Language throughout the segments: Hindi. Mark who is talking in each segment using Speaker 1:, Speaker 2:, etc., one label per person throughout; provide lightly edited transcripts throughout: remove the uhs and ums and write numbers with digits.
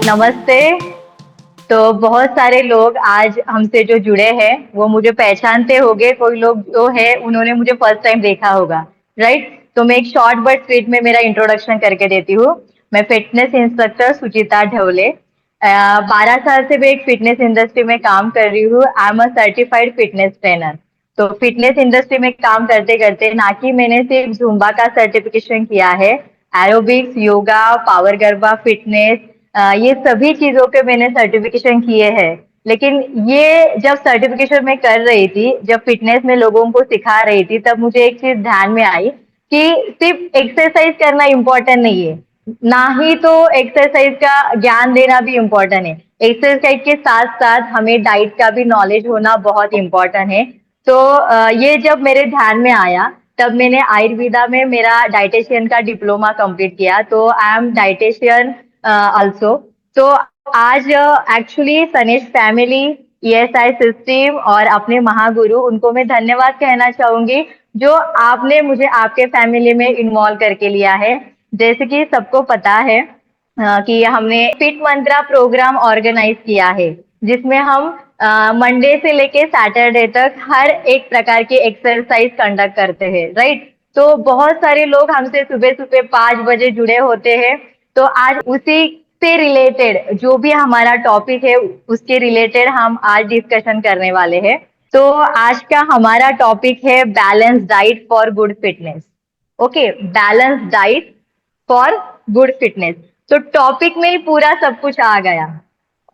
Speaker 1: नमस्ते। तो बहुत सारे लोग आज हमसे जो जुड़े हैं वो मुझे पहचानते होंगे, कोई लोग जो है उन्होंने मुझे फर्स्ट टाइम देखा होगा, राइट? तो मैं एक शॉर्ट बट स्वीट में मेरा इंट्रोडक्शन करके देती हूँ। मैं फिटनेस इंस्ट्रक्टर सुचिता ढवले, 12 साल से मैं एक फिटनेस इंडस्ट्री में काम कर रही हूँ। I am a certified fitness trainer. तो फिटनेस इंडस्ट्री में काम करते करते ना कि मैंने सिर्फ जुम्बा का सर्टिफिकेशन किया है, aerobics, yoga, power garba, fitness, ये सभी चीजों के मैंने सर्टिफिकेशन किए हैं। लेकिन ये जब सर्टिफिकेशन मैं कर रही थी, जब फिटनेस में लोगों को सिखा रही थी, तब मुझे एक चीज ध्यान में आई कि सिर्फ एक्सरसाइज करना इम्पोर्टेंट नहीं है, ना ही तो एक्सरसाइज का ज्ञान देना भी इम्पोर्टेंट है। एक्सरसाइज के साथ साथ हमें डाइट का भी नॉलेज होना बहुत इम्पोर्टेंट है। तो ये जब मेरे ध्यान में आया, तब मैंने आयुर्वेदा में मेरा डाइटिशियन का डिप्लोमा कंप्लीट किया। तो आई एम डाइटिशियन also। तो आज actually Sanesh family, ESI system और अपने महागुरु, उनको मैं धन्यवाद कहना चाहूंगी जो आपने मुझे आपके फैमिली में इन्वॉल्व करके लिया है। जैसे कि सबको पता है कि हमने फिट मंत्रा प्रोग्राम ऑर्गेनाइज किया है, जिसमें हम मंडे से लेके सैटरडे तक हर एक प्रकार की एक्सरसाइज कंडक्ट करते हैं, राइट? तो बहुत सारे लोग हमसे सुबह सुबह 5 बजे जुड़े होते हैं। तो आज उसी से रिलेटेड जो भी हमारा टॉपिक है, उसके रिलेटेड हम आज डिस्कशन करने वाले हैं। तो आज का हमारा टॉपिक है balance diet for good fitness. Okay, balance diet for good fitness. तो टॉपिक में ही पूरा सब कुछ आ गया,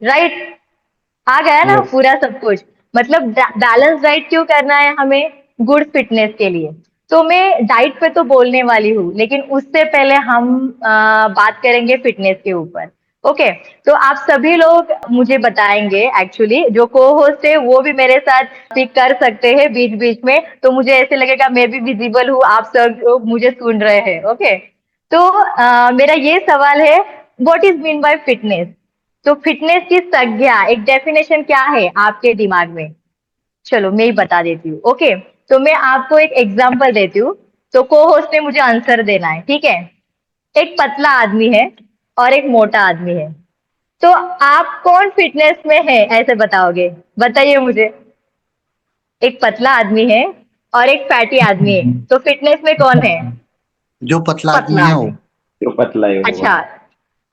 Speaker 1: राइट? आ गया ना
Speaker 2: यस।
Speaker 1: पूरा सब कुछ। मतलब बैलेंस डाइट क्यों करना है हमें? गुड फिटनेस के लिए। तो मैं डाइट पे तो बोलने वाली हूँ, लेकिन उससे पहले हम बात करेंगे फिटनेस के ऊपर। ओके। तो आप सभी लोग मुझे बताएंगे, एक्चुअली जो को होस्ट है वो भी मेरे साथ स्पीक कर सकते हैं बीच बीच में, तो मुझे ऐसे लगेगा मैं भी विजिबल हूँ, आप सब लोग मुझे सुन रहे हैं। ओके। तो मेरा ये सवाल है, what is mean by fitness? तो फिटनेस की संज्ञा, एक डेफिनेशन क्या है आपके दिमाग में? चलो मैं ही बता देती हूँ। ओके। तो मैं आपको एक एग्जांपल देती हूँ। तो को होस्ट ने मुझे आंसर देना है, ठीक है? एक पतला आदमी है और एक मोटा आदमी है। तो आप कौन फिटनेस में है ऐसे बताओगे? बताइए मुझे। एक पतला आदमी है और एक फैटी आदमी है, तो फिटनेस में कौन है?
Speaker 2: जो पतला आदमी
Speaker 1: पतला
Speaker 2: है वो।
Speaker 1: आदमी।
Speaker 2: जो पतला है वो।
Speaker 1: अच्छा,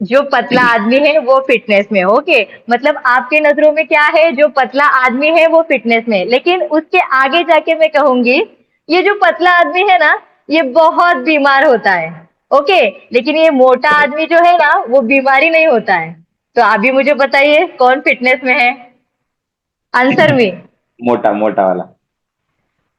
Speaker 1: जो पतला आदमी है वो फिटनेस में। ओके। मतलब आपके नजरों में क्या है, जो पतला आदमी है वो फिटनेस में। लेकिन उसके आगे जाके मैं कहूंगी, ये जो पतला आदमी है ना, ये बहुत बीमार होता है। ओके। लेकिन ये मोटा आदमी जो है ना, वो बीमारी नहीं होता है। तो आप भी मुझे बताइए कौन फिटनेस में है? आंसर में।
Speaker 2: मोटा मोटा वाला।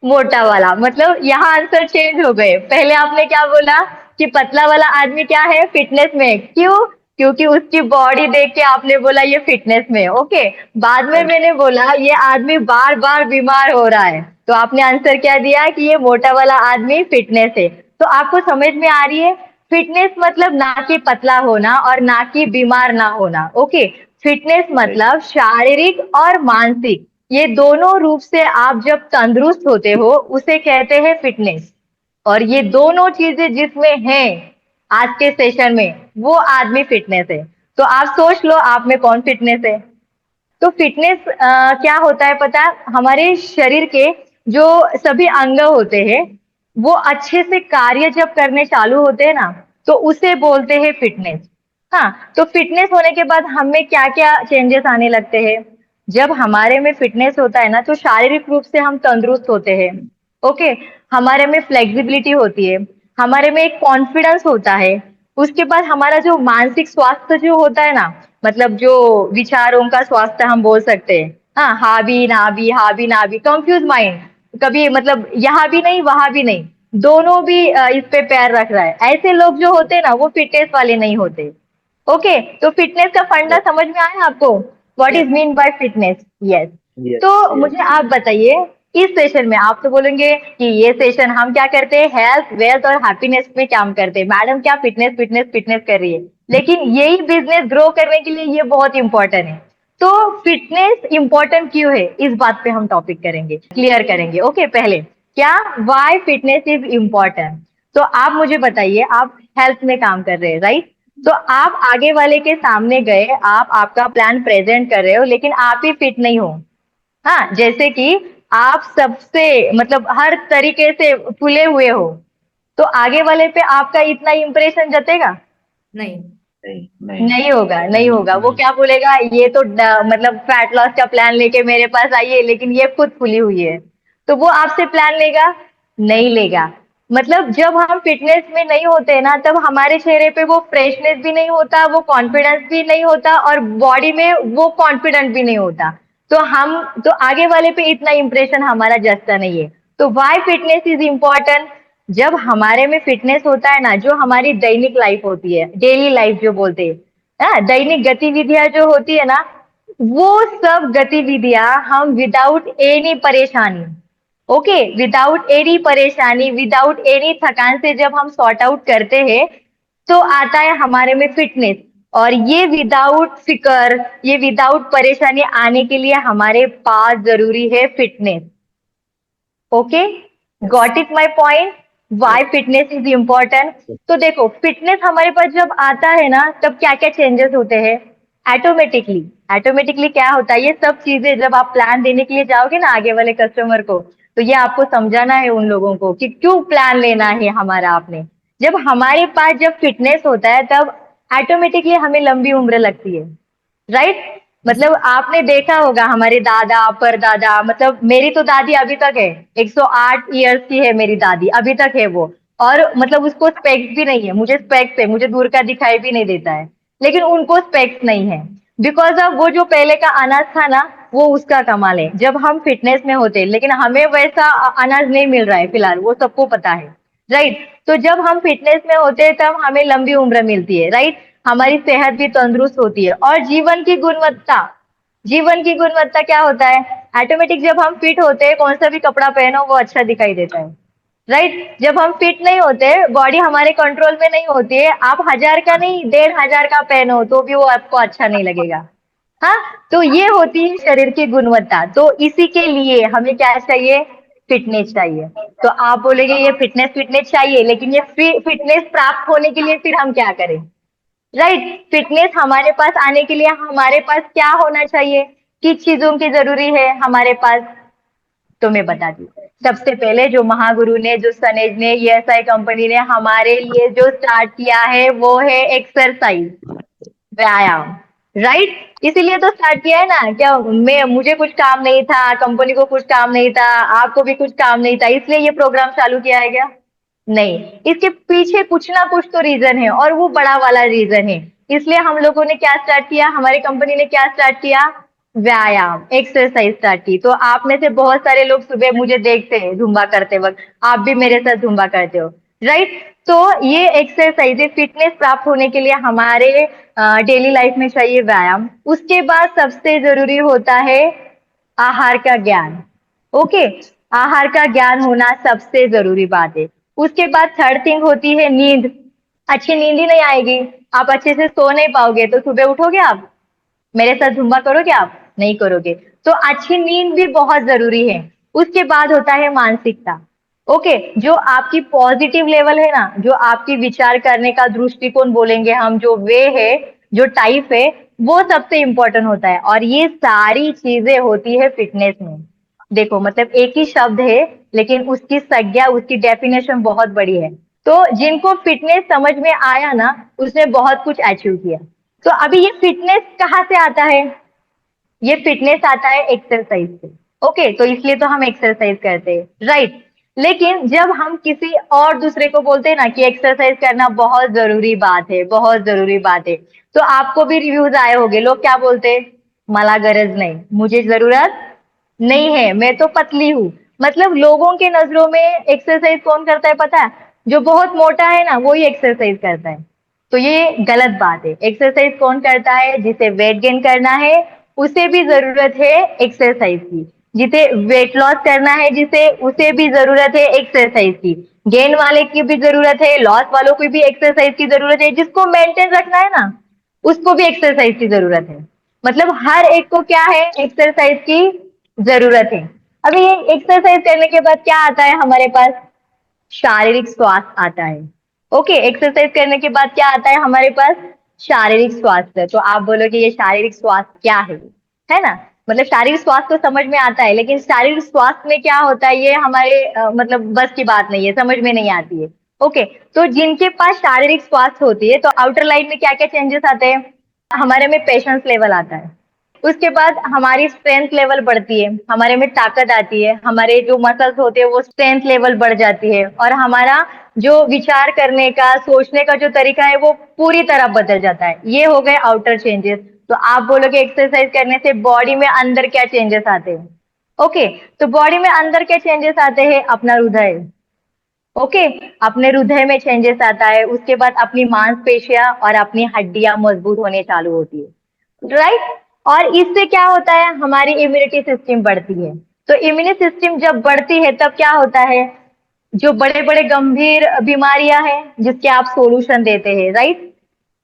Speaker 1: मोटा वाला। मतलब यहाँ आंसर चेंज हो गए। पहले आपने क्या बोला कि पतला वाला आदमी क्या है, फिटनेस में। क्यों? क्योंकि उसकी बॉडी देख के आपने बोला ये फिटनेस में। ओके। बाद में मैंने बोला ये आदमी बार बार बीमार हो रहा है, तो आपने आंसर क्या दिया कि ये मोटा वाला आदमी फिटनेस है। तो आपको समझ में आ रही है? फिटनेस मतलब ना कि पतला होना और ना कि बीमार ना होना। ओके। फिटनेस मतलब शारीरिक और मानसिक, ये दोनों रूप से आप जब तंदुरुस्त होते हो, उसे कहते हैं फिटनेस। और ये दोनों चीजें जिसमें हैं आज के सेशन में, वो आदमी फिटनेस है। तो आप सोच लो आप में कौन फिटनेस है। तो फिटनेस क्या होता है पता है? हमारे शरीर के जो सभी अंग होते हैं, वो अच्छे से कार्य जब करने चालू होते हैं ना, तो उसे बोलते हैं फिटनेस। हाँ। तो फिटनेस होने के बाद हमें क्या क्या चेंजेस आने लगते हैं? जब हमारे में फिटनेस होता है ना, तो शारीरिक रूप से हम तंदुरुस्त होते हैं। ओके। हमारे में फ्लेक्सिबिलिटी होती है, हमारे में एक कॉन्फिडेंस होता है। उसके बाद हमारा जो मानसिक स्वास्थ्य जो होता है ना, मतलब जो विचारों का स्वास्थ्य हम बोल सकते हैं। हाँ, हावी नाभी, कंफ्यूज माइंड, कभी मतलब यहाँ भी नहीं वहां भी नहीं, दोनों भी इस पे पैर रख रहा है, ऐसे लोग जो होते हैं ना, वो फिटनेस वाले नहीं होते। ओके। तो फिटनेस का फंडा
Speaker 2: यस।
Speaker 1: समझ में आया आपको? What is
Speaker 2: yes.
Speaker 1: Mean by fitness? Yes.
Speaker 2: Yes.
Speaker 1: तो
Speaker 2: यस।
Speaker 1: मुझे आप बताइए, इस सेशन में आप तो बोलेंगे कि ये सेशन हम क्या करते हैं, हेल्थ वेल्थ और हैप्पीनेस में काम करते हैं, मैडम क्या फिटनेस फिटनेस फिटनेस कर रही है। लेकिन यही बिजनेस ग्रो करने के लिए ये बहुत इंपॉर्टेंट है। तो फिटनेस इंपॉर्टेंट क्यों है, इस बात पे हम टॉपिक करेंगे, क्लियर करेंगे। ओके। पहले क्या, वाई फिटनेस इज इम्पोर्टेंट? तो आप मुझे बताइए, आप हेल्थ में काम कर रहे हैं, राइट? तो आप आगे वाले के सामने गए, आप आपका प्लान प्रेजेंट कर रहे हो, लेकिन आप ही फिट नहीं हो। हाँ, जैसे कि आप सबसे मतलब हर तरीके से फूले हुए हो, तो आगे वाले पे आपका इतना इम्प्रेशन जतेगा?
Speaker 3: नहीं।
Speaker 2: नहीं नहीं
Speaker 1: नहीं होगा, नहीं होगा। वो
Speaker 2: नहीं।
Speaker 1: क्या बोलेगा, ये तो मतलब फैट लॉस का प्लान लेके मेरे पास आई है, लेकिन ये खुद फुली हुई है। तो वो आपसे प्लान लेगा? नहीं लेगा। मतलब जब हम फिटनेस में नहीं होते ना, तब हमारे चेहरे पे वो फ्रेशनेस भी नहीं होता, वो कॉन्फिडेंस भी नहीं होता, और बॉडी में वो कॉन्फिडेंट भी नहीं होता। तो आगे वाले पे इतना इंप्रेशन हमारा जचता नहीं है। तो वाई फिटनेस इज इम्पोर्टेंट? जब हमारे में फिटनेस होता है ना, जो हमारी दैनिक लाइफ होती है, डेली लाइफ जो बोलते हैं, दैनिक गतिविधियां जो होती है ना, वो सब गतिविधियां हम विदाउट एनी परेशानी, ओके, विदाउट एनी परेशानी, विदाउट एनी थकान से जब हम सॉर्ट आउट करते हैं, तो आता है हमारे में फिटनेस। और ये विदाउट फिकर, ये विदाउट परेशानी आने के लिए हमारे पास जरूरी है fitness. Okay, got it my point? Why fitness is important? तो देखो, फिटनेस हमारे पास जब आता है ना, तब क्या क्या चेंजेस होते हैं? ऑटोमेटिकली, ऑटोमेटिकली क्या होता है, ये सब चीजें जब आप प्लान देने के लिए जाओगे ना आगे वाले कस्टमर को, तो ये आपको समझाना है उन लोगों को कि क्यों प्लान लेना है हमारा आपने। जब हमारे पास जब फिटनेस होता है, तब ऑटोमेटिकली हमें लंबी उम्र लगती है, राइट? मतलब आपने देखा होगा हमारे दादा परदादा, मतलब मेरी तो दादी अभी तक है, 108 ईयर्स की है मेरी दादी, अभी तक है वो। और मतलब उसको स्पेक्स भी नहीं है, मुझे स्पेक्स है, मुझे दूर का दिखाई भी नहीं देता है, लेकिन उनको स्पेक्स नहीं है। बिकॉज ऑफ वो जो पहले का अनाज था ना, वो उसका कमाल है। जब हम फिटनेस में होते, लेकिन हमें वैसा अनाज नहीं मिल रहा है फिलहाल, वो सबको पता है, राइट? तो जब हम फिटनेस में होते हैं, तब हमें लंबी उम्र मिलती है, राइट? हमारी सेहत भी तंदुरुस्त होती है, और जीवन की गुणवत्ता क्या होता है? ऑटोमेटिक जब हम फिट होते हैं, कौन सा भी कपड़ा पहनो वो अच्छा दिखाई देता है, राइट? जब हम फिट नहीं होते, बॉडी हमारे कंट्रोल में नहीं होती है, आप 1000 का नहीं 1500 का पहनो तो भी वो आपको अच्छा नहीं लगेगा। हाँ, तो ये होती है शरीर की गुणवत्ता। तो इसी के लिए हमें क्या चाहिए? फिटनेस चाहिए। तो आप बोलेंगे ये फिटनेस फिटनेस चाहिए, लेकिन ये फिटनेस प्राप्त होने के लिए फिर हम क्या करें? राइट? फिटनेस हमारे पास आने के लिए हमारे पास क्या होना चाहिए? किस चीजों की जरूरी है हमारे पास? तो मैं बताती हूँ। सबसे पहले जो महागुरु ने, जो सनेज ने, ईएसआई कंपनी ने हमारे लिए जो स्टार्ट किया है, वो है एक्सरसाइज, व्यायाम, राइट? इसीलिए तो स्टार्ट किया है ना। क्या मैं मुझे कुछ काम नहीं था, कंपनी को कुछ काम नहीं था, आपको भी कुछ काम नहीं था, इसलिए ये प्रोग्राम चालू किया है क्या? नहीं, इसके पीछे कुछ ना कुछ तो रीजन है, और वो बड़ा वाला रीजन है। इसलिए हम लोगों ने क्या स्टार्ट किया, हमारी कंपनी ने क्या स्टार्ट किया? व्यायाम, एक्सरसाइज स्टार्ट की। तो आप में से बहुत सारे लोग सुबह मुझे देखते हैं जुम्बा करते वक्त, आप भी मेरे साथ जुम्बा करते हो, राइट? तो ये एक्सरसाइज, फिटनेस प्राप्त होने के लिए हमारे डेली लाइफ में चाहिए व्यायाम। उसके बाद सबसे जरूरी होता है आहार का ज्ञान, ओके? आहार का ज्ञान होना सबसे जरूरी बात है। उसके बाद थर्ड थिंग होती है नींद। अच्छी नींद ही नहीं आएगी, आप अच्छे से सो नहीं पाओगे, तो सुबह उठोगे आप? मेरे साथ जुम्बा करोगे आप? नहीं करोगे। तो अच्छी नींद भी बहुत जरूरी है। उसके बाद होता है मानसिकता, ओके? जो आपकी पॉजिटिव लेवल है ना, जो आपकी विचार करने का दृष्टिकोण बोलेंगे हम, जो वे है, जो टाइप है, वो सबसे इंपॉर्टेंट होता है। और ये सारी चीजें होती है फिटनेस में। देखो, मतलब एक ही शब्द है, लेकिन उसकी संज्ञा, उसकी डेफिनेशन बहुत बड़ी है। तो जिनको फिटनेस समझ में आया ना, उसने बहुत कुछ अचीव किया। तो अभी ये फिटनेस कहाँ से आता है? ये फिटनेस आता है एक्सरसाइज से, ओके? तो इसलिए तो हम एक्सरसाइज करते हैं, राइट? लेकिन जब हम किसी और दूसरे को बोलते हैं ना कि एक्सरसाइज करना बहुत जरूरी बात है, बहुत जरूरी बात है, तो आपको भी रिव्यूज आए होंगे, लोग क्या बोलते हैं? मला गरज नहीं, मुझे जरूरत नहीं है, मैं तो पतली हूँ। मतलब लोगों के नजरों में एक्सरसाइज कौन करता है पता है? जो बहुत मोटा है ना, वो ही एक्सरसाइज करता है। तो ये गलत बात है। एक्सरसाइज कौन करता है? जिसे वेट गेन करना है, उसे भी जरूरत है एक्सरसाइज की। जिसे वेट लॉस करना है, जिसे, उसे भी जरूरत है एक्सरसाइज की। गेन वाले की भी जरूरत है, लॉस वालों की भी एक्सरसाइज की जरूरत है, जिसको मेंटेन रखना है ना, उसको भी एक्सरसाइज की जरूरत है। मतलब हर एक को क्या है? एक्सरसाइज की जरूरत है। अभी ये एक्सरसाइज करने के बाद क्या आता है हमारे पास? शारीरिक स्वास्थ्य आता है, ओके? एक्सरसाइज करने के बाद क्या आता है हमारे पास? शारीरिक स्वास्थ्य। तो आप बोलोगे ये शारीरिक स्वास्थ्य क्या है ना? मतलब शारीरिक स्वास्थ्य तो समझ में आता है, लेकिन शारीरिक स्वास्थ्य में क्या होता है ये हमारे मतलब बस की बात नहीं है, समझ में नहीं आती है। ओके, तो जिनके पास शारीरिक स्वास्थ्य होती है तो आउटर लाइन में क्या क्या चेंजेस आते हैं? हमारे में पेशेंस लेवल आता है, उसके बाद हमारी स्ट्रेंथ लेवल बढ़ती है, हमारे में ताकत आती है, हमारे जो मसल्स होते हैं वो स्ट्रेंथ लेवल बढ़ जाती है, और हमारा जो विचार करने का, सोचने का जो तरीका है वो पूरी तरह बदल जाता है। ये हो गए आउटर चेंजेस। तो आप बोलोगे एक्सरसाइज करने से बॉडी में अंदर क्या चेंजेस आते हैं? ओके, तो बॉडी में अंदर क्या चेंजेस आते हैं? अपना हृदय, ओके, अपने हृदय में चेंजेस आता है, उसके बाद अपनी मांसपेशियां और अपनी हड्डियां मजबूत होने चालू होती है, राइट? और इससे क्या होता है? हमारी इम्यूनिटी सिस्टम बढ़ती है। तो इम्यूनिटी सिस्टम जब बढ़ती है तब क्या होता है? जो बड़े बड़े गंभीर बीमारियां हैं जिसके आप सोल्यूशन देते हैं, राइट?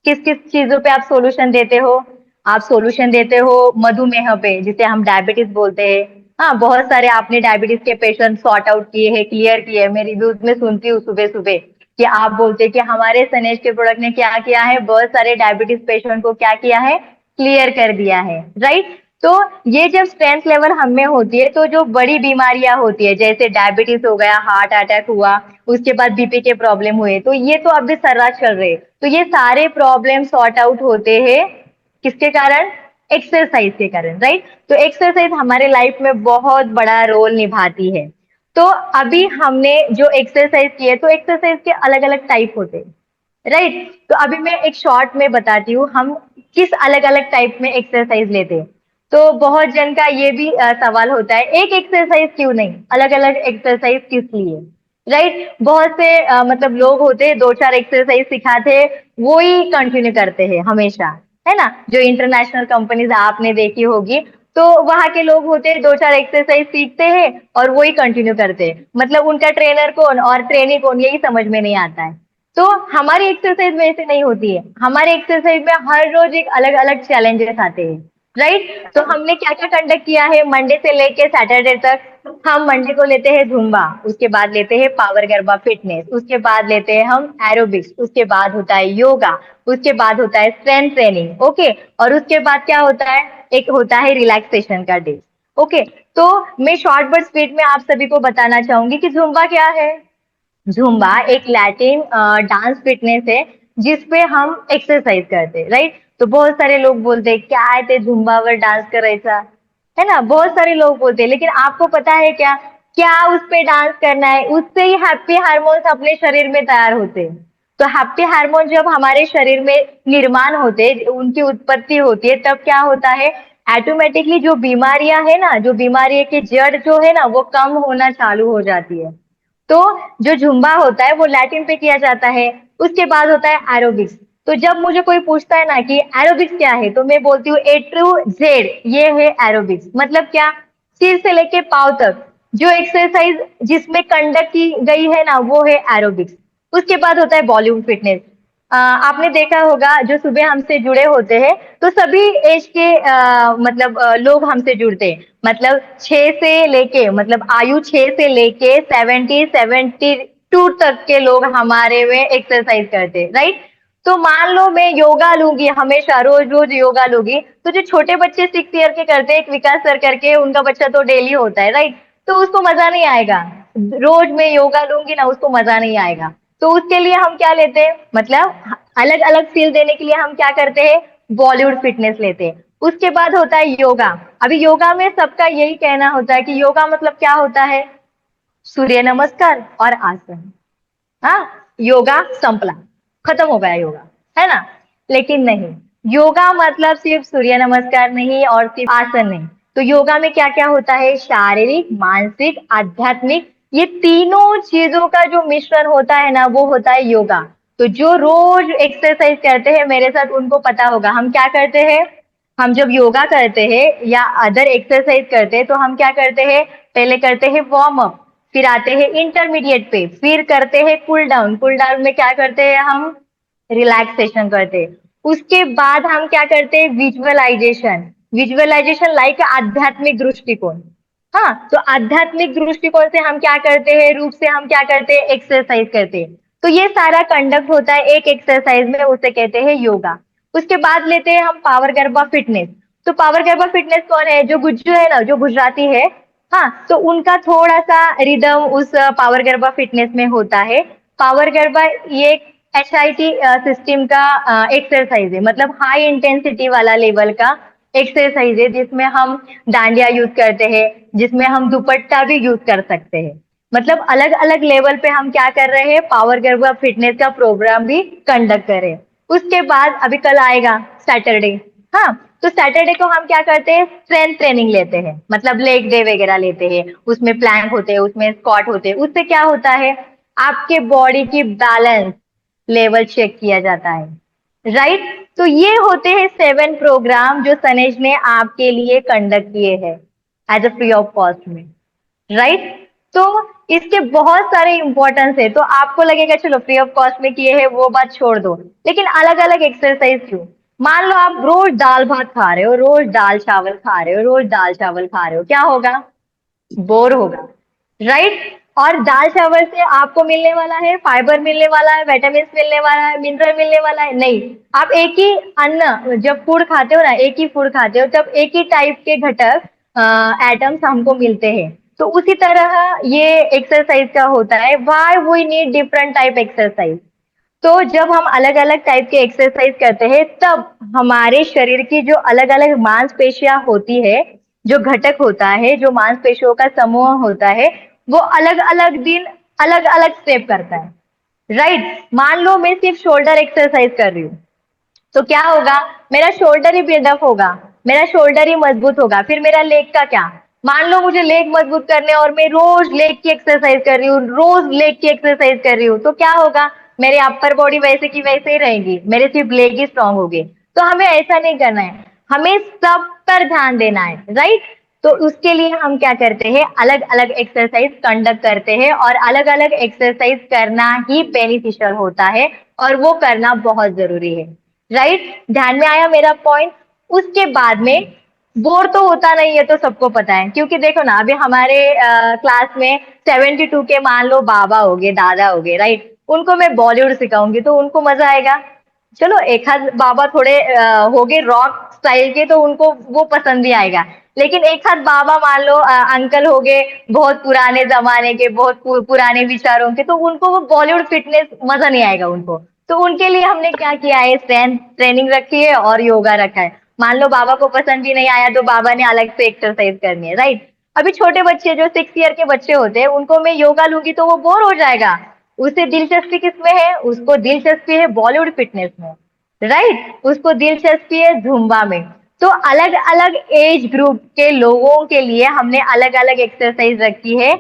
Speaker 1: किस किस चीजों पे आप सॉल्यूशन देते हो? आप सॉल्यूशन देते हो मधुमेह पे, जिसे हम डायबिटीज बोलते हैं। हाँ, बहुत सारे आपने डायबिटीज के पेशेंट सॉर्ट आउट किए हैं, क्लियर किए हैं। मैं रिव्यूज में सुनती हूँ सुबह सुबह कि आप बोलते हैं कि हमारे सनेज के प्रोडक्ट ने क्या किया है, बहुत सारे डायबिटीज पेशेंट को क्या किया है, क्लियर कर दिया है, राइट? तो ये जब स्ट्रेंथ लेवल हम में होती है तो जो बड़ी बीमारियां होती है जैसे डायबिटीज हो गया, हार्ट अटैक हुआ, उसके बाद बीपी के प्रॉब्लम हुए, तो ये तो अभी सर्रास चल रहे हैं। तो ये सारे प्रॉब्लम सॉर्ट आउट होते हैं किसके कारण? एक्सरसाइज के कारण, राइट? तो एक्सरसाइज हमारे लाइफ में बहुत बड़ा रोल निभाती है। तो अभी हमने जो एक्सरसाइज की है, तो एक्सरसाइज के अलग अलग टाइप होते हैं, राइट? तो अभी मैं एक शॉर्ट में बताती हूँ हम किस अलग अलग टाइप में एक्सरसाइज लेते हैं। तो बहुत जन का ये भी सवाल होता है, एक एक्सरसाइज क्यों नहीं, अलग अलग एक्सरसाइज किस लिए, राइट? बहुत से मतलब लोग होते हैं, दो चार एक्सरसाइज सिखाते हैं, वो ही कंटिन्यू करते हैं हमेशा, है ना? जो इंटरनेशनल कंपनीज आपने देखी होगी, तो वहां के लोग होते हैं, दो चार एक्सरसाइज सीखते हैं और वो ही कंटिन्यू करते हैं। मतलब उनका ट्रेनर कौन और ट्रेनी कौन यही समझ में नहीं आता है। तो हमारी एक्सरसाइज में ऐसे नहीं होती है। हमारे एक्सरसाइज में हर रोज एक अलग अलग चैलेंजेस आते हैं, राइट? तो हमने क्या क्या कंडक्ट किया है मंडे से लेके सैटरडे तक? हम मंडे को लेते हैं जुम्बा, उसके बाद लेते हैं पावर गरबा फिटनेस, उसके बाद लेते हैं हम एरोबिक्स, उसके बाद होता है योगा, उसके बाद होता है स्ट्रेंथ ट्रेनिंग, ओके, और उसके बाद क्या होता है? एक होता है रिलैक्सेशन का डे, ओके। तो मैं शॉर्ट बट स्पीड में आप सभी को बताना चाहूंगी कि जुम्बा क्या है। झुम्बा एक लैटिन डांस फिटनेस है जिसपे हम एक्सरसाइज करते हैं, राइट? तो बहुत सारे लोग बोलते हैं क्या आहे ते झुम्बावर डान्स करायचा, है ना? बहुत सारे लोग बोलते हैं, लेकिन आपको पता है क्या क्या उस पे डांस करना है? उससे ही हैप्पी हार्मोन्स अपने शरीर में तैयार होते हैं। तो हैप्पी हार्मोन जब हमारे शरीर में निर्माण होते, उनकी उत्पत्ति होती है, तब क्या होता है? ऑटोमेटिकली जो बीमारियां है ना, जो बीमारी की जड़ जो है ना, वो कम होना चालू हो जाती है। तो जो जुम्बा होता है वो लैटिन पे किया जाता है। उसके बाद होता है एरोबिक्स। तो जब मुझे कोई पूछता है ना कि एरोबिक्स क्या है, तो मैं बोलती हूँ ए टू जेड ये है एरोबिक्स। मतलब क्या? सिर से लेके पांव तक जो एक्सरसाइज जिसमें कंडक्ट की गई है ना, वो है एरोबिक्स। उसके बाद होता है बॉलीवुड फिटनेस। आपने देखा होगा जो सुबह हमसे जुड़े होते हैं, तो सभी एज के मतलब लोग हमसे जुड़ते हैं। मतलब 6 से लेके, मतलब आयु 6 से लेके 72 तक के लोग हमारे में एक्सरसाइज करते हैं, राइट? तो मान लो मैं योगा लूंगी, हमेशा रोज रोज योगा लूंगी, तो जो छोटे बच्चे 6 ईयर के करते हैं, एक विकास सर करके, उनका बच्चा तो डेली होता है, राइट? तो उसको मजा नहीं आएगा। रोज मैं योगा लूंगी ना, उसको मजा नहीं आएगा। तो उसके लिए हम क्या लेते हैं? मतलब अलग अलग फील देने के लिए हम क्या करते हैं? बॉलीवुड फिटनेस लेते हैं। उसके बाद होता है योगा। अभी योगा में सबका यही कहना होता है कि योगा मतलब क्या होता है? सूर्य नमस्कार और आसन। हाँ, योगा संपला, खत्म हो गया योगा, है ना? लेकिन नहीं, योगा मतलब सिर्फ सूर्य नमस्कार नहीं और सिर्फ आसन नहीं। तो योगा में क्या क्या होता है? शारीरिक, मानसिक, आध्यात्मिक, ये तीनों चीजों का जो मिश्रण होता है ना, वो होता है योगा। तो जो रोज एक्सरसाइज करते हैं मेरे साथ, उनको पता होगा हम क्या करते हैं। हम जब योगा करते हैं या अदर एक्सरसाइज करते हैं, तो हम क्या करते हैं? पहले करते हैं वार्म अप, फिर आते हैं इंटरमीडिएट पे, फिर करते हैं कूल डाउन। कूल डाउन में क्या करते हैं हम? रिलैक्सेशन करते हैं। उसके बाद हम क्या करते हैं? विजुअलाइजेशन। विजुअलाइजेशन लाइक आध्यात्मिक दृष्टिकोण। हाँ, तो आध्यात्मिक दृष्टिकोण से हम क्या करते हैं? रूप से हम क्या करते हैं? एक्सरसाइज करते हैं। तो ये सारा कंडक्ट होता है एक एक्सरसाइज में, उसे कहते हैं योगा। उसके बाद लेते हैं हम पावर गरबा फिटनेस। तो पावर गरबा फिटनेस कौन है? जो गुज्जू है ना, जो गुजराती है, हाँ, तो उनका थोड़ा सा रिदम उस पावर गरबा फिटनेस में होता है। पावर गरबा ये HIT सिस्टम का एक्सरसाइज है, मतलब हाई इंटेंसिटी वाला लेवल का एक्सरसाइज है, जिसमें हम डांडिया यूज करते हैं, जिसमें हम दुपट्टा भी यूज कर सकते हैं। मतलब अलग अलग लेवल पे हम क्या कर रहे हैं, पावर गरबा फिटनेस का प्रोग्राम भी कंडक्ट कर रहे हैं। उसके बाद अभी कल आएगा सैटरडे। हाँ, तो सैटरडे को हम क्या करते हैं, स्ट्रेंथ ट्रेनिंग लेते हैं, मतलब लेग डे वगैरह लेते हैं, उसमें प्लैंक होते हैं, उसमें स्क्वाट होते हैं। उससे क्या होता है, आपके बॉडी की बैलेंस लेवल चेक किया जाता है, राइट। तो ये होते हैं 7 प्रोग्राम जो सनेज ने आपके लिए कंडक्ट किए हैं as a free of cost में, राइट। तो इसके बहुत सारे इंपॉर्टेंस है। तो आपको लगेगा चलो फ्री ऑफ कॉस्ट में किए हैं वो बात छोड़ दो, लेकिन अलग अलग एक्सरसाइज क्यों? मान लो आप रोज दाल भात खा रहे हो, रोज दाल चावल खा रहे हो, रोज दाल चावल खा रहे हो, क्या होगा? बोर होगा, राइट। और दाल चावल से आपको मिलने वाला है फाइबर, मिलने वाला है विटामिन, मिलने वाला है मिनरल, मिलने वाला है नहीं। आप एक ही अन्न जब फूड खाते हो ना, एक ही फूड खाते हो, तब एक ही टाइप के घटक एटम्स हमको मिलते हैं। तो उसी तरह ये एक्सरसाइज का होता है, why we need different type exercise. तो जब हम अलग अलग टाइप के एक्सरसाइज करते हैं, तब हमारे शरीर की जो अलग अलग मांसपेशियां होती है, जो घटक होता है, जो मांसपेशियों का समूह होता है, वो अलग अलग दिन अलग अलग स्टेप करता है, राइट। मान लो मैं सिर्फ शोल्डर एक्सरसाइज कर रही हूँ, तो क्या होगा, मेरा शोल्डर ही बिल्डअप होगा, मेरा शोल्डर ही मजबूत होगा। फिर मेरा लेग का क्या? मान लो मुझे लेग मजबूत करने और मैं रोज लेग की एक्सरसाइज कर रही हूँ, रोज लेग की एक्सरसाइज कर रही हूँ, तो क्या होगा, मेरे अपर बॉडी वैसे की वैसे ही रहेगी, मेरे सिर्फ लेग ही स्ट्रांग होगी। तो हमें ऐसा नहीं करना है, हमें सब पर ध्यान देना है, राइट। तो उसके लिए हम क्या करते हैं, अलग अलग एक्सरसाइज कंडक्ट करते हैं, और अलग अलग एक्सरसाइज करना ही बेनिफिशियल होता है, और वो करना बहुत जरूरी है, राइट। ध्यान में आया मेरा पॉइंट? उसके बाद में बोर तो होता नहीं है, तो सबको पता है, क्योंकि देखो ना, अभी हमारे क्लास में 72 के मान लो बाबा हो गए, दादा हो गए, राइट। उनको मैं बॉलीवुड सिखाऊंगी तो उनको मजा आएगा। चलो एक आध बाबा थोड़े हो गए रॉक स्टाइल के, तो उनको वो पसंद भी आएगा। लेकिन एक आध बाबा मान लो अंकल हो गए, बहुत पुराने जमाने के, बहुत पुराने विचारों के, तो उनको वो बॉलीवुड फिटनेस मजा नहीं आएगा उनको। तो उनके लिए हमने क्या किया है, स्ट्रेंथ ट्रेनिंग रखी है और योगा रखा है। मान लो बाबा को पसंद भी नहीं आया, तो बाबा ने अलग से एक्सरसाइज करनी है, राइट। अभी छोटे बच्चे जो 6 ईयर के बच्चे होते हैं, उनको मैं योगा लूंगी तो वो बोर हो जाएगा। उसे दिलचस्पी किसमें है? उसको दिलचस्पी है बॉलीवुड फिटनेस में, राइट। उसको दिलचस्पी है जुम्बा में। तो अलग अलग एज ग्रुप के लोगों के लिए हमने अलग अलग एक्सरसाइज रखी है।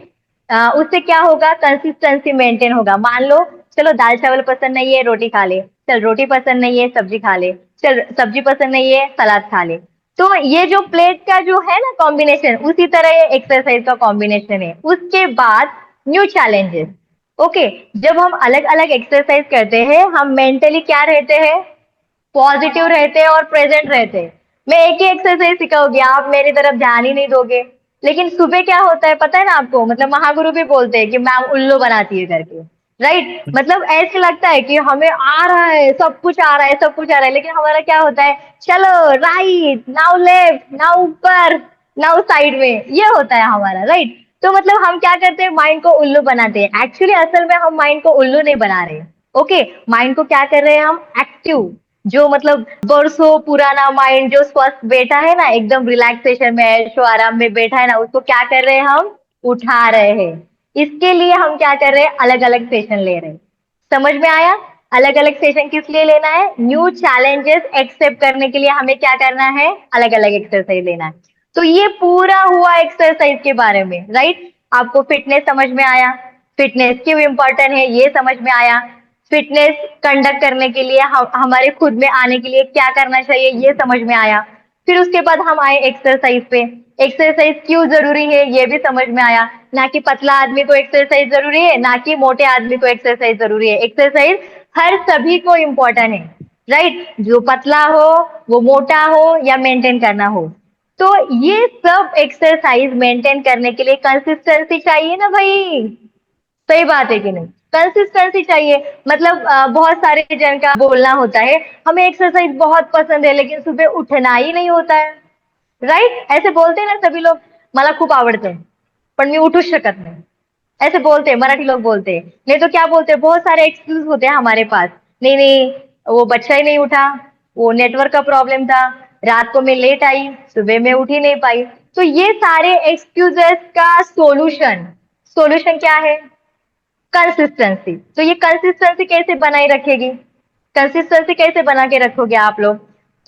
Speaker 1: उससे क्या होगा, कंसिस्टेंसी मेंटेन होगा। मान लो चलो दाल चावल पसंद नहीं है, रोटी खा ले, चल रोटी पसंद नहीं है, सब्जी खा ले, चल सब्जी पसंद नहीं है, सलाद खा ले। तो ये जो प्लेट का जो है ना कॉम्बिनेशन, उसी तरह ये एक्सरसाइज का कॉम्बिनेशन है। उसके बाद न्यू चैलेंजेस। ओके, जब हम अलग अलग एक्सरसाइज करते हैं, हम मेंटली क्या रहते हैं, पॉजिटिव रहते हैं और प्रेजेंट रहते हैं। मैं एक ही एक्सरसाइज सिखाऊंगी, आप मेरी तरफ ध्यान ही नहीं दोगे। लेकिन सुबह क्या होता है पता है ना आपको, मतलब महागुरु भी बोलते हैं कि मैम उल्लू बनाती है करके, राइट। मतलब ऐसे लगता है कि हमें आ रहा है, सब कुछ आ रहा है, सब कुछ आ रहा है, लेकिन हमारा क्या होता है, चलो राइट नाउ, लेफ्ट नाउ, ऊपर नाउ, साइड में, ये होता है हमारा, राइट। तो मतलब हम क्या करते हैं, माइंड को उल्लू बनाते हैं। एक्चुअली असल में हम माइंड को उल्लू नहीं बना रहे, ओके। माइंड को क्या कर रहे हैं हम, एक्टिव। जो मतलब बरसों पुराना माइंड जो स्वस्थ बैठा है ना, एकदम रिलैक्सेशन में, ऐशो आराम में बैठा है ना, उसको क्या कर रहे हैं हम, उठा रहे हैं। इसके लिए हम क्या कर रहे हैं, अलग अलग सेशन ले रहे हैं। समझ में आया? अलग अलग सेशन किस लिए लेना है, न्यू चैलेंजेस एक्सेप्ट करने के लिए हमें क्या करना है, अलग अलग एक्सरसाइज लेना है। तो ये पूरा हुआ एक्सरसाइज के बारे में, राइट। आपको फिटनेस समझ में आया, फिटनेस क्यों इंपॉर्टेंट है ये समझ में आया, फिटनेस कंडक्ट करने के लिए हमारे खुद में आने के लिए क्या करना चाहिए ये समझ में आया। फिर उसके बाद हम आए एक्सरसाइज पे। एक्सरसाइज क्यों जरूरी है ये भी समझ में आया। ना कि पतला आदमी को एक्सरसाइज जरूरी है, ना कि मोटे आदमी को एक्सरसाइज जरूरी है। एक्सरसाइज हर सभी को इम्पोर्टेंट है, राइट। जो पतला हो, वो मोटा हो या मेंटेन करना हो। तो ये सब एक्सरसाइज मेंटेन करने के लिए कंसिस्टेंसी चाहिए ना भाई, सही बात है कि नहीं? कंसिस्टेंसी चाहिए। मतलब बहुत सारे जन का बोलना होता है, हमें एक्सरसाइज बहुत पसंद है लेकिन सुबह उठना ही नहीं होता है, राइट? ऐसे बोलते हैं ना सभी लोग, मला खूप आवडतं पण मी उठूच शकत नाही, ऐसे बोलते हैं, मराठी लोग बोलते हैं। नहीं तो क्या बोलते हैं, बहुत सारे एक्सक्यूज होते हैं हमारे पास। नहीं नहीं, वो बच्चा ही नहीं उठा, वो नेटवर्क का प्रॉब्लम था, रात को मैं लेट आई, सुबह मैं उठ ही नहीं पाई। तो ये सारे एक्सक्यूजेस का सोल्यूशन, सोल्यूशन क्या है? कंसिस्टेंसी। तो ये कंसिस्टेंसी कैसे बनाए रखेगी? कंसिस्टेंसी कैसे बना के रखोगे आप लोग?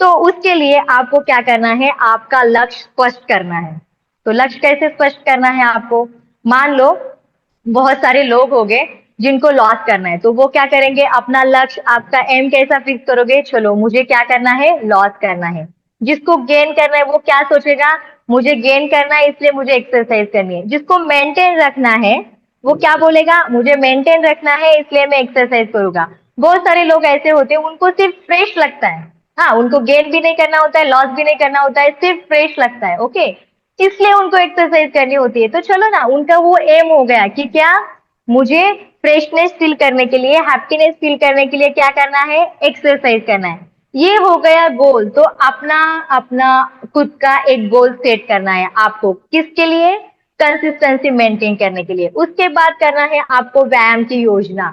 Speaker 1: तो उसके लिए आपको क्या करना है, आपका लक्ष्य स्पष्ट करना है। तो लक्ष्य कैसे स्पष्ट करना है आपको? मान लो बहुत सारे लोग हो गए जिनको लॉस करना है, तो वो क्या करेंगे, अपना लक्ष्य, आपका एम कैसा फिक्स करोगे, चलो मुझे क्या करना है, लॉस करना है। जिसको गेन करना है वो क्या सोचेगा, मुझे गेन करना है इसलिए मुझे एक्सरसाइज करनी है। जिसको मेंटेन रखना है वो क्या बोलेगा, मुझे मेंटेन रखना है इसलिए मैं एक्सरसाइज करूंगा। बहुत सारे लोग ऐसे होते हैं, उनको सिर्फ फ्रेश लगता है, हाँ, उनको गेन भी नहीं करना होता है, लॉस भी नहीं करना होता है, सिर्फ फ्रेश लगता है, ओके, इसलिए उनको एक्सरसाइज करनी होती है। तो चलो ना, उनका वो एम हो गया कि क्या, मुझे फ्रेशनेस फील करने के लिए, हैप्पीनेस फील करने के लिए क्या करना है, एक्सरसाइज करना है। ये हो गया गोल। तो अपना अपना खुद का एक गोल सेट करना है आपको, किसके लिए, कंसिस्टेंसी मेंटेन करने के लिए। उसके बाद करना है आपको व्यायाम की योजना।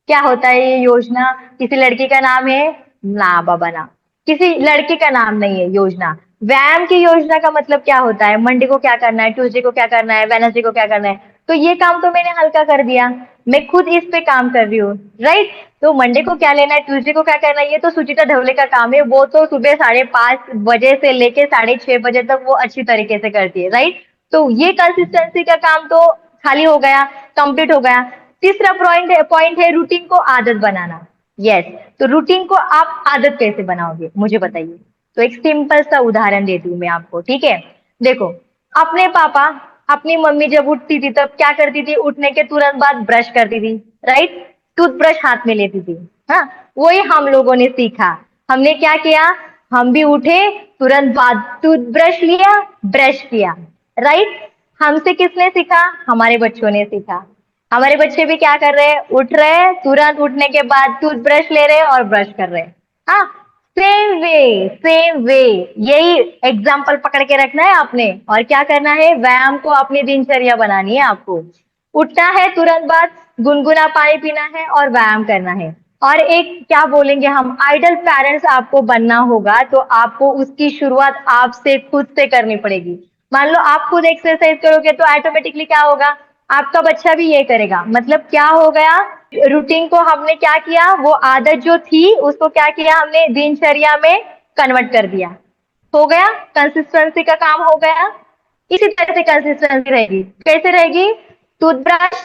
Speaker 1: क्या होता है ये योजना? किसी लड़की का नाम है? ना बाबा ना, किसी लड़के का नाम नहीं है योजना। व्यायाम की योजना का मतलब क्या होता है, मंडे को क्या करना है, ट्यूसडे को क्या करना है, वेडनेसडे को क्या करना है। तो ये काम तो मैंने हल्का कर दिया, मैं खुद इस पे काम कर रही हूँ, राइट? तो मंडे को क्या लेना है, ट्यूसडे को क्या करना है, ये तो सुचिता ढवले का काम है, वो तो सुबह 5:30 बजे से लेके 6:30 बजे तक वो अच्छी तरीके से करती है, राइट? तो ये कंसिस्टेंसी का काम तो खाली हो गया, कंप्लीट हो गया। तीसरा पॉइंट है रूटीन को आदत बनाना। यस, तो रूटीन को आप आदत कैसे बनाओगे, मुझे बताइए। तो एक सिंपल सा उदाहरण देती हूँ मैं आपको, ठीक है? देखो, अपने पापा, अपनी मम्मी जब उठती थी तब क्या करती थी, उठने के तुरंत बाद ब्रश करती थी, राइट? टूथब्रश हाथ में लेती थी। हाँ, वही हम लोगों ने सीखा। हमने क्या किया, हम भी उठे, तुरंत बाद टूथब्रश लिया, ब्रश किया, राइट? हमसे किसने सीखा, हमारे बच्चों ने सीखा। हमारे बच्चे भी क्या कर रहे हैं, उठ रहे हैं, तुरंत उठने के बाद टूथब्रश ले रहे हैं और ब्रश कर रहे हैं। हाँ, सेम वे, सेम वे, यही एग्जाम्पल पकड़ के रखना है आपने। और क्या करना है, व्यायाम को अपनी दिनचर्या बनानी है आपको। उठना है, तुरंत बाद गुनगुना पानी पीना है और व्यायाम करना है। और एक क्या बोलेंगे हम, आइडल पेरेंट्स आपको बनना होगा, तो आपको उसकी शुरुआत आपसे खुद से करनी पड़ेगी। मान लो आप खुद एक्सरसाइज करोगे तो ऑटोमेटिकली क्या होगा, आपका बच्चा भी ये करेगा। मतलब क्या हो गया, रूटीन को हमने क्या किया, वो आदत जो थी उसको क्या किया हमने, दिनचर्या में कन्वर्ट कर दिया। हो गया, कंसिस्टेंसी का काम हो गया। इसी तरह से कंसिस्टेंसी रहेगी, कैसे रहेगी, टूथब्रश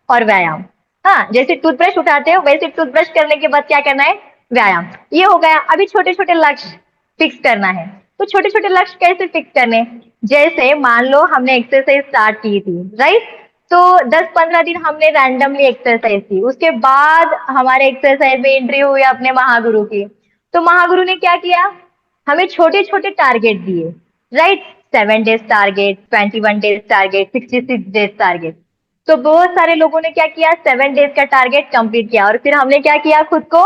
Speaker 1: और व्यायाम। हाँ, जैसे टूथब्रश उठाते हो वैसे टूथब्रश करने के बाद क्या करना है, व्यायाम। ये हो गया। अभी छोटे छोटे लक्ष्य फिक्स करना है। तो छोटे छोटे लक्ष्य कैसे फिक्स करने, जैसे मान लो हमने एक्सरसाइज स्टार्ट की थी, राइट? तो 10-15 दिन हमने रैंडमली एक्सरसाइज की, उसके बाद हमारे एक्सरसाइज में एंट्री हुई अपने महागुरु की। तो महागुरु ने क्या किया, हमें छोटे छोटे टारगेट दिए, right? 7 days target, 21 days target, 66 days target. तो बहुत सारे लोगों ने क्या किया, 7 डेज का टारगेट कंप्लीट किया और फिर हमने क्या किया, खुद को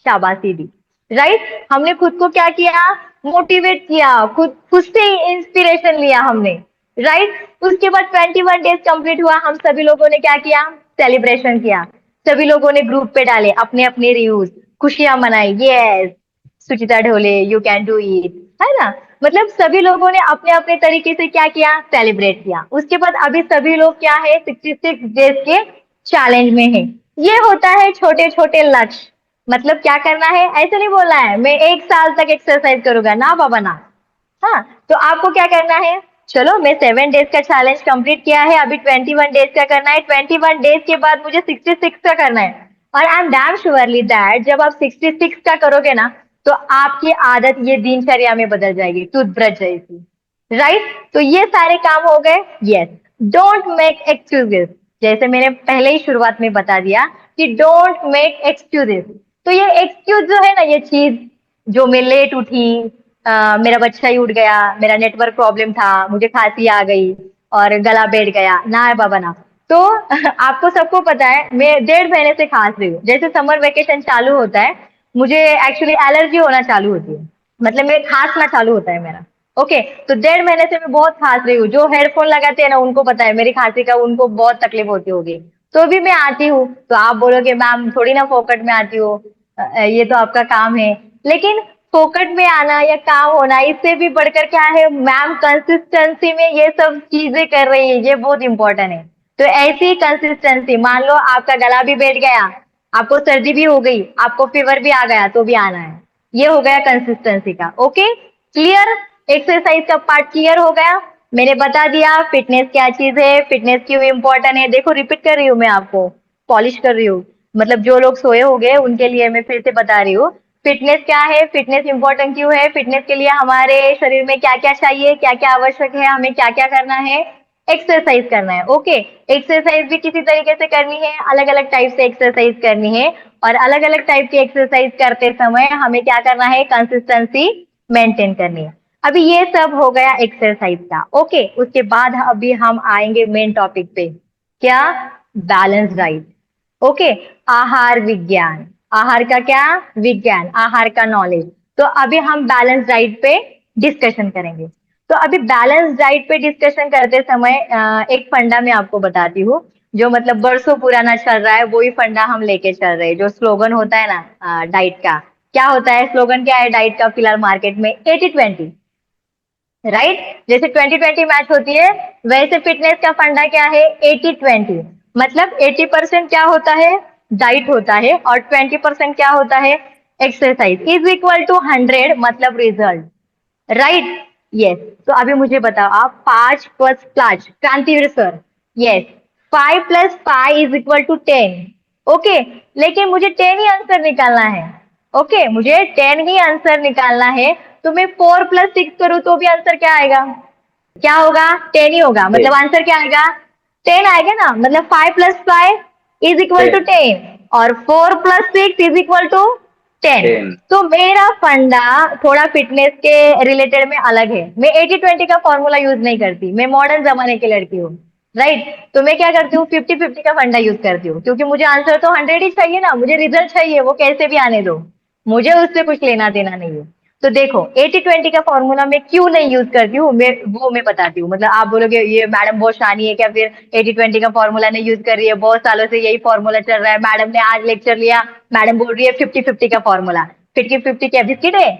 Speaker 1: शाबाशी दी, राइट? हमने खुद को क्या किया, मोटिवेट किया, खुद से इंस्पिरेशन लिया हमने, राइट? उसके बाद 21 डेज कंप्लीट हुआ, हम सभी लोगों ने क्या किया, सेलिब्रेशन किया। सभी लोगों ने ग्रुप पे डाले अपने अपने रिव्यूज, खुशियां मनाई, yes Suchita Dhole, you can do it, है ना? मतलब सभी लोगों ने अपने अपने तरीके से क्या किया, सेलिब्रेट किया। उसके बाद अभी सभी लोग क्या है, 66 डेज के चैलेंज में है। ये होता है छोटे छोटे लक्ष्य। मतलब क्या करना है, ऐसे नहीं बोलना है मैं 1 साल तक एक्सरसाइज करूंगा, ना बाबा ना। हाँ, तो आपको क्या करना है, चलो मैं 7 डेज का चैलेंज कंप्लीट किया है, अभी 21 डेज का करना है, 21 डेज के बाद मुझे 66 का करना है। और I am damn surely that जब आप 66 का करोगे ना, तो आपकी आदत ये दिनचर्या में बदल जाएगी, टूथब्रश जैसी, राइट? तो ये सारे काम हो गए। यस, डोंट मेक एक्सक्यूजेस, जैसे मैंने पहले ही शुरुआत में बता दिया कि डोंट मेक एक्सक्यूजेस। तो ये एक्सक्यूज जो है ना, ये चीज जो मैं लेट उठी, मेरा बच्चा ही उठ गया, मेरा नेटवर्क प्रॉब्लम था, मुझे खांसी आ गई और गला बैठ गया, ना है बाबा ना। तो आपको सबको पता है मैं 1.5 महीने से खांस रही हूँ। जैसे समर वेकेशन चालू होता है, मुझे एक्चुअली एलर्जी होना चालू होती है, मतलब मेरे खांसना चालू होता है मेरा। ओके, तो 1.5 महीने से मैं बहुत खांस रही हूँ। जो हेडफोन लगाते हैं ना उनको पता है मेरी खांसी का, उनको बहुत तकलीफ होती होगी। तो भी मैं आती हूँ, तो आप बोलोगे मैम थोड़ी ना फोकट में आती हो, ये तो आपका काम है। लेकिन फोकट में आना या काम होना, इससे भी बढ़कर क्या है मैम, कंसिस्टेंसी में ये सब चीजें कर रही है, ये बहुत इंपॉर्टेंट है। तो ऐसी कंसिस्टेंसी, मान लो आपका गला भी बैठ गया, आपको सर्दी भी हो गई, आपको फीवर भी आ गया, तो भी आना है। ये हो गया कंसिस्टेंसी का। Okay, clear? एक्सरसाइज का पार्ट क्लियर हो गया। मैंने बता दिया फिटनेस क्या चीज है, फिटनेस क्यों इम्पोर्टेंट है। देखो रिपीट कर रही हूँ मैं आपको, पॉलिश कर रही हूँ, मतलब जो लोग सोए हो गए उनके लिए मैं फिर से बता रही हूँ। फिटनेस क्या है, फिटनेस इंपॉर्टेंट क्यों है, फिटनेस के लिए हमारे शरीर में क्या क्या चाहिए, क्या क्या आवश्यक है, हमें क्या क्या करना है, एक्सरसाइज करना है। ओके, एक्सरसाइज भी किसी तरीके से करनी है, अलग अलग टाइप से एक्सरसाइज करनी है, और अलग अलग टाइप की एक्सरसाइज करते समय हमें क्या करना है, कंसिस्टेंसी मेंटेन करनी है। अभी ये सब हो गया एक्सरसाइज का। ओके, उसके बाद अभी हम आएंगे मेन टॉपिक पे। क्या? Balance diet. ओके, आहार विज्ञान। आहार का क्या? विज्ञान, आहार का नॉलेज। तो अभी हम बैलेंस डाइट पे डिस्कशन करेंगे। तो अभी बैलेंस डाइट पे डिस्कशन करते समय एक फंडा मैं आपको बताती हूँ, जो मतलब बरसों पुराना चल रहा है, वही फंडा हम लेके चल रहे हैं। जो स्लोगन होता है ना डाइट का, क्या होता है स्लोगन, क्या है डाइट का फिलहाल मार्केट में? 80-20, राइट? जैसे 20-20 मैच होती है, वैसे फिटनेस का फंडा क्या है? 80-20। मतलब 80% क्या होता है? डाइट होता है, और 20% क्या होता है? एक्सरसाइज इज इक्वल टू 100, मतलब रिजल्ट, राइट? यस। तो अभी मुझे बताओ आप, 5 + 5, Krantiveer sir, yes, 5 + 5 is equal to 10। Okay, लेकिन मुझे 10 ही आंसर निकालना है। ओके, मुझे 10 ही आंसर निकालना है। तो मैं 4 + 6 करूँ तो भी आंसर क्या आएगा? क्या होगा? 10 ही होगा, मतलब
Speaker 2: टेन।
Speaker 1: आंसर क्या आएगा? 10 आएगा ना, मतलब 5 + 5 इज इक्वल टू
Speaker 2: टेन।
Speaker 1: 10, और 4 + 6 इज इक्वल टू 10।
Speaker 2: टेन।
Speaker 1: तो मेरा फंडा थोड़ा फिटनेस के रिलेटेड में अलग है। मैं 80-20 का फॉर्मूला यूज नहीं करती, मैं मॉडर्न जमाने की लड़की हूँ, राइट? तो मैं क्या करती हूँ, 50-50 का फंडा यूज करती हूँ, क्योंकि मुझे आंसर तो 100 ही चाहिए ना, मुझे रिजल्ट चाहिए, वो कैसे भी आने दो, मुझे उससे कुछ लेना देना नहीं है। तो देखो 80-20 का फॉर्मूला मैं क्यों नहीं यूज करती हूँ, मैं बताती हूँ। मतलब आप बोलोगे ये मैडम बहुत शानी है क्या, फिर 80-20 का फॉर्मूला नहीं यूज कर रही है, बहुत सालों से यही फॉर्मूला चल रहा है, मैडम ने आज लेक्चर लिया, मैडम बोल रही है 50-50 का फॉर्मूला। 50-50 क्या बिस्किट है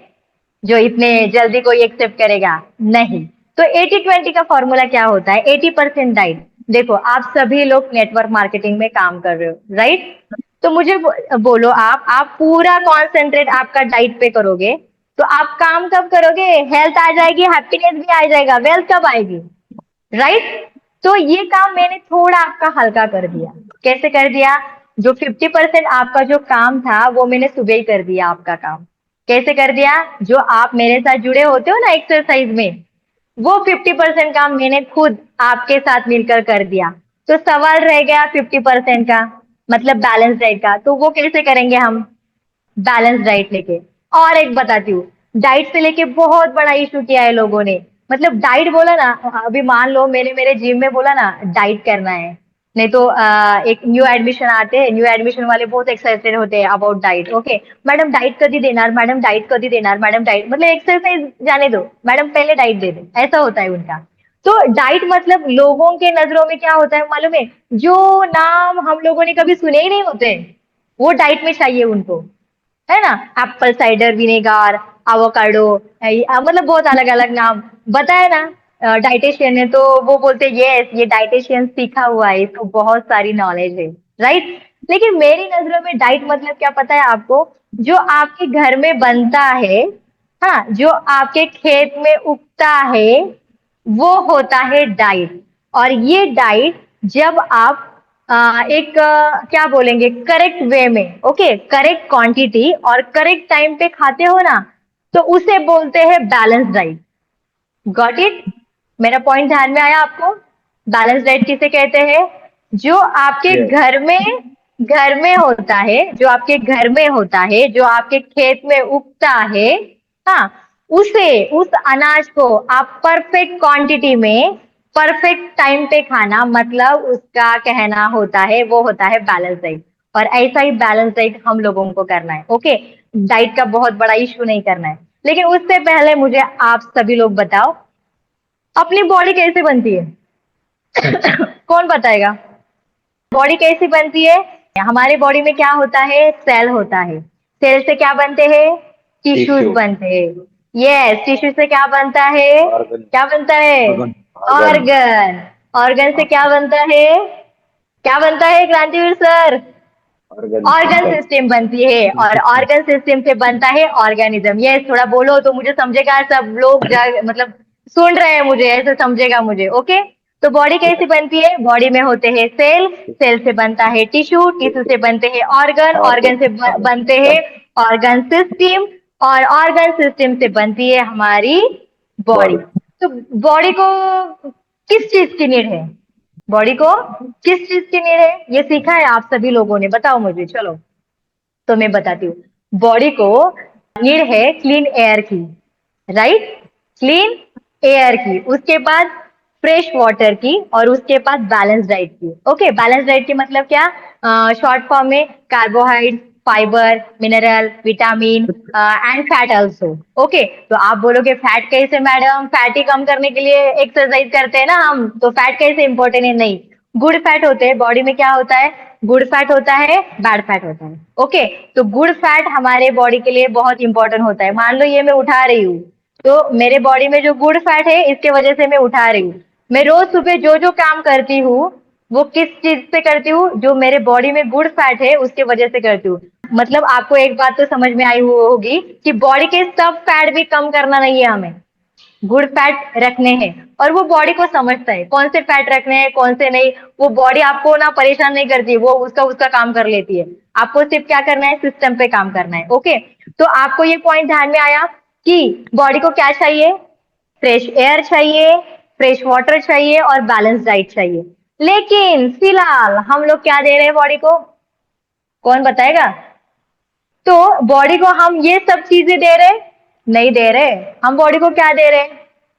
Speaker 1: जो इतने जल्दी कोई एक्सेप्ट करेगा? नहीं। तो 80-20 का फॉर्मूला क्या होता है? 80% डाइट। देखो आप सभी लोग नेटवर्क मार्केटिंग में काम कर रहे हो, राइट? तो मुझे बोलो, आप पूरा कॉन्सेंट्रेट आपका डाइट पे करोगे, तो आप काम कब करोगे? हेल्थ आ जाएगी, हैप्पीनेस भी आ जाएगा, वेल्थ कब आएगी, राइट? तो ये काम मैंने थोड़ा आपका हल्का कर दिया। कैसे कर दिया? जो 50% आपका जो काम था वो मैंने सुबह ही कर दिया आपका काम। कैसे कर दिया? जो आप मेरे साथ जुड़े होते हो ना एक्सरसाइज में, वो 50% काम मैंने खुद आपके साथ मिलकर कर दिया। तो सवाल रह गया 50% का, मतलब बैलेंस डाइट का। तो वो कैसे करेंगे हम? बैलेंस डाइट लेके। और एक बताती हूँ, डाइट से लेके बहुत बड़ा इशू किया है लोगों ने। मतलब डाइट बोला ना, अभी मान लो मैंने मेरे जिम में बोला ना डाइट करना है, नहीं तो एक न्यू एडमिशन आते हैं, न्यू एडमिशन वाले बहुत एक्साइटेड होते हैं about diet. Okay, madam diet कधी देणार, मैडम डाइट कधी देणार, मैडम डाइट, मतलब एक्सरसाइज जाने दो, मैडम पहले डाइट दे दे, ऐसा होता है उनका। तो डाइट मतलब लोगों के नजरों में क्या होता है मालूम है? जो नाम हम लोगों ने कभी सुने ही नहीं होते, वो डाइट में चाहिए उनको, है ना? एप्पल साइडर विनेगार, एवोकाडो, मतलब बहुत अलग अलग नाम बताए ना डाइटिशियन ने, तो वो बोलते यस ये डाइटिशियन सीखा हुआ है, इसको बहुत सारी नॉलेज है, राइट? लेकिन मेरी नजरों में डाइट मतलब क्या पता है आपको? जो आपके घर में बनता है, हाँ, जो आपके खेत में उगता है, वो होता है डाइट। और ये डाइट जब आप एक क्या बोलेंगे, करेक्ट वे में, ओके, करेक्ट क्वांटिटी और करेक्ट टाइम पे खाते हो ना, तो उसे बोलते हैं बैलेंस डाइट। Got it? मेरा पॉइंट ध्यान में आया आपको? बैलेंस डाइट किसे कहते हैं? जो आपके
Speaker 2: यस।
Speaker 1: घर में होता है, जो आपके घर में होता है, जो आपके खेत में उगता है, हाँ, उसे, उस अनाज को आप परफेक्ट क्वांटिटी में परफेक्ट टाइम पे खाना मतलब उसका कहना होता है वो होता है बैलेंस डाइट। और ऐसा ही बैलेंस डाइट हम लोगों को करना है। ओके, डाइट का बहुत बड़ा इशू नहीं करना है। लेकिन उससे पहले मुझे आप सभी लोग बताओ, अपनी बॉडी कैसे बनती है? कौन बताएगा? बॉडी कैसी बनती है? हमारे बॉडी में क्या होता है? सेल होता है। सेल से क्या बनते हैं? Tissues
Speaker 2: tissue.
Speaker 1: बनते हैं। यस, टिश्यू से क्या बनता है?
Speaker 2: ऑर्गन।
Speaker 1: क्या बनता है?
Speaker 2: ऑर्गन। ऑर्गन।
Speaker 1: ऑर्गन। ऑर्गन से क्या बनता है? क्या बनता है Krantiveer sir?
Speaker 2: Organ
Speaker 1: organ
Speaker 2: system.
Speaker 1: System बनती है, और ऑर्गन सिस्टम से बनता है ऑर्गेनिज्म। ये थोड़ा बोलो तो मुझे समझेगा, सब लोग मतलब सुन रहे हैं मुझे, ऐसे समझेगा मुझे। ओके, तो बॉडी कैसी बनती है? बॉडी में होते हैं सेल, सेल से बनता है टिश्यू, टिश्यू से बनते हैं ऑर्गन, ऑर्गन से
Speaker 2: ऑर्गन
Speaker 1: बनते हैं
Speaker 2: सिस्टम।
Speaker 1: ऑर्गन सिस्टम, और ऑर्गन सिस्टम से बनती है हमारी बॉडी।
Speaker 2: बॉडी।
Speaker 1: तो बॉडी को किस चीज की नीड है? बॉडी को किस चीज की नीड है? ये सीखा है आप सभी लोगों ने? बताओ मुझे, चलो। तो मैं बताती हूँ। बॉडी को नीड है क्लीन एयर की, राइट? क्लीन एयर की, उसके बाद फ्रेश वाटर की, और उसके बाद बैलेंस डाइट की। ओके, बैलेंस डाइट की मतलब क्या? शॉर्ट फॉर्म में carbohydrate, fibre, mineral, vitamin and fat also. Okay, तो आप बोलोगे फैट कैसे मैडम? फैट ही कम करने के लिए एक्सरसाइज करते हैं ना हम, तो फैट कैसे इंपॉर्टेंट है? नहीं, गुड फैट होते हैं बॉडी में। क्या होता है? गुड फैट होता है, बैड फैट होता है। ओके, तो गुड फैट हमारे बॉडी के लिए बहुत इंपॉर्टेंट होता है। मान लो ये मैं उठा रही हूँ, तो मेरे बॉडी में जो गुड फैट है इसके वजह से मैं उठा रही हूँ। मैं रोज सुबह जो जो काम करती हूँ वो किस चीज से करती हूँ? जो मेरे बॉडी में गुड फैट है उसके वजह से करती हूँ। मतलब आपको एक बात तो समझ में आई होगी कि बॉडी के सब फैट भी कम करना नहीं है हमें, गुड फैट रखने हैं। और वो बॉडी को समझता है कौन से फैट रखने हैं कौन से नहीं। वो बॉडी आपको ना परेशान नहीं करती, वो उसका उसका काम कर लेती है। आपको सिर्फ क्या करना है? सिस्टम पे काम करना है। ओके, तो आपको ये पॉइंट ध्यान में आया कि बॉडी को क्या चाहिए? फ्रेश एयर चाहिए, फ्रेश वाटर चाहिए, और बैलेंस डाइट चाहिए। लेकिन फिलहाल हम लोग क्या दे रहे हैं बॉडी को? कौन बताएगा? तो बॉडी को हम ये सब चीजें दे रहे? नहीं दे रहे। हम बॉडी को क्या दे रहे?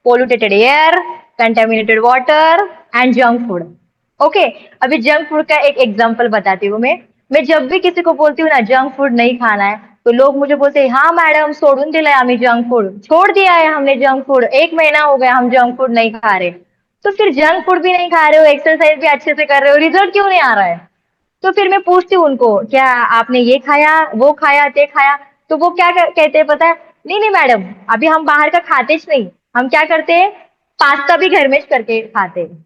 Speaker 1: Polluted air, contaminated water and junk food. Okay, अभी जंक फूड का एक एग्जांपल बताती हूँ मैं जब भी किसी को बोलती हूँ ना जंक फूड नहीं खाना है, तो लोग मुझे बोलते हैं हाँ मैडम सोडून दिलाय आम्ही जंक फूड, छोड़ दिया है हमने जंक फूड, 1 महीना हो गया हम जंक फूड नहीं खा रहे। तो फिर जंक फूड भी नहीं खा रहे हो, एक्सरसाइज भी अच्छे से कर रहे हो, रिजल्ट क्यों नहीं आ रहा है? तो फिर मैं पूछती हूँ उनको, क्या आपने ये खाया, वो खाया, ते खाया? तो वो क्या कहते हैं पता है? नहीं नहीं मैडम, अभी हम बाहर का खाते ही नहीं, हम क्या करते हैं? पास्ता भी घर में करके खाते हैं।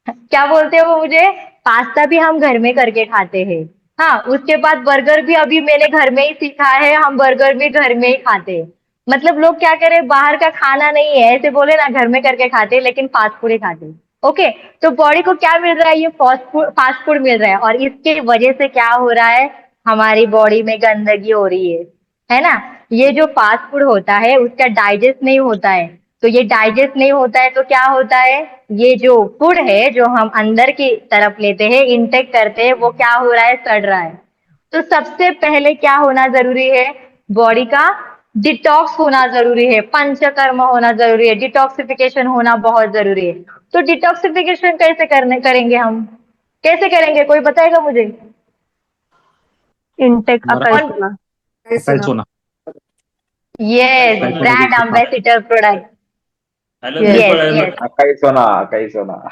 Speaker 1: क्या बोलते हो वो मुझे? पास्ता भी हम घर में करके खाते हैं। हाँ, उसके बाद बर्गर भी अभी मैंने घर में ही सीखा है, हम बर्गर भी घर में ही खाते हैं। मतलब लोग क्या करें, बाहर का खाना नहीं है ऐसे बोले ना, घर में करके खाते हैं, लेकिन फास्ट फूड ही खाते हैं। ओके, तो बॉडी को क्या मिल रहा है? ये फास्ट फूड मिल रहा है, और इसके वजह से क्या हो रहा है? हमारी बॉडी में गंदगी हो रही है ना? ये जो फास्ट फूड होता है उसका डाइजेस्ट नहीं होता है। तो ये डाइजेस्ट नहीं होता है तो क्या होता है? ये जो फूड है जो हम अंदर की तरफ लेते हैं, इंटेक करते हैं, वो क्या हो रहा है? सड़ रहा है। तो सबसे पहले क्या होना जरूरी है? बॉडी का डिटॉक्स होना जरूरी है, पंचकर्म होना जरूरी है, डिटॉक्सिफिकेशन होना बहुत जरूरी है। तो डिटॉक्सिफिकेशन कैसे करने करेंगे हम? कैसे करेंगे? कोई बताएगा मुझे?
Speaker 3: इंटेक
Speaker 2: हमारा
Speaker 1: कौन?
Speaker 3: अकाई
Speaker 2: अकाई सोना।
Speaker 1: यस,
Speaker 2: अकाई सोना
Speaker 1: ब्रांड
Speaker 2: जैसे खा।
Speaker 1: Ambassador product.
Speaker 3: हेलो
Speaker 1: यस
Speaker 3: दीपक
Speaker 1: यस
Speaker 2: अकाई सोना। अकाई सोना।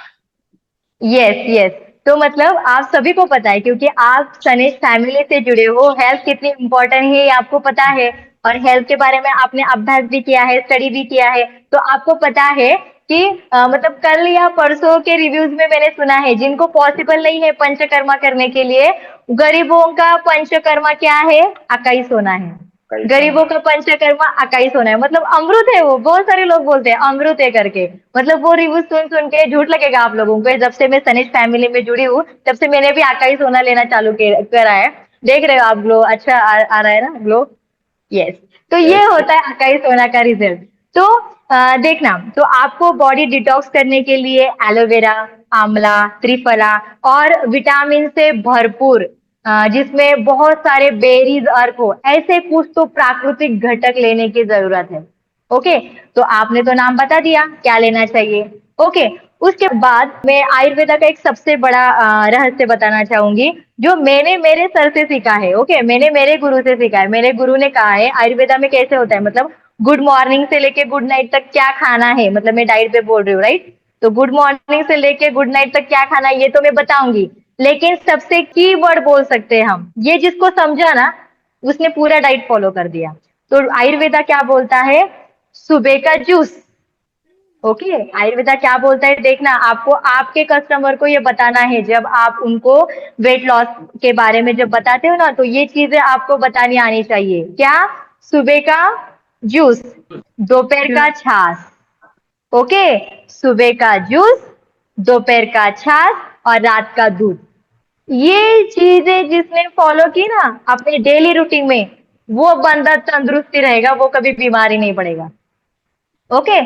Speaker 1: Yes yes. तो मतलब आप सभी को पता है क्योंकि आप सनेश फैमिली से जुड़े हो, हेल्थ कितनी इंपॉर्टेंट है ये आपको पता है। और हेल्थ के बारे में आपने अभ्यास भी किया है, स्टडी भी किया है, तो आपको पता है कि मतलब कल या परसों के रिव्यूज में मैंने सुना है जिनको पॉसिबल नहीं है पंचकर्मा करने के लिए, गरीबों का पंचकर्मा क्या है? अकाई सोना है।
Speaker 2: अकाई
Speaker 1: गरीबों
Speaker 2: सोना।
Speaker 1: का पंचकर्मा अकाई सोना है, मतलब अमृत है वो। बहुत सारे लोग बोलते हैं अमृत है करके। मतलब वो रिव्यू सुन सुन के झूठ लगेगा आप लोगों को, जब से मैं सनिश फैमिली में जुड़ी हूँ तब से मैंने भी अकाई सोना लेना चालू करा है। देख रहे हो आप ग्लो अच्छा आ रहा है ना ग्लो? यस। तो ये
Speaker 2: यस।
Speaker 1: होता है अकाई सोना का रिजल्ट। तो देखना, तो आपको बॉडी डिटॉक्स करने के लिए एलोवेरा, आंवला, त्रिफला और विटामिन से भरपूर, जिसमें बहुत सारे बेरीज अर्क हो, ऐसे कुछ तो प्राकृतिक घटक लेने की जरूरत है। ओके, तो आपने तो नाम बता दिया क्या लेना चाहिए। ओके, उसके बाद मैं आयुर्वेदा का एक सबसे बड़ा रहस्य बताना चाहूंगी, जो मैंने मेरे सर से सीखा है। ओके, मैंने मेरे गुरु से सीखा है। मेरे गुरु ने कहा है आयुर्वेदा में कैसे होता है, मतलब गुड मॉर्निंग से लेके गुड नाइट तक क्या खाना है, मतलब मैं डाइट पे बोल रही हूँ, राइट। तो गुड मॉर्निंग से लेके गुड नाइट तक क्या खाना है ये तो मैं बताऊंगी, लेकिन सबसे की वर्ड बोल सकते हैं हम, ये जिसको समझा ना उसने पूरा डाइट फॉलो कर दिया। तो आयुर्वेदा क्या बोलता है, सुबह का जूस। ओके, आयुर्वेदा क्या बोलता है, देखना आपको आपके कस्टमर को ये बताना है, जब आप उनको वेट लॉस के बारे में जब बताते हो ना, तो ये चीजें आपको बतानी आनी चाहिए। क्या, सुबह का जूस, दोपहर का छाछ। ओके, सुबह का जूस, दोपहर का छाछ और रात का दूध। ये चीजें जिसने फॉलो की ना अपने डेली रूटीन में, वो बंदा तंदुरुस्ती रहेगा, वो कभी बीमारी नहीं पड़ेगा। ओके,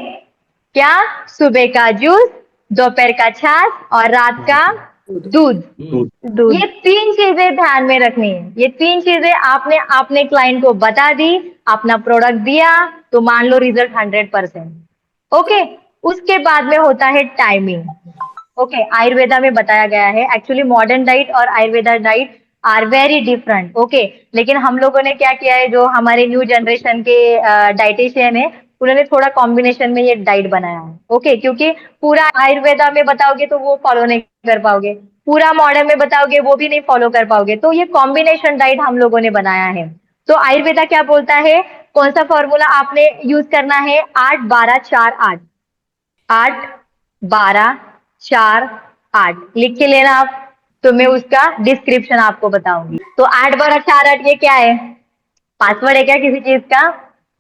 Speaker 1: क्या, सुबह का जूस, दोपहर का छाछ और रात का दूध।
Speaker 2: दूध।
Speaker 1: ये तीन चीजें ध्यान में रखनी है। ये तीन चीजें आपने अपने क्लाइंट को बता दी, अपना प्रोडक्ट दिया, तो मान लो रिजल्ट 100%। ओके, उसके बाद में होता है टाइमिंग। ओके, आयुर्वेदा में बताया गया है, एक्चुअली मॉडर्न डाइट और Ayurveda diet are very different. Okay, लेकिन हम लोगों ने क्या किया है, जो हमारे न्यू जनरेशन के डाइटिशियन है, उन्होंने थोड़ा कॉम्बिनेशन में ये डाइट बनाया है। ओके, क्योंकि पूरा आयुर्वेदा में बताओगे तो वो फॉलो नहीं कर पाओगे, पूरा मॉडर्न में बताओगे वो भी नहीं फॉलो कर पाओगे, तो ये कॉम्बिनेशन डाइट हम लोगों ने बनाया है। तो आयुर्वेदा क्या बोलता है, कौन सा फॉर्मूला आपने यूज करना है, 8 12 4 8। 8 12 4 8 लिख के लेना आप, तो मैं उसका डिस्क्रिप्शन आपको बताऊंगी। तो 8 12 4 8 ये क्या है, पासवर्ड है क्या किसी चीज का?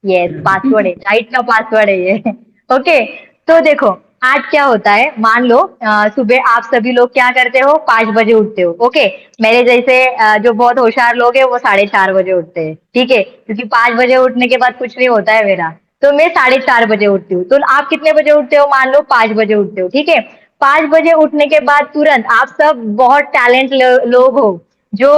Speaker 1: यस, पासवर्ड है, डाइट का पासवर्ड है ये। ओके, तो देखो, आज क्या होता है, मान लो सुबह आप सभी लोग क्या करते हो, 5 बजे उठते हो। ओके, मेरे जैसे जो बहुत होशियार लोग हैं वो 4:30 बजे उठते हैं, ठीक है, क्योंकि 5 बजे उठने के बाद कुछ नहीं होता है मेरा। तो मैं 4:30 बजे उठती हूँ। तो आप कितने बजे उठते हो, मान लो 5 बजे उठते हो, ठीक है। 5 बजे उठने के बाद तुरंत आप सब बहुत टैलेंट लोग हो, जो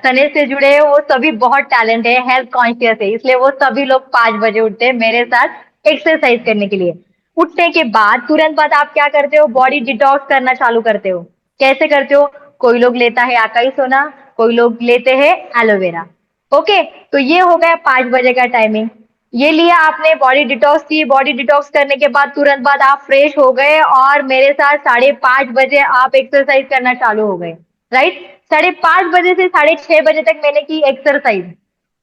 Speaker 1: तने से जुड़े हैं वो सभी बहुत टैलेंट है, हेल्थ कॉन्शियस है, इसलिए वो सभी लोग 5 बजे उठते हैं मेरे साथ एक्सरसाइज करने के लिए। उठने के बाद तुरंत बाद आप क्या करते हो, बॉडी डिटॉक्स करना चालू करते हो। कैसे करते हो, कोई लोग लेता है आकाई सोना, कोई लोग लेते हैं एलोवेरा। ओके, तो ये हो गया 5 बजे का टाइमिंग। ये लिया आपने, बॉडी डिटॉक्स की, बॉडी डिटॉक्स करने के बाद तुरंत बाद आप फ्रेश हो गए और मेरे साथ 5:30 बजे आप एक्सरसाइज करना चालू हो गए, राइट। 5:30 बजे से 6:30 बजे तक मैंने की एक्सरसाइज।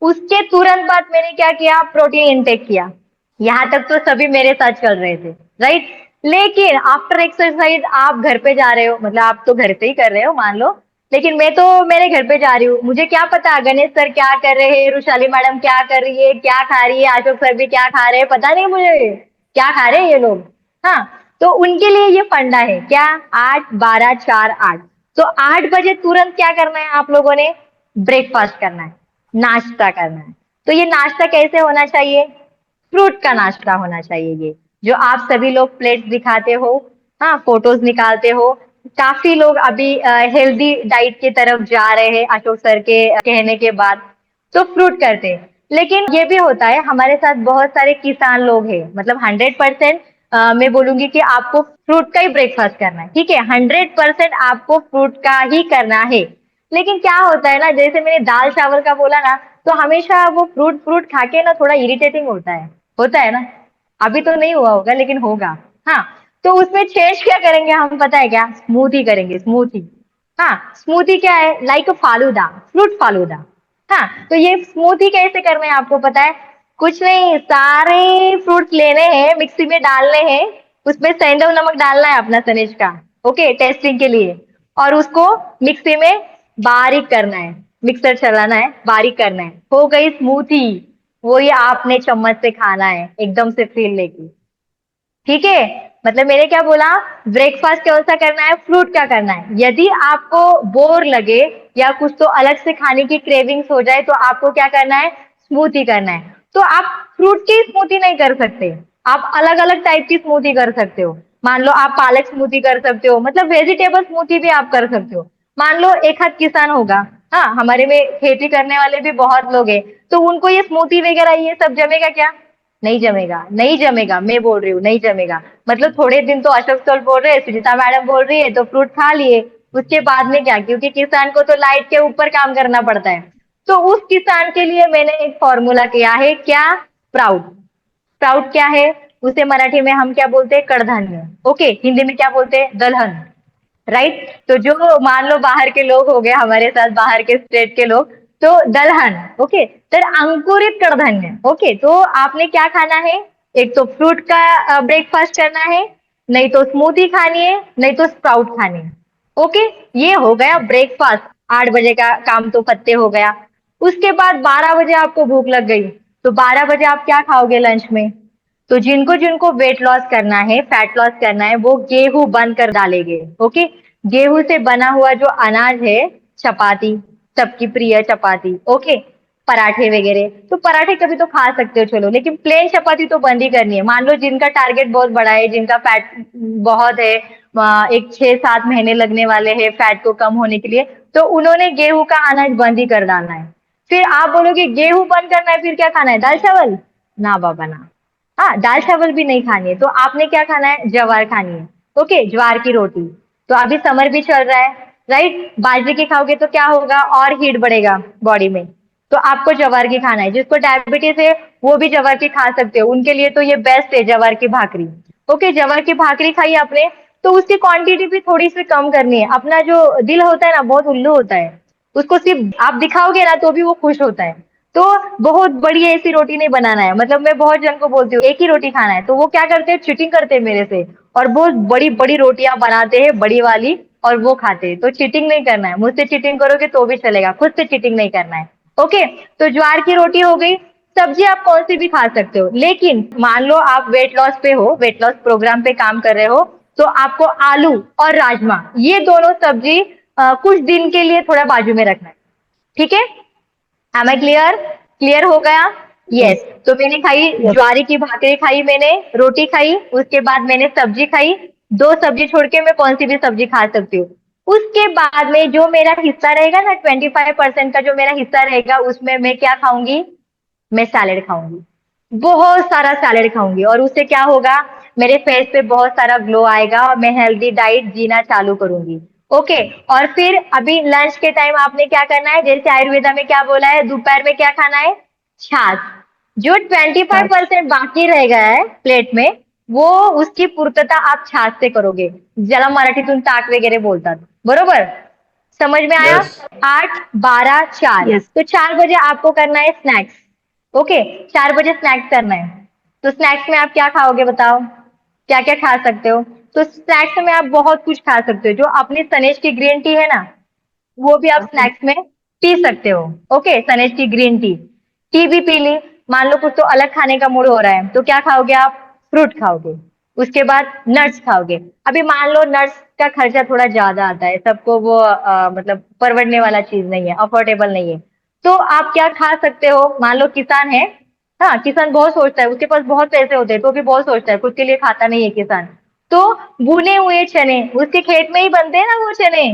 Speaker 1: उसके तुरंत बाद मैंने क्या किया, प्रोटीन इनटेक किया। यहाँ तक तो सभी मेरे साथ चल रहे थे, राइट। लेकिन आफ्टर एक्सरसाइज आप घर पे जा रहे हो, मतलब आप तो घर से ही कर रहे हो मान लो, लेकिन मैं तो मेरे घर पे जा रही हूँ। मुझे क्या पता गणेश सर क्या कर रहे हैं, रुशाली मैडम क्या कर रही है, क्या खा रही है, अशोक सर भी क्या खा रहे हैं, पता नहीं मुझे क्या खा रहे हैं ये लोग। हाँ, तो उनके लिए ये फंडा है क्या, 8 12 4 8। तो 8 बजे तुरंत क्या करना है आप लोगों ने, ब्रेकफास्ट करना है, नाश्ता करना है। तो ये नाश्ता कैसे होना चाहिए, फ्रूट का नाश्ता होना चाहिए। ये जो आप सभी लोग प्लेट्स दिखाते हो, हाँ, फोटोज निकालते हो, काफी लोग अभी हेल्दी डाइट की तरफ जा रहे हैं अशोक सर के कहने के बाद, तो फ्रूट करते हैं। लेकिन ये भी होता है हमारे साथ बहुत सारे किसान लोग हैं, मतलब 100% मैं बोलूंगी कि आपको फ्रूट का ही ब्रेकफास्ट करना है, ठीक है, 100% आपको फ्रूट का ही करना है। लेकिन क्या होता है ना, जैसे मैंने दाल चावल का बोला ना, तो हमेशा वो फ्रूट फ्रूट खा के ना थोड़ा इरिटेटिंग होता है ना। अभी तो नहीं हुआ होगा लेकिन होगा। हाँ, तो उसमें चेंज क्या करेंगे हम, पता है क्या, स्मूथी करेंगे, स्मूथी। हाँ, स्मूथी क्या है, लाइक फालूदा, फ्रूट फालूदा। हाँ, तो ये स्मूथी कैसे करना है आपको पता है, कुछ नहीं, सारे फ्रूट्स लेने हैं, मिक्सी में डालने हैं, उसमें सेंधव नमक डालना है अपना सनेज का, ओके, टेस्टिंग के लिए। और उसको मिक्सी में बारीक करना है, मिक्सर चलाना है, बारीक करना है, हो गई स्मूथी। वो ये आपने चम्मच से खाना है, एकदम से फील लेके, ठीक है। मतलब मैंने क्या बोला, ब्रेकफास्ट कौन सा करना है, फ्रूट का करना है। यदि आपको बोर लगे या कुछ तो अलग से खाने की क्रेविंग्स हो जाए, तो आपको क्या करना है, स्मूथी करना है। तो आप फ्रूट की स्मूथी नहीं कर सकते, आप अलग अलग टाइप की स्मूथी कर सकते हो। मान लो आप पालक स्मूथी कर सकते हो, मतलब वेजिटेबल स्मूथी भी आप कर सकते हो। मान लो एक हाथ किसान होगा, हाँ, हमारे में खेती करने वाले भी बहुत लोग हैं, तो उनको ये स्मूथी वगैरह ये सब जमेगा क्या, नहीं जमेगा, नहीं जमेगा, मैं बोल रही हूँ नहीं जमेगा। मतलब थोड़े दिन तो अशोक सर बोल रहे हैं, सुजीता मैडम बोल रही है, तो फ्रूट खा लिए। उसके बाद में क्या, क्योंकि किसान को तो लाइट के ऊपर काम करना पड़ता है। तो उस किसान के लिए मैंने एक फॉर्मूला किया है, क्या? प्राउड। प्राउड क्या है? उसे मराठी में हम क्या बोलते हैं? कडधान्य। ओके, हिंदी में क्या बोलते हैं? दलहन। राइट। तो जो मान लो बाहर के लोग हो गए हमारे साथ, बाहर के स्टेट के लोग, तो दलहन। ओके, तर अंकुरित कडधान्य। ओके, तो आपने क्या खाना है? एक तो फ्रूट का ब्रेकफास्ट करना है, नहीं तो स्मूदी खानी है, नहीं तो स्प्राउट खानी है। ओके, ये हो गया ब्रेकफास्ट। 8 बजे का काम तो पत्ते हो गया। उसके बाद 12 बजे आपको भूख लग गई, तो 12 बजे आप क्या खाओगे लंच में? तो जिनको जिनको वेट लॉस करना है, फैट लॉस करना है, वो गेहूं बंद कर डालेंगे। ओके, गेहूं से बना हुआ जो अनाज है, चपाती, सबकी प्रिय चपाती। ओके, पराठे वगैरह, तो पराठे कभी तो खा सकते हो चलो, लेकिन प्लेन चपाती तो बंद ही करनी है। मान लो जिनका टारगेट बहुत बड़ा है, जिनका फैट बहुत है, एक 6-7 महीने लगने वाले हैं फैट को कम होने के लिए, तो उन्होंने गेहूं का अनाज बंद ही कर डालना है। फिर आप बोलोगे गेहूं बंद करना है, फिर क्या खाना है? दाल चावल? ना बाबा ना। हाँ, दाल चावल भी नहीं खानी है, तो आपने क्या खाना है? ज्वार खानी है। ओके, ज्वार की रोटी। तो अभी समर भी चल रहा है, राइट? बाजरे की खाओगे तो क्या होगा? और हीट बढ़ेगा बॉडी में। तो आपको ज्वार की खाना है। जिसको डायबिटीज है वो भी ज्वार की खा सकते हो, उनके लिए तो ये बेस्ट है ज्वार की भाकरी। ओके, ज्वार की भाकरी खाई आपने, तो उसकी क्वांटिटी भी थोड़ी सी कम करनी है। अपना जो दिल होता है ना, बहुत उल्लू होता है, उसको सिर्फ आप दिखाओगे ना तो भी वो खुश होता है। तो बहुत बड़ी ऐसी रोटी नहीं बनाना है। मतलब मैं बहुत जन को बोलती हूँ एक ही रोटी खाना है, तो वो क्या करते हैं? चीटिंग करते हैं मेरे से, और बहुत बड़ी बड़ी रोटियां बनाते हैं, बड़ी वाली, और वो खाते हैं। तो चीटिंग नहीं करना है, मुझसे चीटिंग करोगे तो भी चलेगा, खुद से चीटिंग नहीं करना है। ओके, तो ज्वार की रोटी हो गई। सब्जी आप कौन सी भी खा सकते हो, लेकिन मान लो आप वेट लॉस पे हो, वेट लॉस प्रोग्राम पे काम कर रहे हो, तो आपको आलू और राजमा, ये दोनों सब्जी कुछ दिन के लिए थोड़ा बाजू में रखना है। ठीक है? M I clear? क्लियर हो गया? यस।
Speaker 3: यस।
Speaker 1: तो मैंने खाई ज्वारी की भाकरी, खाई मैंने, रोटी खाई, उसके बाद मैंने सब्जी खाई। दो सब्जी छोड़ के मैं कौन सी भी सब्जी खा सकती हूँ। उसके बाद में जो मेरा हिस्सा रहेगा ना, 25% का जो मेरा हिस्सा रहेगा, उसमें मैं क्या खाऊंगी? मैं सैलेड खाऊंगी। बहुत सारा सैलेड खाऊंगी, और उससे क्या होगा? मेरे फेस पे बहुत सारा ग्लो आएगा, और मैं हेल्दी डाइट जीना चालू करूंगी। ओके, और फिर अभी लंच के टाइम आपने क्या करना है? जैसे आयुर्वेदा में क्या बोला है, दोपहर में क्या खाना है? छाछ। जो 25% बाकी रह गया है प्लेट में, वो उसकी पूर्तता आप छाछ से करोगे। ज्याला मराठीतून ताक वगैरे बोलतात, बरोबर? समझ में आया?
Speaker 2: यस।
Speaker 1: 8, 12, 4,
Speaker 3: यस।
Speaker 1: तो 4 बजे आपको करना है स्नैक्स। ओके, 4 बजे स्नैक्स करना है। तो स्नैक्स में आप क्या खाओगे बताओ? क्या क्या खा सकते हो? तो स्नैक्स में आप बहुत कुछ खा सकते हो। जो अपनी सनेज की ग्रीन टी है ना, वो भी आप
Speaker 3: ओके।
Speaker 1: स्नैक्स में पी सकते हो। ओके, सनेज की ग्रीन टी, टी भी पी ली। मान लो कुछ तो अलग खाने का मूड हो रहा है, तो क्या खाओगे आप? फ्रूट खाओगे। उसके बाद नट्स खाओगे। अभी मान लो नट्स का खर्चा थोड़ा ज्यादा आता है, सबको वो मतलब परवड़ने वाला चीज नहीं है, अफोर्डेबल नहीं है। तो आप क्या खा सकते हो? मान लो किसान है, हाँ, किसान बहुत सोचता है, उसके पास बहुत पैसे होते हैं, तो भी बहुत सोचता है, खुद के लिए खाता नहीं है किसान। तो भुने हुए चने, उसके खेत में ही बनते हैं ना वो चने,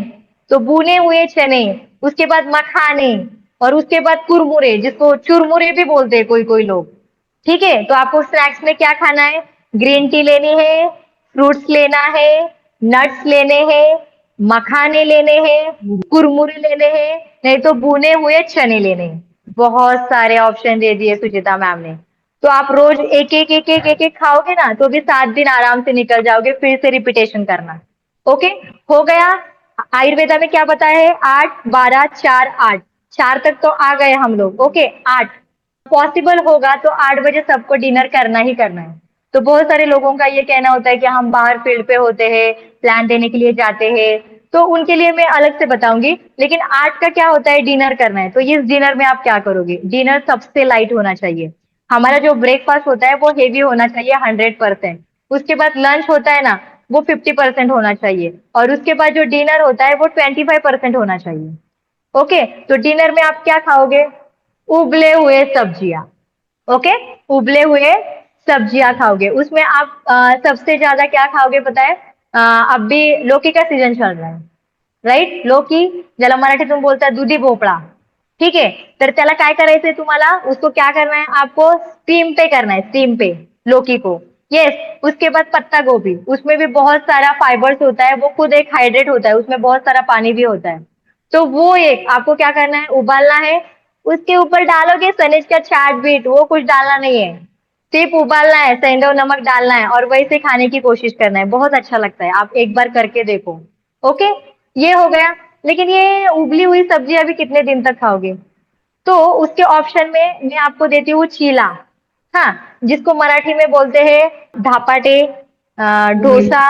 Speaker 1: तो भुने हुए चने, उसके बाद मखाने, और उसके बाद कुरमुरे, जिसको चुरमुरे भी बोलते हैं कोई कोई लोग। ठीक है, तो आपको स्नैक्स में क्या खाना है? ग्रीन टी लेनी है, फ्रूट्स लेना है, नट्स लेने हैं, मखाने लेने हैं, कुरमुरे लेने हैं, नहीं तो भुने हुए चने लेने हैं। बहुत सारे ऑप्शन दे दिए सुचिता मैम ने। तो आप रोज एक एक एक एक एक एक खाओगे ना, तो भी 7 दिन आराम से निकल जाओगे। फिर से रिपीटेशन करना। ओके, हो गया। आयुर्वेदा में क्या बताया है? 8, 12, 4, 8, 4 तक तो आ गए हम लोग। ओके, 8 पॉसिबल होगा तो 8 बजे सबको डिनर करना ही करना है। तो बहुत सारे लोगों का ये कहना होता है कि हम बाहर फील्ड पे होते हैं, प्लान देने के लिए जाते हैं, तो उनके लिए मैं अलग से बताऊंगी। लेकिन 8 का क्या होता है? डिनर करना है। तो इस डिनर में आप क्या करोगे? डिनर सबसे लाइट होना चाहिए। हमारा जो ब्रेकफास्ट होता है वो हेवी होना चाहिए 100%। उसके बाद लंच होता है ना, वो 50% होना चाहिए, और उसके बाद जो डिनर होता है वो 25% होना चाहिए। ओके, तो डिनर में आप क्या खाओगे? उबले हुए सब्जियां। ओके, उबले हुए सब्जियां खाओगे। उसमें आप सबसे ज्यादा क्या खाओगे पता है? अब भी लौकी का सीजन चल रहा है, राइट? लौकी, ज्याला मराठीतून बोलतात दुधी भोपळा। ठीक आहे. तर त्याला काय करायचंय तुम्हाला, उसको क्या करना है आपको, स्टीम पे करना है, स्टीम पे लौकी को। यस, उसके बाद पत्ता गोभी, उसमें भी बहुत सारा फाइबर्स होता है, वो खुद एक हाइड्रेट होता है, उसमें बहुत सारा पानी भी होता है। तो वो एक आपको क्या करना है, उबालना है। उसके ऊपर डालोगे सनेज का चाट बीट, वो कुछ डालना नहीं है, सिर्फ उबालना है, सेंधव नमक डालना है और वही से खाने की कोशिश करना है, बहुत अच्छा लगता है, आप एक बार करके देखो। ओके, ये हो गया। लेकिन ये उबली हुई सब्जी अभी कितने दिन तक खाओगे? तो उसके ऑप्शन में मैं आपको देती हूँ चीला। हाँ, जिसको मराठी में बोलते हैं धापाटे, डोसा,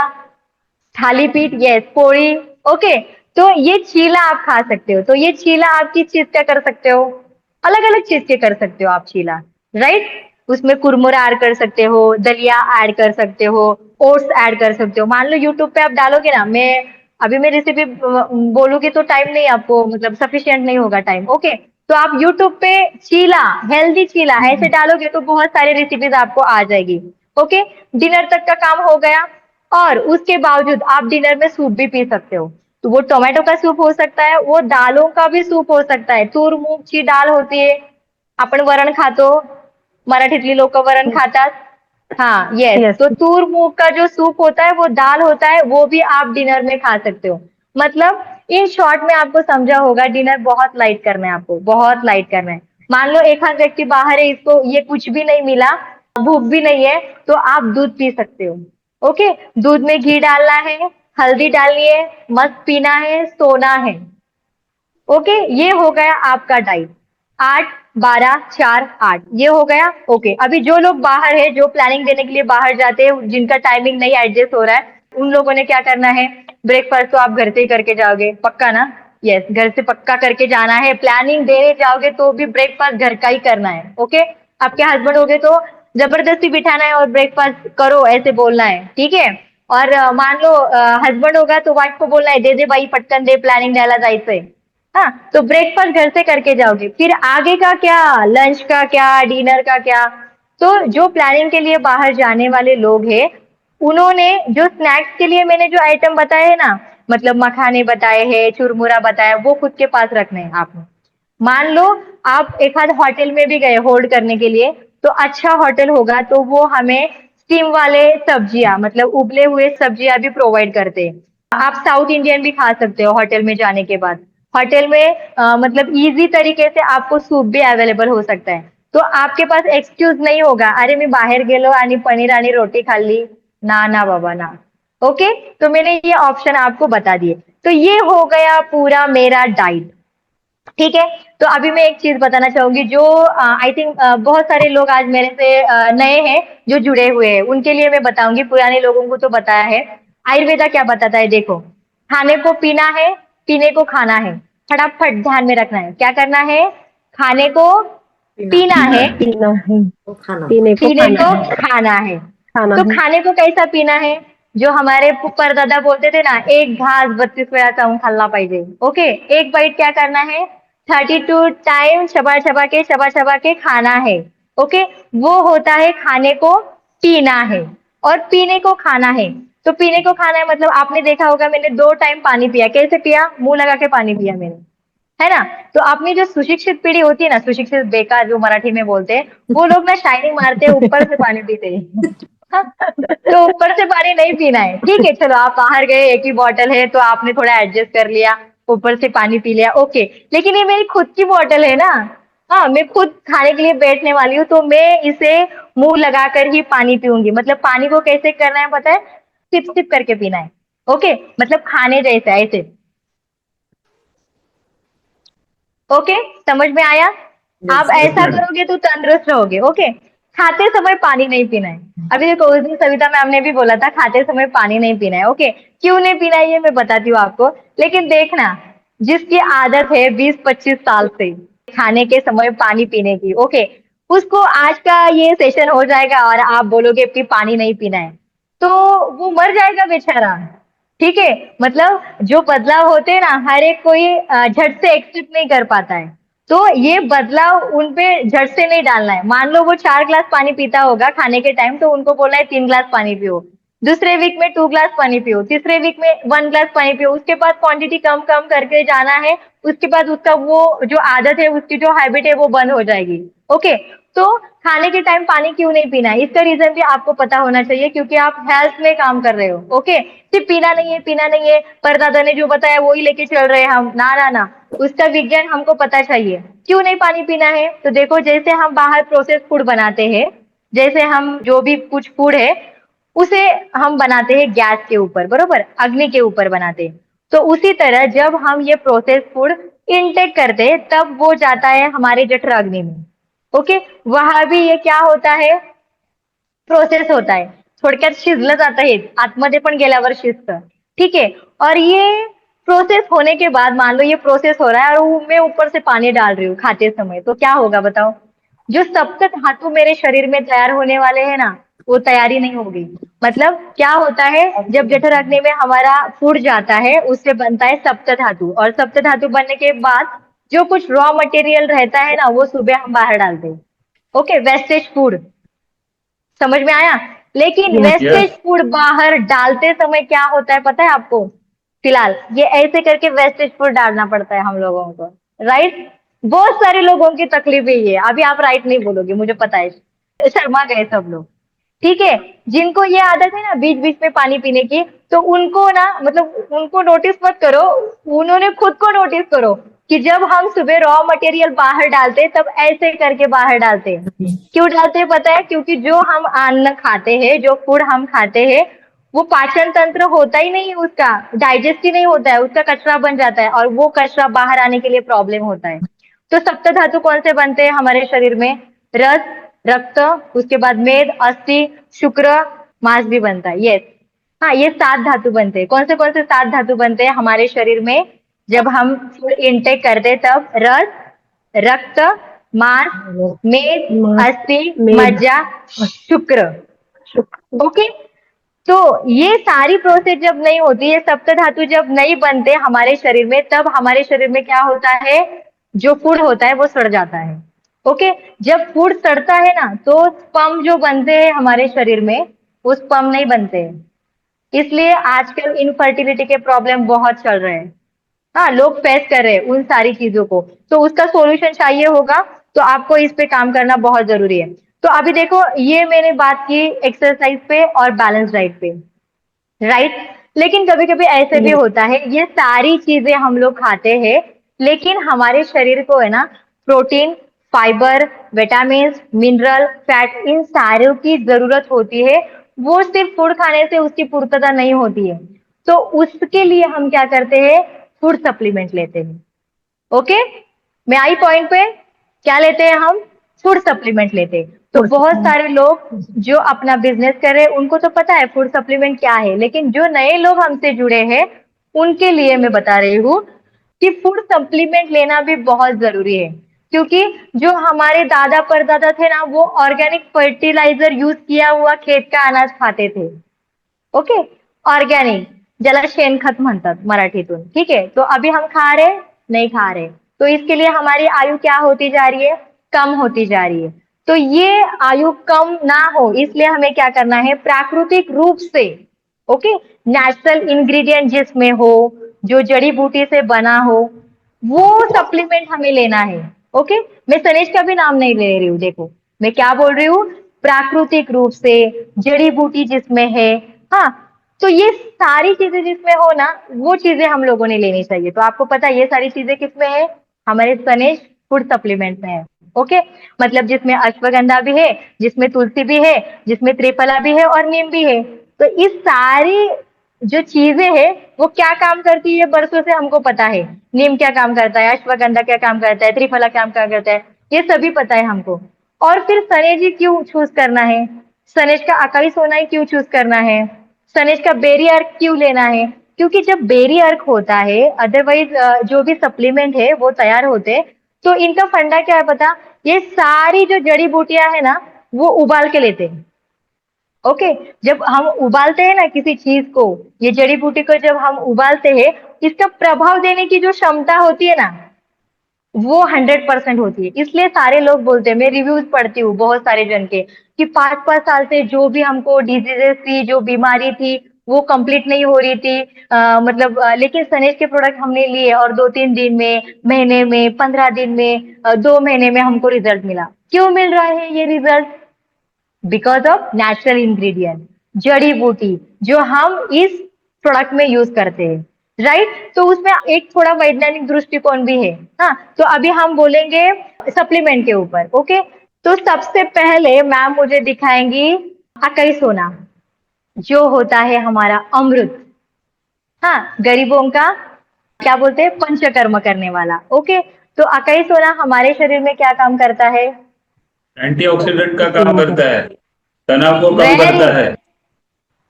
Speaker 1: थालीपीठ, यस, पोड़ी। ओके, तो ये चीला आप खा सकते हो। तो ये चीला आप किस चीज का कर सकते हो, अलग अलग चीज के कर सकते हो आप चीला, राइट। उसमें कुरमुरा ऐड कर सकते हो, दलिया ऐड कर सकते हो, ओट्स ऐड कर सकते हो। मान लो यूट्यूब पे आप डालोगे ना, मैं रेसिपी बोलूंगी तो टाइम नहीं, आपको मतलब सफिशिएंट नहीं होगा टाइम। ओके, तो आप यूट्यूब पे चीला, हेल्दी चीला ऐसे डालोगे तो बहुत सारी रेसिपीज आपको आ जाएगी। ओके, डिनर तक का काम हो गया। और उसके बावजूद आप डिनर में सूप भी पी सकते हो। तो वो टोमेटो का सूप हो सकता है, वो दालों का भी सूप हो सकता है। तूर मूगची डाळ होती है, आपण वरण खातो, मराठीतली लोक वरण खातात। हाँ, यस,
Speaker 3: यस।
Speaker 1: तो तूर मूग का जो सूप होता है, वो दाल होता है, वो भी आप डिनर में खा सकते हो। मतलब इन शॉर्ट में आपको समझा होगा, डिनर बहुत लाइट करना है आपको, बहुत लाइट करना है। मान लो एक आध व्यक्ति बाहर है, इसको ये कुछ भी नहीं मिला, भूख भी नहीं है, तो आप दूध पी सकते हो। ओके, दूध में घी डालना है, हल्दी डालनी है, मस्त पीना है, सोना है। ओके, ये हो गया आपका डाइट। 8, 12, 4, 8 ये हो गया। ओके, अभी जो लोग बाहर है, जो प्लानिंग देने के लिए बाहर जाते हैं, जिनका टाइमिंग नहीं एडजस्ट हो रहा है, उन लोगों ने क्या करना है, ब्रेकफास्ट तो आप घर से ही करके जाओगे, पक्का ना? यस, घर से पक्का करके जाना है। प्लानिंग देने जाओगे तो भी ब्रेकफास्ट घर का ही करना है। ओके, आपके हस्बैंड हो गए तो जबरदस्ती बिठाना है और ब्रेकफास्ट करो ऐसे बोलना है, ठीक है। और मान लो हस्बैंड होगा तो वाइफ को बोलना है, दे दे बाई पटकन दे, प्लॅनिंग द्यायला जायचंय। हाँ, तो ब्रेकफास्ट घर से करके जाओगे, फिर आगे का क्या, लंच का क्या, डिनर का क्या। तो जो प्लानिंग के लिए बाहर जाने वाले लोग हैं, उन्होंने जो स्नैक्स के लिए मैंने जो आइटम बताए हैं ना, मतलब मखाने बताए हैं, चुरमुरा बताया, वो खुद के पास रखने हैं आपने। मान लो आप एक आध होटल में भी गए होल्ड करने के लिए, तो अच्छा होटल होगा तो वो हमें स्टीम वाले सब्जियां, मतलब उबले हुए सब्जियां भी प्रोवाइड करते हैं। आप साउथ इंडियन भी खा सकते हो होटल में जाने के बाद। होटल में मतलब इजी तरीके से आपको सूप भी अवेलेबल हो सकता है। तो आपके पास एक्सक्यूज नहीं होगा, अरे मी बाहेर गेलो आणि पनीर आणि रोटी खाल्ली, ना ना बाबा ना। ओके, तो मैंने ये ऑप्शन आपको बता दिए। तो ये हो गया पूरा मेरा डाइट, ठीक है। तो अभी मैं एक चीज बताना चाहूंगी, जो आई थिंक बहुत सारे लोग आज मेरे से नए हैं जो जुड़े हुए हैं, उनके लिए मैं बताऊंगी, पुराने लोगों को तो बताया है। आयुर्वेदा क्या बताता है, देखो, खाने को पीना है, पीने को खाना है। फटाफट ध्यान में रखना है, क्या करना है, खाने को पीना है,
Speaker 3: पीना है,
Speaker 4: वो खाना
Speaker 3: पीने को
Speaker 1: पीने
Speaker 3: खाना
Speaker 1: को
Speaker 3: है,
Speaker 1: खाना है।
Speaker 3: खाना
Speaker 1: तो
Speaker 3: है।
Speaker 1: खाने को कैसा पीना है, जो हमारे परदादा बोलते थे ना, एक घास 32 वेळा चावून खाल्ला पाहिजे। ओके, एक बाइट क्या करना है, 32 टाइम चबा चबा के खाना है। ओके, वो होता है खाने को पीना है। और पीने को खाना है, तो पीने को खाना है मतलब आपने देखा होगा, मैंने 2 टाइम पानी पिया, कैसे पिया, मुंह लगा के पानी पिया मैंने, है ना। तो अपनी जो सुशिक्षित पीढ़ी होती है ना, सुशिक्षित बेकार जो मराठी में बोलते हैं, वो लोग ना शाइनिंग मारते हैं, ऊपर से पानी पीते हैं। तो ऊपर से पानी नहीं पीना है, ठीक है। चलो आप बाहर गए, एक ही बॉटल है तो आपने थोड़ा एडजस्ट कर लिया, ऊपर से पानी पी लिया, ओके। लेकिन ये मेरी खुद की बॉटल है ना, हाँ, मैं खुद खाने के लिए बैठने वाली हूँ, तो मैं इसे मुंह लगाकर ही पानी पीऊंगी। मतलब पानी को कैसे करना है पता है, सिप सिप करके पीना है। ओके, मतलब खाने जैसे ऐसे। ओके, समझ में आया? आप ऐसा करोगे तो तंदुरुस्त रहोगे। ओके, खाते समय पानी नहीं पीना है। अभी देखो, उस दिन सविता मैम ने भी बोला था खाते समय पानी नहीं पीना है। ओके, क्यों नहीं पीना है ये मैं बताती हूँ आपको। लेकिन देखना, जिसकी आदत है 20-25 साल से खाने के समय पानी पीने की, ओके, उसको आज का ये सेशन हो जाएगा और आप बोलोगे कि पानी नहीं पीना है, तो वो मर जाएगा बेचारा। ठीक है, मतलब जो बदलाव होते हैं ना, हर एक कोई झट से एक्सेप्ट नहीं कर पाता है। तो ये बदलाव उन पे झट से नहीं डालना है। मान लो वो 4 ग्लास पानी पीता होगा खाने के टाइम, तो उनको बोलना है 3 ग्लास पानी पियो। दूसरे वीक में 2 ग्लास पानी पियो, तीसरे वीक में 1 ग्लास पानी पियो, उसके बाद क्वांटिटी कम कम करके जाना है, उसके बाद उसका वो जो आदत है, उसकी जो हैबिट है वो बंद हो जाएगी। ओके, तो खाने के टाइम पानी क्यों नहीं पीना है, इसका रीजन भी आपको पता होना चाहिए, क्योंकि आप हेल्थ में काम कर रहे हो। ओके, सिर्फ पीना नहीं है, परदादा ने जो बताया वही लेके चल रहे हैं हम, ना ना ना, उसका विज्ञान हमको पता चाहिए। क्यों नहीं पानी पीना है, तो देखो जैसे हम बाहर प्रोसेस फूड बनाते हैं, जैसे हम जो भी कुछ फूड है उसे हम बनाते हैं गैस के ऊपर, बरोबर, अग्नि के ऊपर बनाते हैं। तो उसी तरह जब हम ये प्रोसेस फूड इनटेक करते हैं तब वो जाता है हमारे जठर अग्नि में। ओके, वहां भी ये क्या होता है, प्रोसेस होता है, थोडक्यात शिजलं जातं हे, आतमध्ये पण गेल्यावर शिजतं, ठीक है। और ये प्रोसेस होने के बाद मान लो ये प्रोसेस हो रहा है और मैं ऊपर से पानी डाल रही हूँ खाते समय, तो क्या होगा बताओ, जो सप्त धातु मेरे शरीर में तैयार होने वाले हैं ना, वो तैयारी नहीं होगी। मतलब क्या होता है, जब जठर अग्नि में हमारा फूड जाता है उससे बनता है सप्त धातु, और सप्त धातु बनने के बाद जो कुछ रॉ मटेरियल रहता है ना वो सुबह हम बाहर डालते हैं। ओके, वेस्टेज फूड, समझ में आया। लेकिन
Speaker 3: यस।
Speaker 1: वेस्टेज फूड बाहर डालते समय क्या होता है पता है आपको, फिलहाल ये ऐसे करके वेस्टेज फूड डालना पड़ता है हम लोगों को, राइट। बहुत सारे लोगों की तकलीफ है ये, अभी आप राइट नहीं बोलोगे मुझे पता है, शर्मा गए सब लोग, ठीक है। जिनको ये आदत है ना बीच बीच में पानी पीने की, तो उनको ना, मतलब उनको नोटिस मत करो, उन्होंने खुद को नोटिस करो कि जब हम सुबह रॉ मटेरियल बाहर डालते तब ऐसे करके बाहर डालते हैं। क्यों डालते हैं पता है, क्योंकि जो हम अन्न खाते हैं, जो फूड हम खाते हैं, वो पाचन तंत्र होता ही नहीं, उसका डाइजेस्ट ही नहीं होता है, उसका कचरा बन जाता है, और वो कचरा बाहर आने के लिए प्रॉब्लम होता है। तो सप्त धातु कौन से बनते हैं हमारे शरीर में, रस, रक्त, उसके बाद मेद, अस्थि, शुक्र, मांस भी बनता है, यस। हाँ, ये 7 धातु बनते हैं। कौन से 7 धातु बनते हैं हमारे शरीर में जब हम फूड इनटेक करते हैं, तब रस, रक्त, मांस, मेद, अस्थि, मज्जा, शुक्र। ओके, तो ये सारी प्रोसेस जब नहीं होती, ये सप्त धातु जब नहीं बनते हमारे शरीर में, तब हमारे शरीर में क्या होता है, जो फूड होता है वो सड़ जाता है। ओके, जब फूड सड़ता है ना तो स्पर्म जो बनते हैं हमारे शरीर में, वो स्पर्म नहीं बनते हैं। इसलिए आजकल इनफर्टिलिटी के प्रॉब्लम बहुत चल रहे हैं। हाँ, लोग फेस कर रहे हैं उन सारी चीजों को, तो उसका सॉल्यूशन चाहिए होगा, तो आपको इस पे काम करना बहुत जरूरी है। तो अभी देखो, ये मैंने बात की एक्सरसाइज पे और बैलेंस डाइट पे, राइट। लेकिन कभी कभी ऐसे भी होता है, ये सारी चीजें हम लोग खाते हैं, लेकिन हमारे शरीर को है ना protein, fibre, vitamin, mineral, fat, इन सारों की जरूरत होती है। वो सिर्फ फूड खाने से उसकी पूर्तता नहीं होती है, तो उसके लिए हम क्या करते हैं, फूड सप्लीमेंट लेते हैं। ओके, मैं आई पॉइंट पे, क्या लेते हैं हम, फूड सप्लीमेंट लेते हैं। तो बहुत सारे लोग जो अपना बिजनेस कर रहे हैं उनको तो पता है फूड सप्लीमेंट क्या है, लेकिन जो नए लोग हमसे जुड़े हैं उनके लिए मैं बता रही हूँ कि फूड सप्लीमेंट लेना भी बहुत जरूरी है। क्योंकि जो हमारे दादा परदादा थे ना, वो ऑर्गेनिक फर्टिलाइजर यूज किया हुआ खेत का अनाज खाते थे। ओके, ऑर्गॅनिक, ज्याला शेणखत म्हणतात मराठीतून, ठीक है। तो अभी हम खा रहे, नहीं खा रहे, तो इसके लिए हमारी आयु क्या होती जा रही है, कम होती जा रही है। तो ये आयु कम ना हो इसलिए हमें क्या करना है, प्राकृतिक रूप से, ओके, नेचुरल इंग्रेडिएंट जिसमें हो, जो जड़ी बूटी से बना हो, वो सप्लीमेंट हमें लेना है। ओके, मैं सनेज का भी नाम नहीं ले रही हूँ, देखो मैं क्या बोल रही हूँ, प्राकृतिक रूप से, जड़ी बूटी जिसमें है, हाँ। तो ये सारी चीजें जिसमें हो ना, वो चीजें हम लोगों ने लेनी चाहिए। तो आपको पता है ये सारी चीजें किसमें है, हमारे सनेज फूड सप्लीमेंट में है। ओके, मतलब जिसमें अश्वगंधा भी है, जिसमें तुलसी भी है, जिसमें त्रिफला भी है और नीम भी है। तो इस सारी जो चीजें हैं वो क्या काम करती है, बरसों से हमको पता है। नीम क्या काम करता है, अश्वगंधा क्या काम करता है, त्रिफला क्या काम करता है, ये सभी पता है हमको। और फिर सनेज ही क्यों चूज करना है, सनेज का अकाई सोना ही क्यों चूज करना है, सनेज का बेरी अर्क क्यों लेना है, क्योंकि जब बेरी अर्क होता है, अदरवाइज जो भी सप्लीमेंट है वो तैयार होते, तो इनका फंडा क्या है पता, ये सारी जो जड़ी बूटियां है ना वो उबाल के लेते हैं। ओके, जब हम उबालते हैं ना किसी चीज को, ये जड़ी बूटी को जब हम उबालते हैं, इसका प्रभाव देने की जो क्षमता होती है ना, वो 100% होती है। इसलिए सारे लोग बोलते हैं, मैं रिव्यूज पढ़ती हूँ बहुत सारे जन के, कि 5-5 साल से जो भी हमको डिजीजेस थी, जो बीमारी थी, वो कंप्लीट नहीं हो रही थी, मतलब लेकिन सनेज के प्रोडक्ट हमने लिए और 2-3 दिन में, महीने में, 15 दिन में, 2 महीने में हमको रिजल्ट मिला। क्यों मिल रहा है ये result? Because of natural ingredient, जड़ी बूटी, जो हम इस प्रोडक्ट में यूज करते हैं, राइट? तो उसमें एक थोड़ा वैज्ञानिक दृष्टिकोण भी है। हाँ, तो अभी हम बोलेंगे सप्लीमेंट के ऊपर। ओके, तो सबसे पहले मैम मुझे दिखाएंगी अकाई सोना, जो होता है हमारा अमृत। हाँ, गरीबों का क्या बोलते हैं, पंचकर्म करने वाला। ओके, तो अकाई सोना हमारे शरीर में क्या काम करता है?
Speaker 3: एंटीऑक्सीडेंट का
Speaker 1: एक
Speaker 3: काम
Speaker 1: मिनट,
Speaker 3: करता है, तनाव को कम
Speaker 1: वेरी,
Speaker 3: करता है,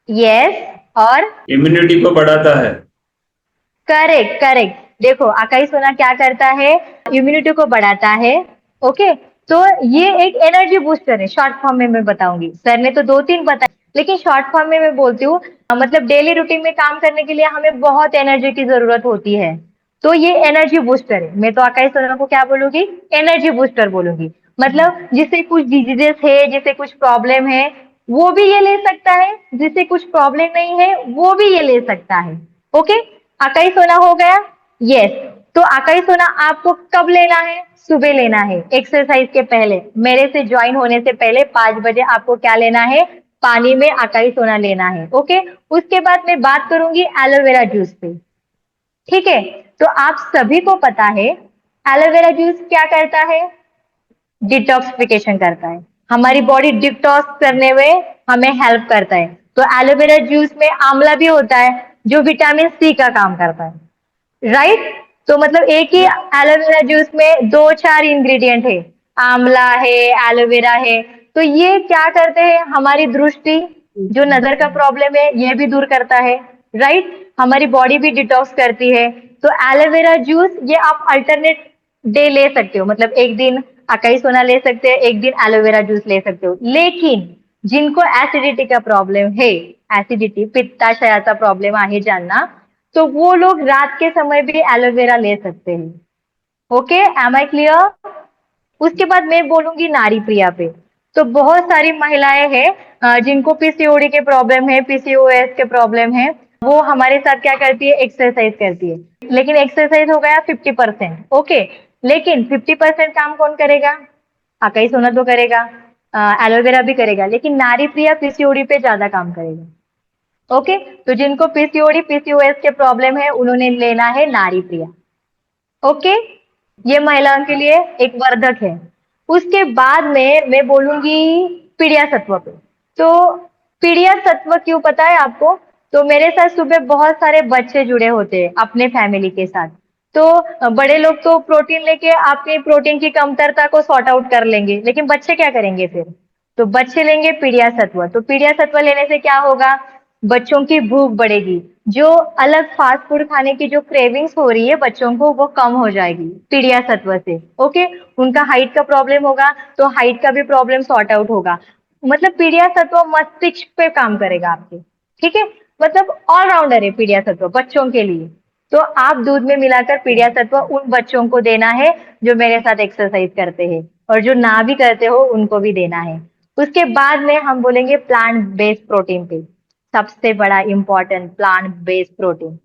Speaker 1: यस, और
Speaker 3: इम्यूनिटी को बढ़ाता है।
Speaker 1: Correct, correct. देखो अकाई सोना क्या करता है, इम्यूनिटी को बढ़ाता है। ओके, तो ये एक एनर्जी बूस्टर है। शॉर्ट फॉर्म में मैं बताऊंगी, सर ने तो 2-3 बताए, लेकिन शॉर्ट फॉर्म में मैं बोलती हूँ। मतलब डेली रूटीन में काम करने के लिए हमें बहुत एनर्जी की जरूरत होती है, तो ये एनर्जी बूस्टर है। मैं तो अकाई सोना को क्या बोलूंगी, एनर्जी बूस्टर बोलूंगी। मतलब जिसे कुछ डिजीजेस है, जिसे कुछ प्रॉब्लम है, वो भी ये ले सकता है, जिसे कुछ प्रॉब्लम नहीं है वो भी ये ले सकता है। ओके, अकाई सोना हो गया। यस, तो अकाई सोना आपको कब लेना है? सुबह लेना है, एक्सरसाइज के पहले, मेरे से ज्वाइन होने से पहले 5 बजे आपको क्या लेना है, पानी में अकाई सोना लेना है। ओके, उसके बाद मैं बात करूंगी एलोवेरा जूस पे। ठीक है, तो आप सभी को पता है एलोवेरा जूस क्या करता है, डिटॉक्सिफिकेशन करता है, हमारी बॉडी डिटॉक्स करने में हमें हेल्प करता है। तो एलोवेरा जूस में आंवला भी होता है, जो विटामिन सी का काम करता है, राइट? तो मतलब एक ही एलोवेरा जूस में 2-4 इंग्रेडिएंट है, आंवला है, एलोवेरा है। तो ये क्या करते हैं, हमारी दृष्टि, जो नजर का प्रॉब्लम है, ये भी दूर करता है, राइट? हमारी बॉडी भी डिटॉक्स करती है। तो एलोवेरा जूस ये आप अल्टरनेट डे ले सकते हो, मतलब एक दिन अकाई सोना ले सकते हैं, एक दिन एलोवेरा जूस ले सकते हो। लेकिन जिनको एसिडिटी का प्रॉब्लम है, एसिडिटी पित्ताशयाचा प्रॉब्लम आहे ज्यांना, तो वो लोग रात के समय भी एलोवेरा ले सकते हैं। Okay, am I clear? उसके बाद मैं बोलूंगी नारी प्रिया पे। तो बहुत सारी महिलाएं हैं जिनको पीसीओडी के प्रॉब्लम है, पीसीओएस के प्रॉब्लम है, वो हमारे साथ क्या करती है, एक्सरसाइज करती है। लेकिन एक्सरसाइज हो गया 50%। ओके, लेकिन 50% काम कौन करेगा? अकाई सोना तो करेगा, एलोवेरा भी करेगा, लेकिन नारी प्रिया पीसीओडी पे ज्यादा काम करेगा। ओके, तो जिनको पीसीओडी पीसीओएस के प्रॉब्लम है, उन्होंने लेना है नारी प्रिया। ओके, ये महिलाओं के लिए एक वर्धक है। उसके बाद में मैं बोलूंगी पीड़िया सत्व पे। तो पीड़िया सत्व क्यों पता है आपको? तो मेरे साथ सुबह बहुत सारे बच्चे जुड़े होते हैं अपने फैमिली के साथ। तो बड़े लोग तो प्रोटीन लेके आपके प्रोटीन की कमतरता को सॉर्ट आउट कर लेंगे, लेकिन बच्चे क्या करेंगे फिर? तो बच्चे लेंगे पीड़िया सत्व। तो पीड़िया सत्व लेने से क्या होगा, बच्चों की भूख बढ़ेगी, जो अलग फास्ट फूड खाने की जो क्रेविंग्स हो रही है बच्चों को, वो कम हो जाएगी पीड़िया सत्व से। ओके, उनका हाइट का प्रॉब्लम होगा, तो हाइट का भी प्रॉब्लम सॉर्ट आउट होगा। मतलब पीड़िया सत्व मस्तिष्क पे काम करेगा आपके। ठीक है, मतलब ऑलराउंडर है पीड़िया सत्व बच्चों के लिए। तो आप दूध में मिलाकर पीड़िया सत्व उन बच्चों को देना है जो मेरे साथ एक्सरसाइज करते हैं, और जो ना भी करते हो उनको भी देना है। उसके बाद में हम बोलेंगे प्लांट बेस्ड प्रोटीन पे। सबसे बड़ा इंपॉर्टेंट, प्लांट बेस्ड प्रोटीन।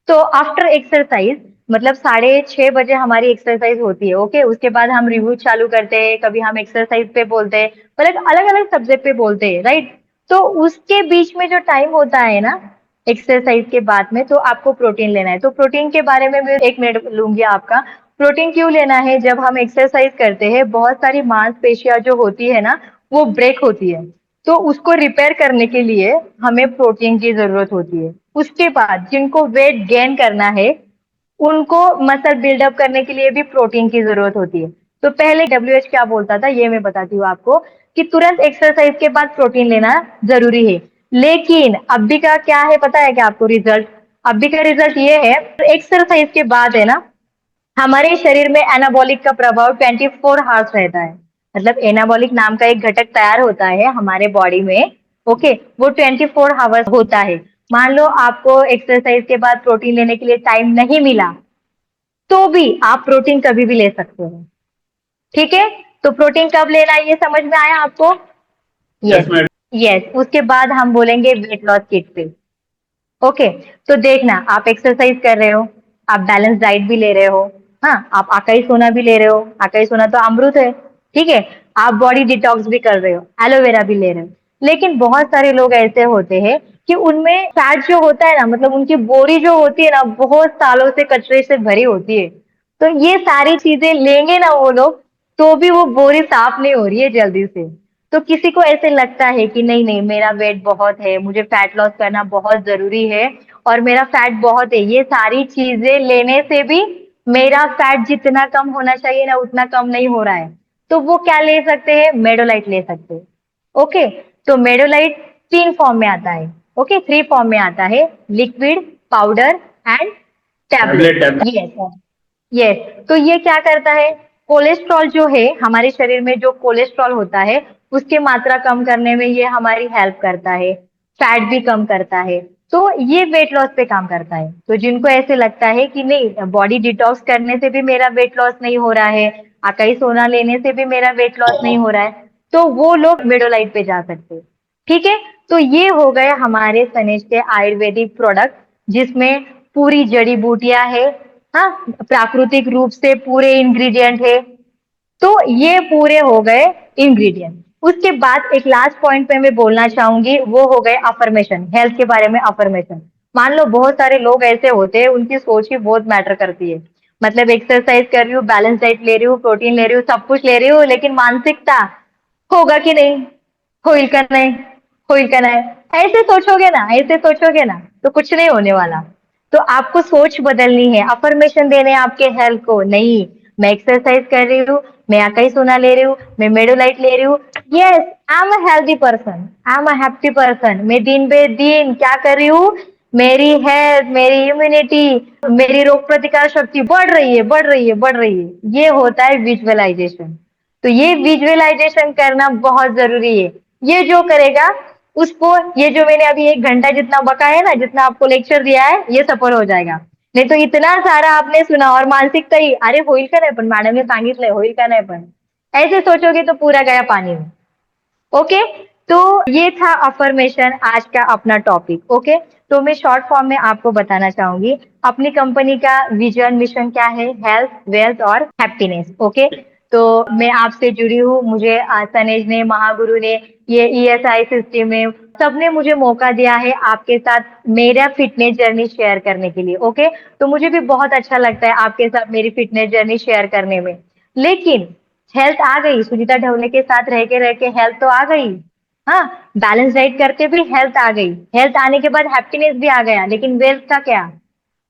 Speaker 1: तो आफ्टर एक्सरसाइज, मतलब 6:30 बजे हमारी एक्सरसाइज होती है। ओके, उसके बाद हम रिव्यू चालू करते हैं, कभी हम एक्सरसाइज पे बोलते हैं, मतलब अलग अलग सब्जेक्ट पे बोलते हैं, राइट? तो उसके बीच में जो टाइम होता है ना, एक्सरसाइज के बाद में, तो आपको प्रोटीन लेना है। तो प्रोटीन के बारे में मैं 1 मिनट लूंगी आपका। प्रोटीन क्यों लेना है? जब हम एक्सरसाइज करते हैं, बहुत सारी मांसपेशियां जो होती है ना, वो ब्रेक होती है, तो उसको रिपेयर करने के लिए हमें प्रोटीन की जरूरत होती है। उसके बाद जिनको वेट गेन करना है, उनको मसल बिल्डअप करने के लिए भी प्रोटीन की जरूरत होती है। तो पहले डब्ल्यूएच क्या बोलता था, ये मैं बताती हूँ आपको, कि तुरंत एक्सरसाइज के बाद प्रोटीन लेना जरूरी है। लेकिन अभी का क्या है पता है क्या आपको रिजल्ट? अभी का रिजल्ट ये है, एक्सरसाइज के बाद है ना, हमारे शरीर में एनाबॉलिक का प्रभाव 24 आवर्स रहता है। मतलब एनाबॉलिक नाम का एक घटक तैयार होता है हमारे बॉडी में। ओके, वो 24 आवर्स होता है। मान लो आपको एक्सरसाइज के बाद प्रोटीन लेने के लिए टाइम नहीं मिला, तो भी आप प्रोटीन कभी भी ले सकते हो। ठीक है, तो प्रोटीन कब लेना है ये समझ में आया आपको?
Speaker 3: Yes
Speaker 1: yes,
Speaker 3: madam.
Speaker 1: यस। उसके बाद हम बोलेंगे वेट लॉस किट पे। ओके, तो देखना, आप एक्सरसाइज कर रहे हो, आप बैलेंस डाइट भी ले रहे हो, हाँ, आप आकाई सोना भी ले रहे हो, आकाई सोना तो अमृत है, ठीक है, आप बॉडी डिटॉक्स भी कर रहे हो, एलोवेरा भी ले रहे हो। लेकिन बहुत सारे लोग ऐसे होते हैं कि उनमें फैट जो होता है ना, मतलब उनकी बॉडी जो होती है ना, बहुत सालों से कचरे से भरी होती है। तो ये सारी चीजें लेंगे ना वो लोग, तो भी वो बोरी साफ नहीं हो रही है जल्दी से। तो किसी को ऐसे लगता है कि नहीं नहीं, मेरा वेट बहुत है, मुझे फैट लॉस करना बहुत जरूरी है और मेरा फैट बहुत है, ये सारी चीजें लेने से भी मेरा फैट जितना कम होना चाहिए ना उतना कम नहीं हो रहा है, तो वो क्या ले सकते हैं? मेडोलाइट ले सकते हैं। ओके, तो मेडोलाइट 3 फॉर्म में आता है। ओके, 3 फॉर्म में आता है, liquid, powder and
Speaker 3: tablet
Speaker 1: tablet.
Speaker 3: Tablet.
Speaker 1: Yes, yes. तो ये क्या करता है? कोलेस्ट्रॉल जो है हमारे शरीर में, जो कोलेस्ट्रॉल होता है उसकी मात्रा कम करने में ये हमारी हेल्प करता है, फैट भी कम करता है। तो ये वेट लॉस पे काम करता है। तो जिनको ऐसे लगता है कि नहीं, बॉडी डिटॉक्स करने से भी मेरा वेट लॉस नहीं हो रहा है, अकाई सोना लेने से भी मेरा वेट लॉस नहीं हो रहा है, तो वो लोग मेडोलाइट पे जा सकते हैं। ठीक है, तो ये हो गए हमारे तनिष्क के आयुर्वेदिक प्रोडक्ट, जिसमें पूरी जड़ी बूटियां है, हाँ, प्राकृतिक रूप से पूरे इंग्रेडिएंट है। तो ये पूरे हो गए इंग्रेडिएंट। उसके बाद एक लास्ट पॉइंट पे मैं बोलना चाहूंगी, वो हो गए अफर्मेशन, हेल्थ के बारे में अफर्मेशन। मान लो बहुत सारे लोग ऐसे होते हैं, उनकी सोच ही बहुत मैटर करती है। मतलब एक्सरसाइज कर रही हूँ, बैलेंस डाइट ले रही हूँ, प्रोटीन ले रही हूँ, सब कुछ ले रही हूँ, लेकिन मानसिकता, होगा कि नहीं, होइल का नहीं, होइल का नहीं, ऐसे सोचोगे ना, ऐसे सोचोगे ना, तो कुछ नहीं होने वाला। तो आपको सोच बदलनी है, अफर्मेशन देने हैं आपके हेल्थ को, नहीं, मैं एक्सरसाइज कर रही हूँ, मैं अकाई सोना ले रही हूँ, मैं मेडोलाइट ले रही हूँ, yes, I am a healthy person, I am a happy person, मैं दिन बे दिन क्या कर रही हूँ, मेरी हेल्थ, मेरी इम्यूनिटी, मेरी रोग प्रतिकार शक्ति बढ़ रही है, बढ़ रही है, बढ़ रही है। ये होता है विजुअलाइजेशन। तो ये विजुअलाइजेशन करना बहुत जरूरी है। ये जो करेगा उसको, ये जो मैंने अभी 1 घंटा जितना बका है ना, जितना आपको लेक्चर दिया है, ये सफल हो जाएगा। नहीं तो इतना सारा आपने सुना और मानसिकता ही, अरे होईल का नाही पण, मॅडमने सांगितलंय होईल का नाही पण, ऐसे सोचोगे तो पूरा गया पानी में। ओके, तो ये था अफर्मेशन, आज का अपना टॉपिक। ओके, तो मैं शॉर्ट फॉर्म में आपको बताना चाहूंगी अपनी कंपनी का विजन मिशन क्या है, हेल्थ, वेल्थ और हैप्पीनेस। ओके, तो मैं आपसे जुड़ी हूँ, मुझे तनेज ने, महागुरु ने, ये ईएसआई सिस्टम में, सबने मुझे मौका दिया है आपके साथ मेरा फिटनेस जर्नी शेयर करने के लिए। ओके, तो मुझे भी बहुत अच्छा लगता है आपके साथ मेरी फिटनेस जर्नी शेयर करने में। लेकिन हेल्थ आ गई, सुनीता ढवले के साथ रह के हेल्थ तो आ गई, हाँ, बैलेंस डाइट करके भी हेल्थ आ गई, हेल्थ आने के बाद हैप्पीनेस भी आ गया, लेकिन वेल्थ का क्या?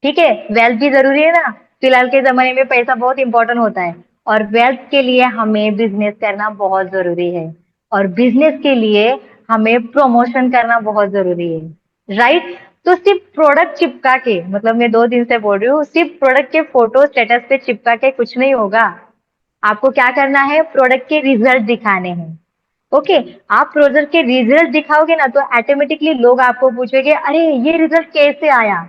Speaker 1: ठीक है, वेल्थ भी जरूरी है ना, फिलहाल के जमाने में पैसा बहुत इंपॉर्टेंट होता है, और वेल्थ के लिए हमें बिजनेस करना बहुत जरूरी है, और बिजनेस के लिए हमें प्रमोशन करना बहुत जरूरी है, राइट? तो सिर्फ प्रोडक्ट चिपका के, मतलब मैं 2 दिन से बोल रही हूँ, सिर्फ प्रोडक्ट के फोटो स्टेटस पे चिपका के कुछ नहीं होगा। आपको क्या करना है? प्रोडक्ट के रिजल्ट दिखाने हैं। ओके, आप प्रोडक्ट के रिजल्ट दिखाओगे ना, तो ऑटोमेटिकली लोग आपको पूछेंगे, अरे ये रिजल्ट कैसे आया?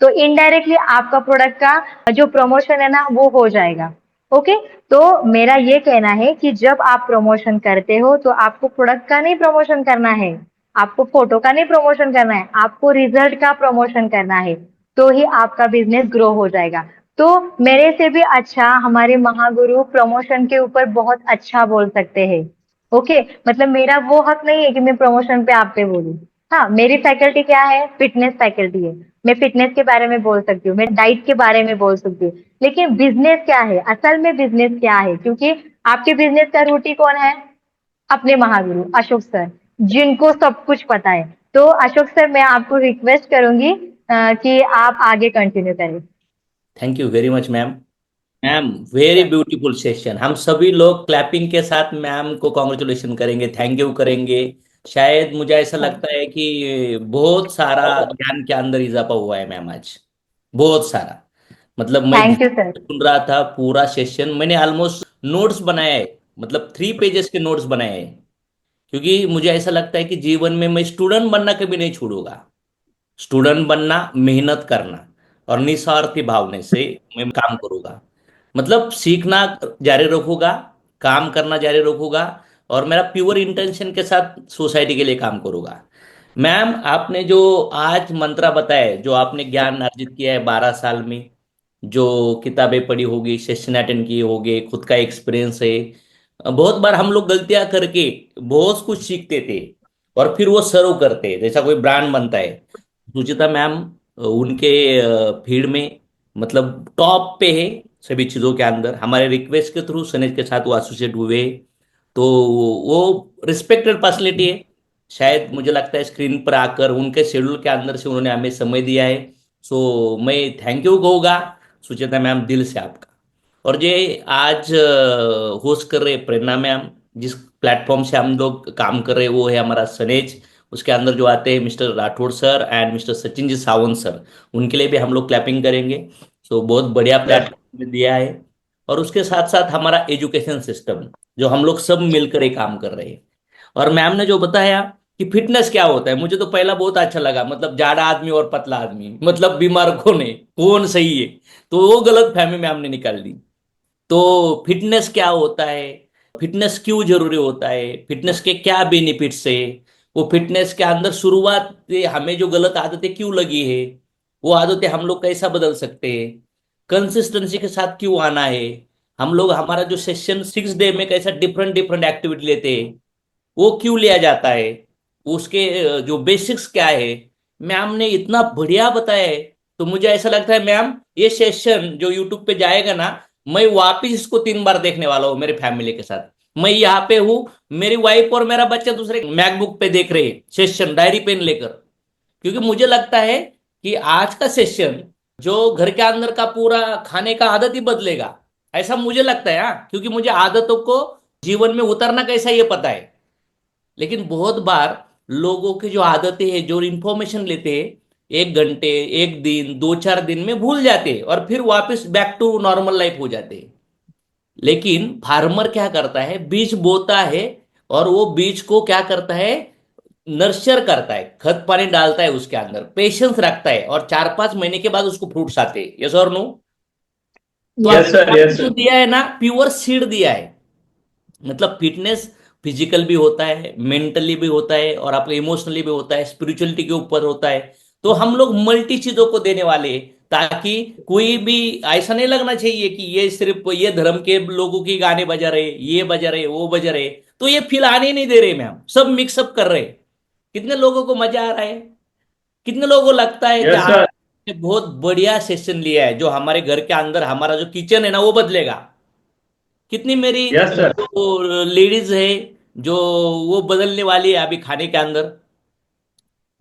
Speaker 1: तो इनडायरेक्टली आपका प्रोडक्ट का जो प्रमोशन है ना, वो हो जाएगा। ओके, तो मेरा ये कहना है कि जब आप प्रमोशन करते हो तो आपको प्रोडक्ट का नहीं प्रमोशन करना है, आपको फोटो का नहीं प्रमोशन करना है, आपको रिजल्ट का प्रमोशन करना है, तो ही आपका बिजनेस ग्रो हो जाएगा। तो मेरे से भी अच्छा हमारे महागुरु प्रमोशन के ऊपर बहुत अच्छा बोल सकते हैं। ओके, मतलब मेरा वो हक नहीं है कि मैं प्रमोशन पे आप पे बोलूं। हाँ, मेरी फैकल्टी क्या है? फिटनेस फैकल्टी है। मैं फिटनेस के बारे में बोल सकती हूँ, मैं डाइट के बारे में बोल सकती हूँ, लेकिन बिजनेस क्या है, असल में बिजनेस क्या है, क्योंकि आपके बिजनेस का रूटी कौन है? अपने महागुरु अशोक सर, जिनको सब कुछ पता है। तो अशोक सर, मैं आपको रिक्वेस्ट करूंगी कि आप आगे कंटिन्यू करें।
Speaker 4: Thank you very much ma'am. Ma'am very beautiful session. हम सभी लोग क्लैपिंग के साथ मैम को कॉन्ग्रेचुलेशन करेंगे, थैंक यू करेंगे। शायद मुझे ऐसा लगता है कि बहुत सारा ज्ञान के अंदर इजाफा हुआ है मैम आज, बहुत सारा। मतलब मैं
Speaker 1: थैंक यू
Speaker 4: ध्यान
Speaker 1: सर।
Speaker 4: से सुन रहा था पूरा सेशन, मैंने ऑलमोस्ट नोट्स बनाए हैं, मतलब 3 पेजेस के नोट्स बनाए हैं। क्योंकि मुझे ऐसा लगता है कि जीवन में मैं स्टूडेंट बनना कभी नहीं छोड़ूंगा। स्टूडेंट बनना, मेहनत करना, और निस्वार्थी भावना से मैं काम करूंगा। मतलब सीखना जारी रखूंगा, काम करना जारी रखूंगा, और मेरा प्योर इंटेंशन के साथ सोसाइटी के लिए काम करूंगा। मैम, आपने जो आज मंत्रा बताया, जो आपने ज्ञान अर्जित किया है 12 साल में, जो किताबें पढ़ी होगी, सेशन अटेंड किए होंगे, खुद का एक्सपीरियंस है। बहुत बार हम लोग गलतियां करके बहुत कुछ सीखते थे और फिर वो सर्व करते, जैसा कोई ब्रांड बनता है। सुचिता मैम उनके फील्ड में मतलब टॉप पे है सभी चीजों के अंदर। हमारे रिक्वेस्ट के थ्रू सनेज के साथ वो एसोसिएट हुए, तो वो रिस्पेक्टेड पर्सनैलिटी है। शायद मुझे लगता है स्क्रीन पर आकर उनके शेड्यूल के अंदर से उन्होंने हमें समय दिया है। सो मैं थैंक यू कहूँगा सुचेता मैम, दिल से आपका। और ये आज होस्ट कर रहे प्रेरणा मैम, जिस प्लेटफॉर्म से हम लोग काम कर रहे हैं वो है हमारा सनेज। उसके अंदर जो आते हैं mister Rathore sir and mister Sachin ji Sawant sir, उनके लिए भी हम लोग क्लैपिंग करेंगे। सो बहुत बढ़िया प्लेटफॉर्म दिया है। और उसके साथ साथ हमारा एजुकेशन सिस्टम, जो हम लोग सब मिलकर एक काम कर रहे हैं। और मैम ने जो बताया कि फिटनेस क्या होता है, मुझे तो पहला बहुत अच्छा लगा। मतलब जाड़ा आदमी और पतला आदमी, मतलब बीमार कौन है, कौन सही है? तो वो गलत फहमी में हमने निकाल दी। तो फिटनेस क्या होता है, फिटनेस क्यों जरूरी होता है, फिटनेस के क्या बेनिफिट्स है, वो फिटनेस के अंदर शुरुआत से हमें जो गलत आदतें क्यों लगी है, वो आदतें हम लोग कैसा बदल सकते हैं, कंसिस्टेंसी के साथ क्यों आना है, हम लोग हमारा जो सेशन 6 डे में कैसा डिफरेंट डिफरेंट एक्टिविटी लेते हैं, वो क्यों लिया जाता है, उसके जो बेसिक्स क्या है, मैम ने इतना बढ़िया बताया है। तो मुझे ऐसा लगता है मैम, ये सेशन जो यूट्यूब पे जाएगा ना, मैं वापिस इसको 3 बार देखने वाला हूँ मेरे फैमिली के साथ। मैं यहाँ पे हूँ, मेरी वाइफ और मेरा बच्चा दूसरे मैकबुक पे देख रहे हैं सेशन, डायरी पेन लेकर। क्योंकि मुझे लगता है कि आज का सेशन जो घर के अंदर का पूरा खाने का आदत ही बदलेगा, ऐसा मुझे लगता है। हाँ, क्योंकि मुझे आदतों को जीवन में उतारना कैसा ये पता है। लेकिन बहुत बार लोगों की जो आदतें हैं, जो इंफॉर्मेशन लेते हैं, 1 घंटे, 1 दिन, 2-4 दिन में भूल जाते हैं और फिर वापस बैक टू नॉर्मल लाइफ हो जाते हैं। लेकिन फार्मर क्या करता है, बीज बोता है, और वो बीज को क्या करता है, नर्चर करता है, खत पानी डालता है, उसके अंदर पेशेंस रखता है, और 4-5 महीने के बाद उसको फ्रूट्स आते हैं। यस और नो? तो
Speaker 3: यस
Speaker 4: आपने
Speaker 3: सर, यस
Speaker 4: जो
Speaker 3: सर।
Speaker 4: दिया है ना, प्योर सीड दिया है। मतलब फिटनेस फिजिकल भी होता है, मेंटली भी होता है, और आपका इमोशनली भी होता है, स्पिरिचुअलिटी के ऊपर होता है। तो हम लोग मल्टी चीजों को देने वाले हैं, ताकि कोई भी ऐसा नहीं लगना चाहिए कि ये सिर्फ ये धर्म के लोगों की गाने बजा रहे, ये बजा रहे, वो बजा रहे। तो ये फील आने ही नहीं दे रहे मैम, सब मिक्सअप कर रहे हैं। कितने लोगों को मजा आ रहा है, कितने लोगों को लगता है कि
Speaker 3: यस
Speaker 4: आज
Speaker 3: सर।
Speaker 4: ने बहुत बढ़िया सेशन लिया है, जो हमारे घर के अंदर हमारा जो किचन है ना वो बदलेगा। कितनी मेरी
Speaker 3: यस सर।
Speaker 4: जो लेडीज है, जो वो बदलने वाली है अभी खाने के अंदर।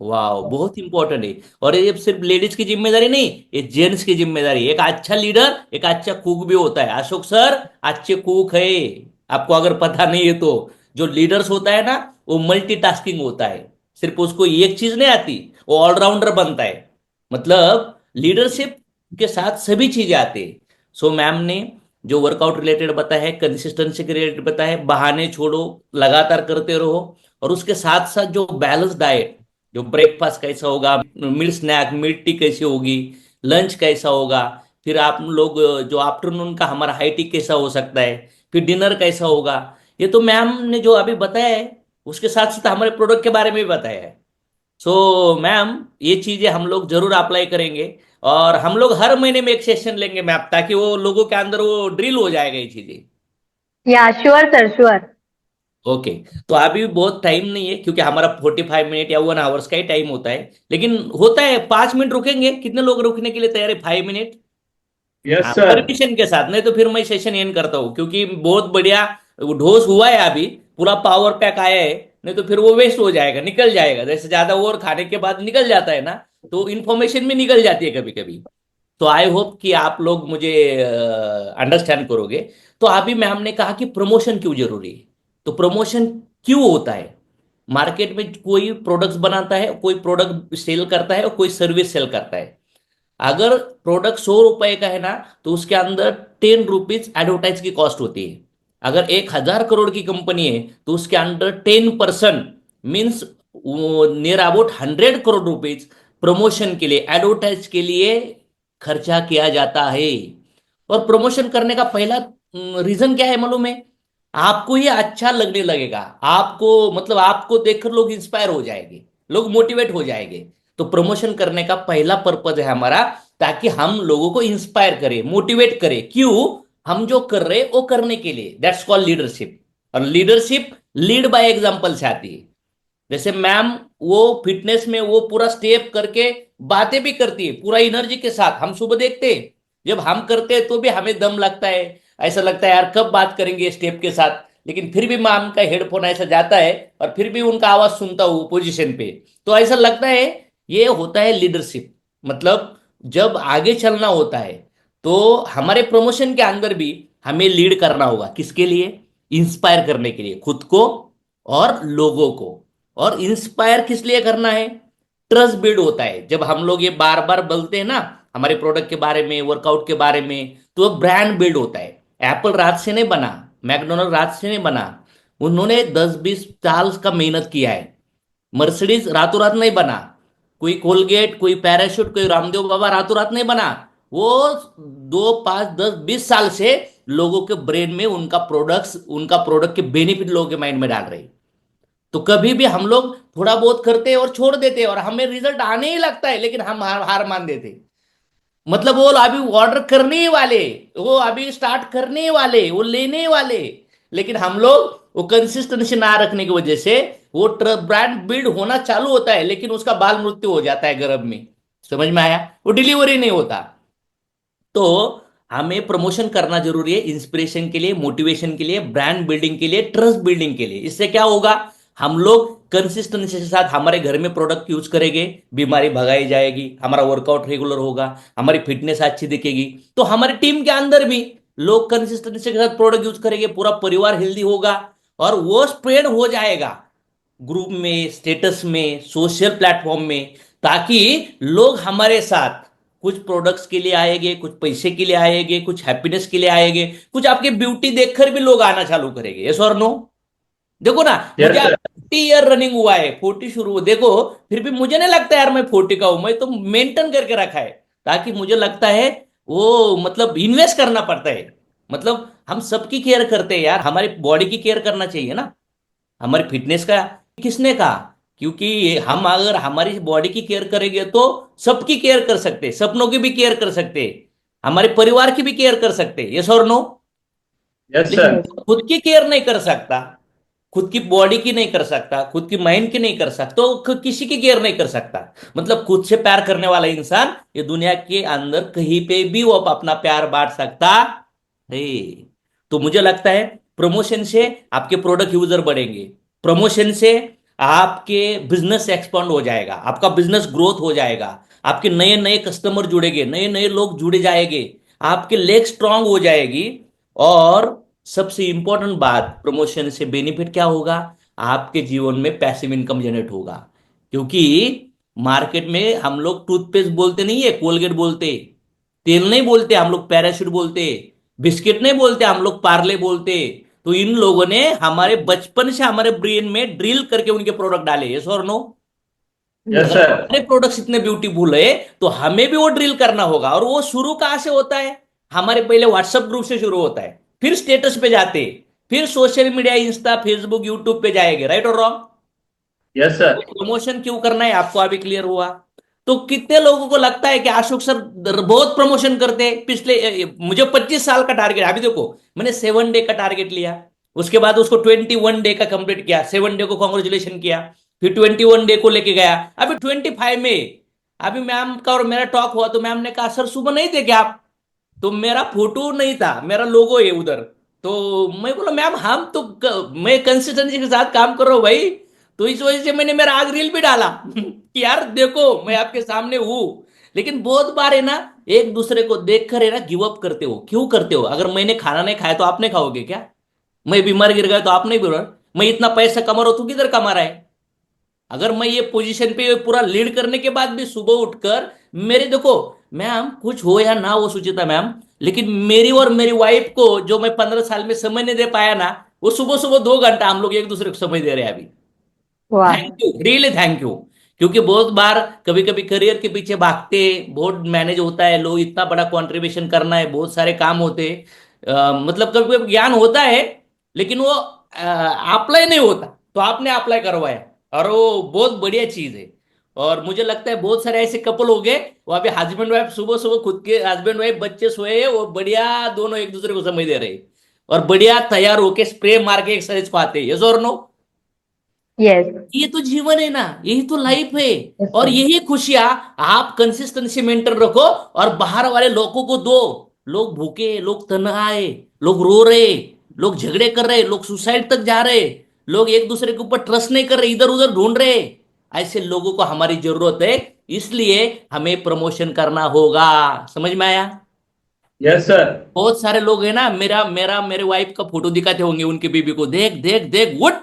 Speaker 4: वाह, बहुत इंपॉर्टेंट है। और ये सिर्फ लेडीज की जिम्मेदारी नहीं, ये जेंट्स की जिम्मेदारी है। एक अच्छा लीडर एक अच्छा कुक भी होता है। अशोक सर अच्छे कुक है, आपको अगर पता नहीं है तो। जो लीडर्स होता है ना, वो मल्टीटास्किंग होता है, सिर्फ उसको एक चीज नहीं आती, वो ऑलराउंडर बनता है। मतलब लीडरशिप के साथ सभी चीजें आती है। सो मैम ने जो वर्कआउट रिलेटेड बताया है, कंसिस्टेंसी के रिलेटेड बताया है, बहाने छोड़ो, लगातार करते रहो। और उसके साथ साथ जो बैलेंस डाइट, जो ब्रेकफास्ट कैसा होगा, मिड स्नैक मिड टी कैसी होगी, लंच कैसा होगा, फिर आप लोग जो आफ्टरनून का हमारा हाई टी कैसा हो सकता है, फिर डिनर कैसा होगा, ये तो मैम ने जो अभी बताया है, उसके साथ साथ हमारे प्रोडक्ट के बारे में भी बताया है। सो मैम, ये चीजें हम लोग जरूर अप्लाई करेंगे, और हम लोग हर महीने में एक सेशन लेंगे मैम, ताकि वो लोगों के अंदर वो ड्रिल हो जाएगा ये चीजें।
Speaker 1: या श्योर सर, श्योर।
Speaker 4: ओके। तो अभी बहुत टाइम नहीं है, क्योंकि हमारा 45 मिनट या 1 आवर्स का ही टाइम होता है। लेकिन होता है 5 मिनट रुकेंगे, कितने लोग रुकने के लिए तैयार है? 5 मिनट? हाँ,
Speaker 3: यस सर।
Speaker 4: परमिशन के साथ, नहीं तो फिर मैं सेशन एंड करता हूँ, क्योंकि बहुत बढ़िया ढोस हुआ है अभी, पूरा पावर पैक आया है। नहीं तो फिर वो वेस्ट हो जाएगा, निकल जाएगा, जैसे ज्यादा और खाने के बाद निकल जाता है ना, तो इन्फॉर्मेशन भी निकल जाती है कभी कभी। तो आई होप कि आप लोग मुझे अंडरस्टैंड करोगे। तो अभी मैम ने कहा कि प्रमोशन क्यों जरूरी है। तो प्रमोशन क्यों होता है? मार्केट में कोई प्रोडक्ट्स बनाता है, कोई प्रोडक्ट सेल करता है, और कोई सर्विस सेल करता है। अगर प्रोडक्ट 100 रुपए का है ना, तो उसके अंदर 10 रुपीज एडवर्टाइज की कॉस्ट होती है। अगर 1,000 करोड़ की कंपनी है, तो उसके अंदर 10% means near about 100 crore rupees promotion के लिए, एडवर्टाइज के लिए खर्चा किया जाता है। और प्रमोशन करने का पहला रीजन क्या है मालूम है? आपको ये अच्छा लगने लगेगा, आपको मतलब आपको देखकर लोग इंस्पायर हो जाएंगे, लोग मोटिवेट हो जाएंगे। तो प्रमोशन करने का पहला पर्पज है हमारा, ताकि हम लोगों को इंस्पायर करें, मोटिवेट करें। क्यों? हम जो कर रहे हैं वो करने के लिए, दैट्स कॉल्ड लीडरशिप। और लीडरशिप लीड बाय एग्जांपल से आती है। जैसे मैम, वो फिटनेस में वो पूरा स्टेप करके बातें भी करती है पूरा एनर्जी के साथ। हम सुबह देखते हैं, जब हम करते हैं तो भी हमें दम लगता है, ऐसा लगता है यार कब बात करेंगे स्टेप के साथ। लेकिन फिर भी मैम का हेडफोन ऐसा जाता है और फिर भी उनका आवाज सुनता हूँ पोजीशन पे, तो ऐसा लगता है ये होता है लीडरशिप। मतलब जब आगे चलना होता है तो हमारे प्रमोशन के अंदर भी हमें लीड करना होगा। किसके लिए? इंस्पायर करने के लिए, खुद को और लोगों को। और इंस्पायर किस लिए करना है? ट्रस्ट बिल्ड होता है जब हम लोग ये बार बार बोलते हैं ना हमारे प्रोडक्ट के बारे में, वर्कआउट के बारे में, तो ब्रांड बिल्ड होता है। एप्पल रात से नहीं बना, मैकडोनल्ड रात से नहीं बना, उन्होंने 10-20 साल का मेहनत किया है। मर्सिडीज रातों रात नहीं बना, कोई कोलगेट, कोई पैराशूट, कोई रामदेव बाबा रातों रात नहीं बना। वो 2, 5, 10, 20 साल से लोगों के ब्रेन में उनका प्रोडक्ट के बेनिफिट लोगों के माइंड में डाल रहे हैं। तो कभी भी हम लोग थोड़ा बहुत करते हैं और छोड़ देते हैं और हमें रिजल्ट आने ही लगता है, लेकिन हम हार मान देते हैं। मतलब वो अभी ऑर्डर करने ही वाले, वो अभी स्टार्ट करने ही वाले, वो लेने ही वाले, लेकिन हम लोग वो कंसिस्टेंसी ना रखने की वजह से वो ब्रांड बिल्ड होना चालू होता है, लेकिन उसका बाल मृत्यु हो जाता है गर्भ में। समझ में आया? वो डिलीवरी नहीं होता। तो हमें प्रमोशन करना जरूरी है इंस्पिरेशन के लिए, मोटिवेशन के लिए, ब्रांड बिल्डिंग के लिए, ट्रस्ट बिल्डिंग के लिए। इससे क्या होगा? हम लोग कंसिस्टेंसी के साथ हमारे घर में प्रोडक्ट यूज करेंगे, बीमारी भगाई जाएगी, हमारा वर्कआउट रेगुलर होगा, हमारी फिटनेस अच्छी दिखेगी। तो हमारी टीम के अंदर भी लोग कंसिस्टेंसी के साथ प्रोडक्ट यूज करेंगे, पूरा परिवार हेल्दी होगा और वो स्प्रेड हो जाएगा ग्रुप में, स्टेटस में, सोशल प्लेटफॉर्म में, ताकि लोग हमारे साथ कुछ प्रोडक्ट्स के लिए आएंगे, कुछ पैसे के लिए आएंगे, कुछ हैप्पीनेस के लिए आएंगे, कुछ आपके ब्यूटी देखकर भी लोग आना चालू करेंगे। यस और नो? देखो ना,
Speaker 3: यस
Speaker 4: मुझे
Speaker 3: सर।
Speaker 4: 40 ईयर रनिंग हुआ है, 40 शुरू हुआ, देखो फिर भी मुझे नहीं लगता यार मैं 40 का हूं। मैं तो मेंटेन करके रखा है, ताकि मुझे लगता है वो मतलब इन्वेस्ट करना पड़ता है। मतलब हम सबकी केयर करते हैं यार, हमारी बॉडी की केयर करना चाहिए ना, हमारी फिटनेस का। किसने कहा? क्योंकि हम अगर हमारी बॉडी की केयर करेंगे तो सबकी केयर कर सकते, सपनों की भी केयर कर सकते, हमारे परिवार की भी केयर कर सकते। यस और नो?
Speaker 3: यस
Speaker 4: लेकिन
Speaker 3: सर।
Speaker 1: यस।
Speaker 4: खुद की केयर नहीं कर सकता, खुद की बॉडी की नहीं कर सकता, खुद की माइंड की नहीं कर सकता, तो किसी की केयर नहीं कर सकता। मतलब खुद से प्यार करने वाला इंसान ये दुनिया के अंदर कहीं पे भी वो अपना प्यार बांट सकता है। तो मुझे लगता है प्रमोशन से आपके प्रोडक्ट यूजर बढ़ेंगे, प्रमोशन से आपके बिजनेस एक्सपांड हो जाएगा, आपका बिजनेस ग्रोथ हो जाएगा, आपके नए नए कस्टमर जुड़ेंगे, नए नए लोग जुड़े जाएंगे, आपके लेग स्ट्रांग हो जाएगी। और सबसे इंपॉर्टेंट बात, प्रमोशन से बेनिफिट क्या होगा? आपके जीवन में पैसिव इनकम जनरेट होगा। क्योंकि मार्केट में हम लोग टूथपेस्ट बोलते नहीं है, कोलगेट बोलते, तेल नहीं बोलते हम लोग, पैराशूट बोलते, बिस्किट नहीं बोलते हम लोग, पार्ले बोलते। तो इन लोगों ने हमारे बचपन से हमारे ब्रेन में ड्रिल करके उनके प्रोडक्ट डाले। यस और नो?
Speaker 3: यस
Speaker 4: अगर
Speaker 3: सर।
Speaker 4: हमारे प्रोडक्ट्स इतने ब्यूटीफुल है तो हमें भी वो ड्रिल करना होगा। और वो शुरू कहां से होता है? हमारे पहले व्हाट्सएप ग्रुप से शुरू होता है, फिर स्टेटस पे जाते, फिर social media, Insta, Facebook, YouTube पे जाएंगे। राइट और रॉन्ग?
Speaker 3: Yes sir.
Speaker 4: प्रमोशन क्यों करना है आपको अभी क्लियर हुआ। तो कितने लोगों को लगता है कि अशोक सर बहुत प्रमोशन करते हैं पिछले मुझे 25 साल का टारगेट। अभी देखो मैंने 7 डे का टारगेट लिया, उसके बाद उसको 21 डे का कंप्लीट किया, 7 डे को कॉन्ग्रेचुलेशन किया, फिर 21 डे को लेके गया, अभी 25 में। अभी मैम का और मेरा टॉक हुआ तो मैम ने कहा सर सुबह नहीं थे क्या आप? तो मेरा फोटो नहीं था, मेरा लोगो है उधर। तो मैं बोला मैम हम तो मैं कंसिस्टेंसी के साथ काम कर रहा हूँ भाई, तो इस वजह से मैंने मेरा आज रील भी डाला कि यार देखो मैं आपके सामने हूं। लेकिन बहुत बार है ना, एक दूसरे को देखकर है ना गिव अप करते हो। क्यों करते हो? अगर मैंने खाना नहीं खाया तो आप नहीं खाओगे क्या? मैं बीमार गिर गया तो आप नहीं बीमार? मैं इतना पैसा कमा रहा हूं तू किधर कमा रहा है? अगर मैं ये पोजीशन पे पूरा लीड करने के बाद भी सुबह उठकर मेरे देखो मैम, कुछ हो या ना हो सुचिता मैम, लेकिन मेरी और मेरी वाइफ को जो मैं 15 साल में समय नहीं दे पाया ना, वो सुबह सुबह 2 घंटा हम लोग एक दूसरे को समय दे रहे हैं अभी।
Speaker 1: वाह।
Speaker 4: Thank you, really thank you. क्योंकि बहुत बार कभी कभी करियर के पीछे भागते, बहुत मैनेज होता है, लोग इतना बड़ा कंट्रीब्यूशन करना है, बहुत सारे काम होते मतलब कभी कभी ज्ञान होता है, लेकिन वो अप्लाई नहीं होता, तो आपने अप्लाई करवाया और वो बहुत बढ़िया चीज है। और मुझे लगता है बहुत सारे ऐसे कपल हो गए, वो अभी हस्बैंड वाइफ सुबह सुबह खुद के हस्बैंड वाइफ बच्चे सोए हैं, वो बढ़िया दोनों एक दूसरे को समझ दे रहे हैं और बढ़िया तैयार होके स्प्रे मार के एक्सरसाइज को आते हैं। यस और नो?
Speaker 1: यस।
Speaker 4: ये तो जीवन है ना, यही तो लाइफ है।
Speaker 1: यस
Speaker 4: और
Speaker 1: सर।
Speaker 4: यही खुशियां आप कंसिस्टेंसी मेंटेन रखो और बाहर वाले लोगों को दो। लोग भूखे, लोग तन्हाए, लोग रो रहे, लोग झगड़े कर रहे, लोग सुसाइड तक जा रहे, लोग एक दूसरे के ऊपर ट्रस्ट नहीं कर रहे, इधर उधर ढूंढ रहे। ऐसे लोगों को हमारी जरूरत है, इसलिए हमें प्रमोशन करना होगा। समझ में आया?
Speaker 3: Yes sir.
Speaker 4: बहुत सारे लोग है ना, मेरा मेरा मेरे वाइफ का फोटो दिखाते होंगे उनकी बीबी को, देख देख देख उठ।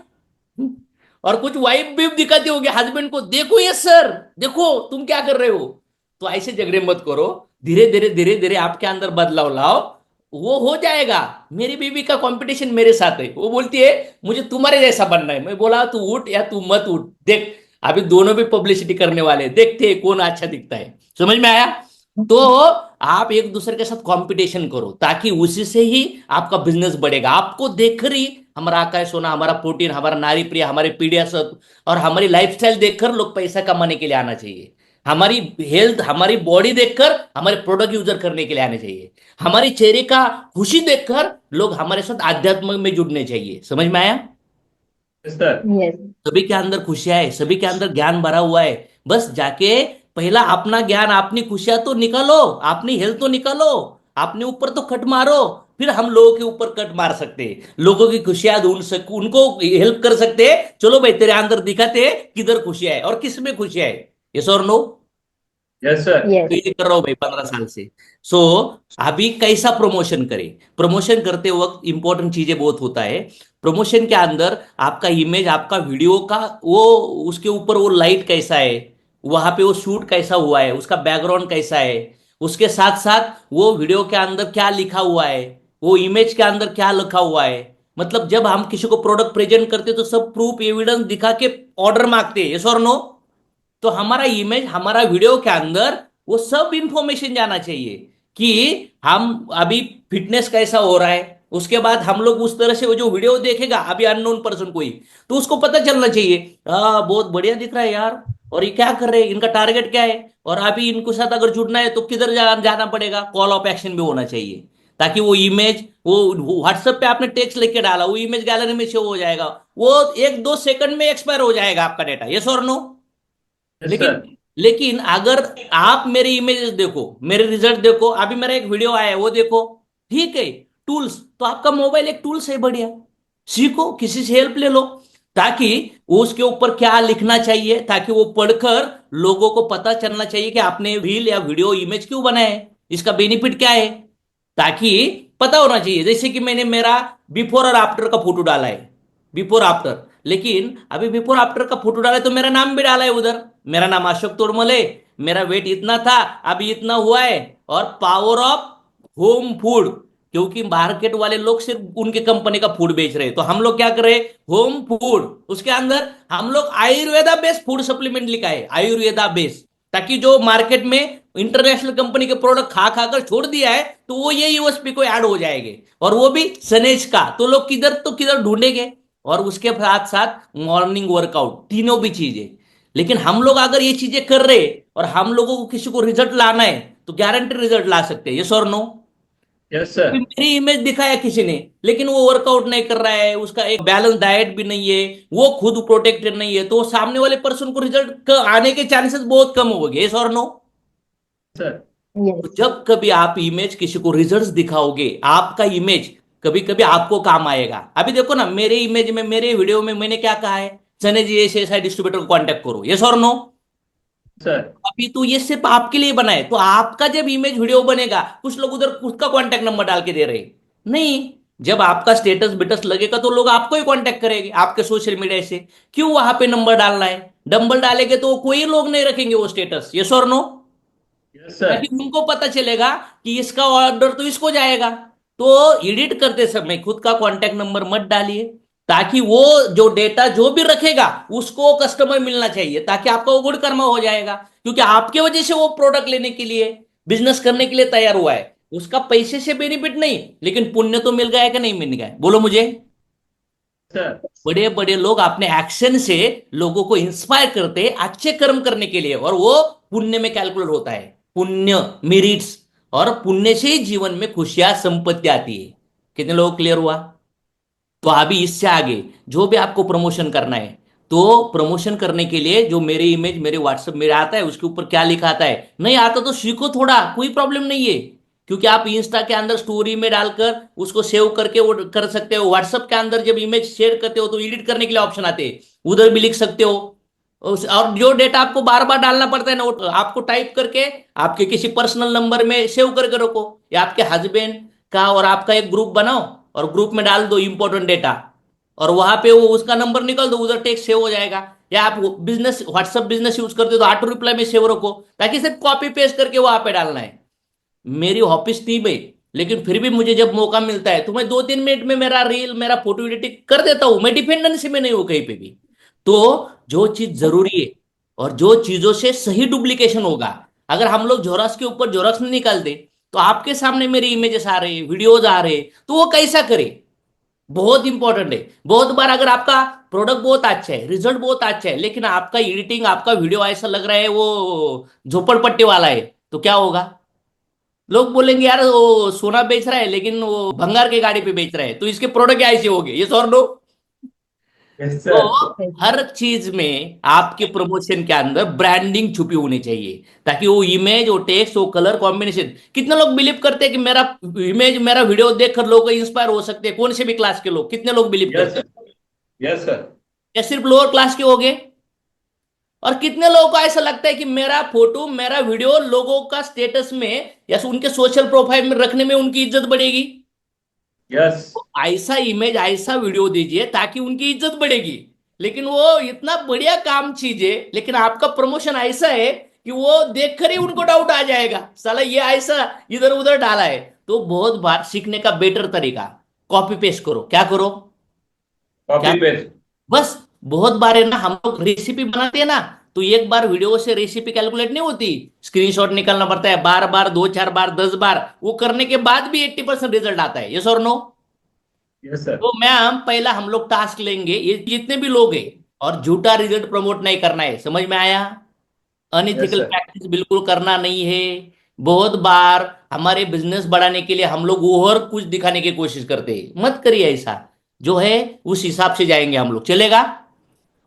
Speaker 4: और कुछ वाइफ भी दिखाते होंगे हस्बैंड को, देखो ये सर, देखो तुम क्या कर रहे हो। तो ऐसे झगड़े मत करो, धीरे धीरे आपके अंदर बदलाव लाओ, वो हो जाएगा। मेरी बीबी का कंपटीशन मेरे साथ है, वो बोलती है मुझे तुम्हारे जैसा बनना है। मैं बोला तू उठ या तू मत उठ, देख अभी दोनों भी पब्लिसिटी करने वाले हैं, देखते हैं कौन अच्छा दिखता है। समझ में आया? तो आप एक दूसरे के साथ कंपटीशन करो, ताकि उसी से ही आपका बिजनेस बढ़ेगा। आपको देखकर ही हमारा आकाश सोना, हमारा प्रोटीन, हमारा नारी प्रिय, हमारे पीडियासत्व और हमारी लाइफस्टाइल देखकर लोग पैसा कमाने के लिए आना चाहिए। हमारी हेल्थ, हमारी बॉडी देखकर हमारे प्रोडक्ट यूजर करने के लिए आने चाहिए। हमारी चेहरे का खुशी देखकर लोग हमारे साथ आध्यात्म में जुड़ने चाहिए। समझ में आया?
Speaker 3: Yes sir.
Speaker 1: यस।
Speaker 4: सभी के अंदर खुशियां है, सभी के अंदर ज्ञान भरा हुआ है। बस जाके पहला अपना ज्ञान, अपनी खुशियां तो निकालो, अपनी हेल्थ तो निकालो, अपने ऊपर तो कट मारो, फिर हम लोगों के ऊपर कट मार सकते हैं, लोगों की खुशियां ढूंढ सक, उनको हेल्प कर सकते हैं। चलो भाई तेरे अंदर दिखाते हैं किधर खुशियां है और किस में खुशियां है। यस और नो?
Speaker 3: Yes sir.
Speaker 1: यस।
Speaker 4: तो ये कर रहा हूं भाई 15 साल से। सो अभी कैसा प्रमोशन करें? प्रमोशन करते वक्त इंपॉर्टेंट चीजें बहुत होता है। प्रमोशन के अंदर आपका इमेज, आपका वीडियो का वो, उसके ऊपर वो लाइट कैसा है, वहां पे वो शूट कैसा हुआ है, उसका बैकग्राउंड कैसा है, उसके साथ साथ वो वीडियो के अंदर क्या लिखा हुआ है, वो इमेज के अंदर क्या लिखा हुआ है। मतलब जब हम किसी को प्रोडक्ट प्रेजेंट करते हैं तो सब प्रूफ एविडेंस दिखा के ऑर्डर मांगते हैं। यस और नो? तो हमारा इमेज, हमारा वीडियो के अंदर वो सब इंफॉर्मेशन जाना चाहिए कि हम अभी फिटनेस कैसा हो रहा है। उसके बाद हम लोग उस तरह से वो जो वीडियो देखेगा अभी अननोन पर्सन कोई, तो उसको पता चलना चाहिए बहुत बढ़िया दिख रहा है यार, और ये क्या कर रहे हैं, इनका टारगेट क्या है, और अभी इनको साथ अगर जुड़ना है तो किधर जाना पड़ेगा। कॉल ऑफ एक्शन भी होना चाहिए, ताकि वो इमेज, वो व्हाट्सएप पे आपने टेक्स्ट लिख के डाला, वो इमेज गैलरी में शो हो जाएगा, वो 1-2 सेकंड में एक्सपायर हो जाएगा आपका डेटा। यस और नो?
Speaker 3: यस
Speaker 4: लेकिन
Speaker 3: सर।
Speaker 4: लेकिन अगर आप मेरे इमेजेस देखो, मेरे रिजल्ट देखो, अभी मेरा एक वीडियो आया है वो देखो, ठीक है। टूल्स तो आपका मोबाइल एक टूल्स है, बढ़िया, सीखो, किसी से हेल्प ले लो, ताकि वो उसके ऊपर क्या लिखना चाहिए, ताकि वो पढ़कर लोगों को पता चलना चाहिए कि आपने रील या वीडियो इमेज क्यों बनाया है, इसका बेनिफिट क्या है, ताकि पता होना चाहिए। जैसे कि मैंने मेरा बिफोर और आफ्टर का फोटो डाला है, बिफोर आफ्टर, लेकिन अभी बिफोर आफ्टर का फोटो डाला है तो मेरा नाम भी डाला है उधर, मेरा नाम अशोक तोड़मल है, मेरा वेट इतना था, अभी इतना हुआ है, और पावर ऑफ होम फूड, क्योंकि मार्केट वाले लोग सिर्फ उनके कंपनी का फूड बेच रहे हैं, तो हम लोग क्या कर रहे हैं, होम फूड, उसके अंदर हम लोग आयुर्वेदा बेस्ड फूड सप्लीमेंट लिखा है, आयुर्वेदा बेस्ड, ताकि जो मार्केट में इंटरनेशनल कंपनी के प्रोडक्ट खा खाकर छोड़ दिया है, तो वो ये यूएसपी को ऐड हो जाएंगे, और वो भी सनेज का, तो लोग किधर तो किधर ढूंढेंगे। और उसके साथ साथ मॉर्निंग वर्कआउट, तीनों भी चीजें। लेकिन हम लोग अगर ये चीजें कर रहे और हम लोगों को किसी को रिजल्ट लाना है तो गारंटी रिजल्ट ला सकते हैं। यस और नो?
Speaker 3: Yes sir.
Speaker 4: मेरी इमेज दिखाया किसी ने, लेकिन वो वर्कआउट नहीं कर रहा है, उसका एक बैलेंस डाइट भी नहीं है, वो खुद प्रोटेक्टेड नहीं है, तो सामने वाले पर्सन को रिजल्ट आने के चांसेस बहुत कम हो गए। यस और नो?
Speaker 3: सर।
Speaker 4: तो जब कभी आप इमेज किसी को रिजल्ट्स दिखाओगे, आपका इमेज कभी कभी आपको काम आएगा। अभी देखो ना, मेरे इमेज में, मेरे वीडियो में मैंने क्या कहा है, सने जी ऐसे ऐसा डिस्ट्रीब्यूटर को कांटेक्ट करो। यस और नो?
Speaker 3: सर।
Speaker 4: अभी तो ये सिर्फ आपके लिए बना है, तो आपका जब इमेज वीडियो बनेगा, कुछ लोग उधर उसका कांटेक्ट नंबर डाल के दे रहे हैं। नहीं, जब आपका स्टेटस बिटस लगेगा तो लोग आपको ही कांटेक्ट करेंगे, आपके सोशल मीडिया से। क्यों वहां पे नंबर डालना है? डंबल डालेंगे तो कोई लोग नहीं रखेंगे वो स्टेटस। यस और नो?
Speaker 3: Yes sir.
Speaker 4: ताकि उनको पता चलेगा कि इसका ऑर्डर तो इसको जाएगा। तो एडिट करते समय खुद का कांटेक्ट नंबर मत डालिए, ताकि वो जो डेटा जो भी रखेगा उसको कस्टमर मिलना चाहिए, ताकि आपका वो गुड कर्मा हो जाएगा, क्योंकि आपके वजह से वो प्रोडक्ट लेने के लिए, बिजनेस करने के लिए तैयार हुआ है। उसका पैसे से बेनिफिट नहीं, लेकिन पुण्य तो मिल गया कि नहीं मिल गया, बोलो मुझे।
Speaker 3: सर
Speaker 4: बड़े बड़े लोग अपने एक्शन से लोगों को इंस्पायर करते हैं अच्छे कर्म करने के लिए, और वो पुण्य में कैलकुलेट होता है, पुण्य मेरिट्स, और पुण्य से ही जीवन में खुशियां संपत्ति आती है। कितने लोग क्लियर हुआ? तो अभी इससे आगे जो भी आपको प्रमोशन करना है, तो प्रमोशन करने के लिए जो मेरे इमेज मेरे व्हाट्सएप में आता है उसके ऊपर क्या लिखा आता है, नहीं आता तो सीखो थोड़ा, कोई प्रॉब्लम नहीं है। क्योंकि आप इंस्टा के अंदर स्टोरी में डालकर उसको सेव करके वो कर सकते हो, व्हाट्सएप के अंदर जब इमेज शेयर करते हो तो एडिट करने के लिए ऑप्शन आते हैं, उधर भी लिख सकते हो। और जो डेटा आपको बार बार डालना पड़ता है ना, वो आपको टाइप करके आपके किसी पर्सनल नंबर में सेव करके रखो, या आपके हस्बैंड का और आपका एक ग्रुप बनाओ और ग्रुप में डाल दो इंपॉर्टेंट डेटा, और वहां पे वो उसका नंबर निकल दो, उधर टेक्स्ट सेव हो जाएगा। या आप बिजनेस व्हाट्सएप बिजनेस यूज करते हो तो ऑटो रिप्लाई में सेव रखो, ताकि सिर्फ कॉपी पेस्ट करके वहां पे डालना है। मेरी ऑफिस टीम है, लेकिन फिर भी मुझे जब मौका मिलता है तो मैं 2-3 मिनट में मेरा रील मेरा फोटो एडिटिंग कर देता हूं, मैं डिपेंडेंसी में नहीं हूं कहीं पे भी। तो जो चीज जरूरी है और जो चीजों से सही डुप्लीकेशन होगा, अगर हम लोग जोरक्स के ऊपर जोरक्स नहीं निकालते, तो आपके सामने मेरी इमेजेस आ रहे वीडियोज आ रहे, तो वो कैसा करे? बहुत इंपॉर्टेंट है। बहुत बार अगर आपका प्रोडक्ट बहुत अच्छा है, रिजल्ट बहुत अच्छा है, लेकिन आपका एडिटिंग आपका वीडियो ऐसा लग रहा है वो झोपड़पट्टी वाला है, तो क्या होगा? लोग बोलेंगे यार वो सोना बेच रहा है लेकिन वो भंगार के गाड़ी पे बेच रहा है, तो इसके प्रोडक्ट ऐसे हो गए, ये और नो।
Speaker 3: यस
Speaker 4: तो
Speaker 3: सर
Speaker 4: हर चीज में आपके प्रमोशन के अंदर ब्रांडिंग छुपी होनी चाहिए, ताकि वो इमेज वो टेक्स्ट वो कलर कॉम्बिनेशन, कितने लोग बिलीव करते हैं कि मेरा इमेज मेरा वीडियो देखकर लोग इंस्पायर हो सकते हैं, कौन से भी क्लास के लोग, कितने लोग बिलीव
Speaker 3: यस
Speaker 4: करते हैं?
Speaker 3: सर यस सर
Speaker 4: या सिर्फ लोअर क्लास के हो गए? और कितने लोगों को ऐसा लगता है कि मेरा फोटो मेरा वीडियो लोगों का स्टेटस में या उनके सोशल प्रोफाइल में रखने में उनकी इज्जत बढ़ेगी?
Speaker 3: यस
Speaker 4: तो ऐसा इमेज ऐसा वीडियो दीजिए ताकि उनकी इज्जत बढ़ेगी। लेकिन वो इतना बढ़िया काम चीज है, लेकिन आपका प्रमोशन ऐसा है कि वो देखकर ही उनको डाउट आ जाएगा, साला ये ऐसा इधर उधर डाला है। तो बहुत बार सीखने का बेटर तरीका, कॉपी पेस्ट करो। क्या करो? क्या?
Speaker 3: कॉपी पेस्ट
Speaker 4: बस बहुत बार है ना, हम लोग रेसिपी बनाते हैं ना, तो एक बार वीडियो से रेसिपी कैलकुलेट नहीं होती, स्क्रीनशॉट निकालना पड़ता है, बार बार 2-4 बार 10 बार, वो करने के बाद भी 80% रिजल्ट आता है। यस और नो?
Speaker 3: यस सर
Speaker 4: तो मैम पहला हम लोग टास्क लेंगे, ये जितने भी लोग हैं, और झूठा रिजल्ट प्रमोट नहीं करना है, समझ में आया?
Speaker 3: यस
Speaker 4: अनइथिकल
Speaker 3: सर
Speaker 4: प्रैक्टिस बिल्कुल करना नहीं है। बहुत बार हमारे बिजनेस बढ़ाने के लिए हम लोग और कुछ दिखाने की कोशिश करते हैं, मत करिए ऐसा। जो है उस हिसाब से जाएंगे हम लोग, चलेगा?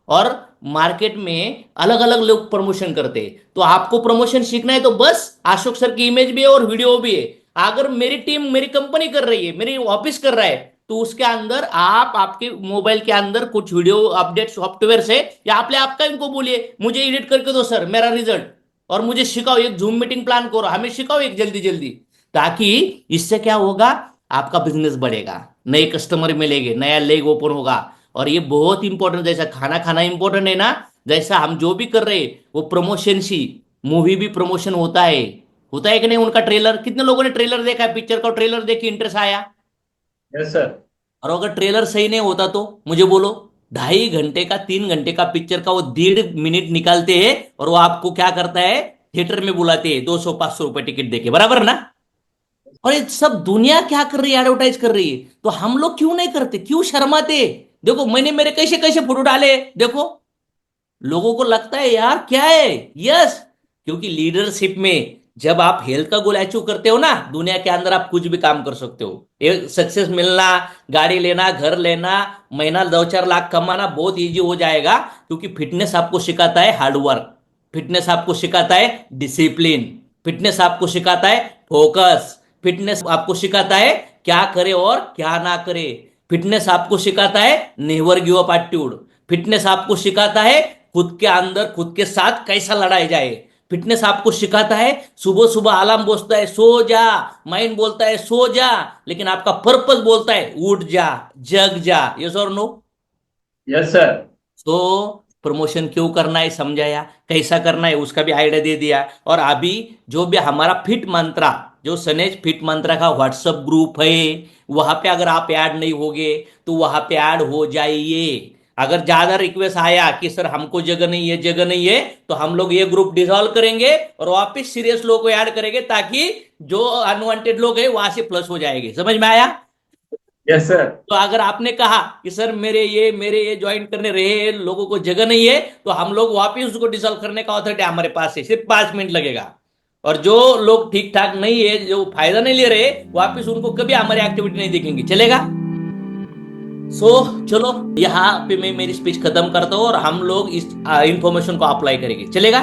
Speaker 4: और मार्केट में अलग अलग लोग प्रमोशन करते हैं, तो आपको प्रमोशन सीखना है तो बस अशोक सर की इमेज भी है और वीडियो भी है। अगर मेरी टीम मेरी कंपनी कर रही है, मेरी ऑफिस कर रहा है, तो उसके अंदर आप आपके मोबाइल के अंदर कुछ वीडियो अपडेट सॉफ्टवेयर से, या आप आपका इनको बोलिए मुझे एडिट करके दो सर मेरा रिजल्ट, और मुझे सिखाओ, एक जूम मीटिंग प्लान करो, हमें सिखाओ एक जल्दी जल्दी। ताकि इससे क्या होगा, आपका बिजनेस बढ़ेगा, नए कस्टमर मिलेंगे, नया लेग ओपन होगा। और ये बहुत इंपॉर्टेंट, जैसा खाना खाना इंपॉर्टेंट है ना, जैसा हम जो भी कर रहे हैं वो प्रमोशन सी, मूवी भी प्रमोशन होता है कि नहीं? उनका ट्रेलर, कितने लोगों ने ट्रेलर देखा है? पिक्चर का ट्रेलर देख के इंटरेस्ट आया?
Speaker 3: यस सर
Speaker 4: और अगर ट्रेलर सही नहीं होता तो मुझे बोलो, 2.5 घंटे का 3 घंटे का पिक्चर का वो 1.5 मिनट निकालते हैं, और वो आपको क्या करता है, थिएटर में बुलाते हैं 200-500 रुपए टिकट देके, बराबर ना? और ये सब दुनिया क्या कर रही है, एडवर्टाइज कर रही है, तो हम लोग क्यों नहीं करते, क्यों शर्माते? देखो मैंने मेरे कैसे कैसे फोटो डाले, देखो। लोगों को लगता है यार क्या है। यस, क्योंकि लीडरशिप में जब आप हेल्थ का गोल अचीव करते हो ना, दुनिया के अंदर आप कुछ भी काम कर सकते हो। एक सक्सेस मिलना, गाड़ी लेना, घर लेना, महीना 2-4 लाख कमाना बहुत इजी हो जाएगा, क्योंकि फिटनेस आपको सिखाता है हार्डवर्क, फिटनेस आपको सिखाता है डिसिप्लिन, फिटनेस आपको सिखाता है फोकस, फिटनेस आपको सिखाता है क्या करे और क्या ना करे, फिटनेस आपको सिखाता है never give up attitude, fitness आपको सिखाता है खुद के अंदर खुद के साथ कैसा लड़ाई जाए, फिटनेस आपको सिखाता है सुबह सुबह अलार्म बजता है सो जा, माइंड बोलता है सो जा, लेकिन आपका पर्पस बोलता है उठ जा, जग जा। यस और नो?
Speaker 3: यस सर
Speaker 4: तो प्रमोशन क्यों करना है समझाया, कैसा करना है उसका भी आइडिया दे दिया। और अभी जो भी हमारा फिट मंत्रा, जो सनेज फिट मंत्रा का व्हाट्सएप ग्रुप है, वहां पे अगर आप ऐड नहीं होगे तो वहां पे ऐड हो जाइए। अगर ज्यादा रिक्वेस्ट आया कि सर हमको जगह नहीं है, जगह नहीं है, तो हम लोग ये ग्रुप डिसॉल्व करेंगे और वापस सीरियस लोग को ऐड करेंगे, ताकि जो अनवांटेड लोग है वहां से प्लस हो जाएंगे। समझ में आया?
Speaker 3: Yes sir.
Speaker 4: तो अगर आपने कहा कि सर मेरे ये ज्वाइन करने रहे लोगों को जगह नहीं है, तो हम लोग वापस उसको डिसॉल्व करने का ऑथोरिटी हमारे पास है, सिर्फ 5 मिनट लगेगा। और जो लोग ठीक ठाक नहीं है, जो फायदा नहीं ले रहे, वापस उनको कभी हमारी एक्टिविटी नहीं दिखेंगी। चलेगा? चलो यहाँ पे मैं मेरी स्पीच खत्म करता हूँ और हम लोग इस इंफॉर्मेशन को अप्लाई करेंगे। चलेगा?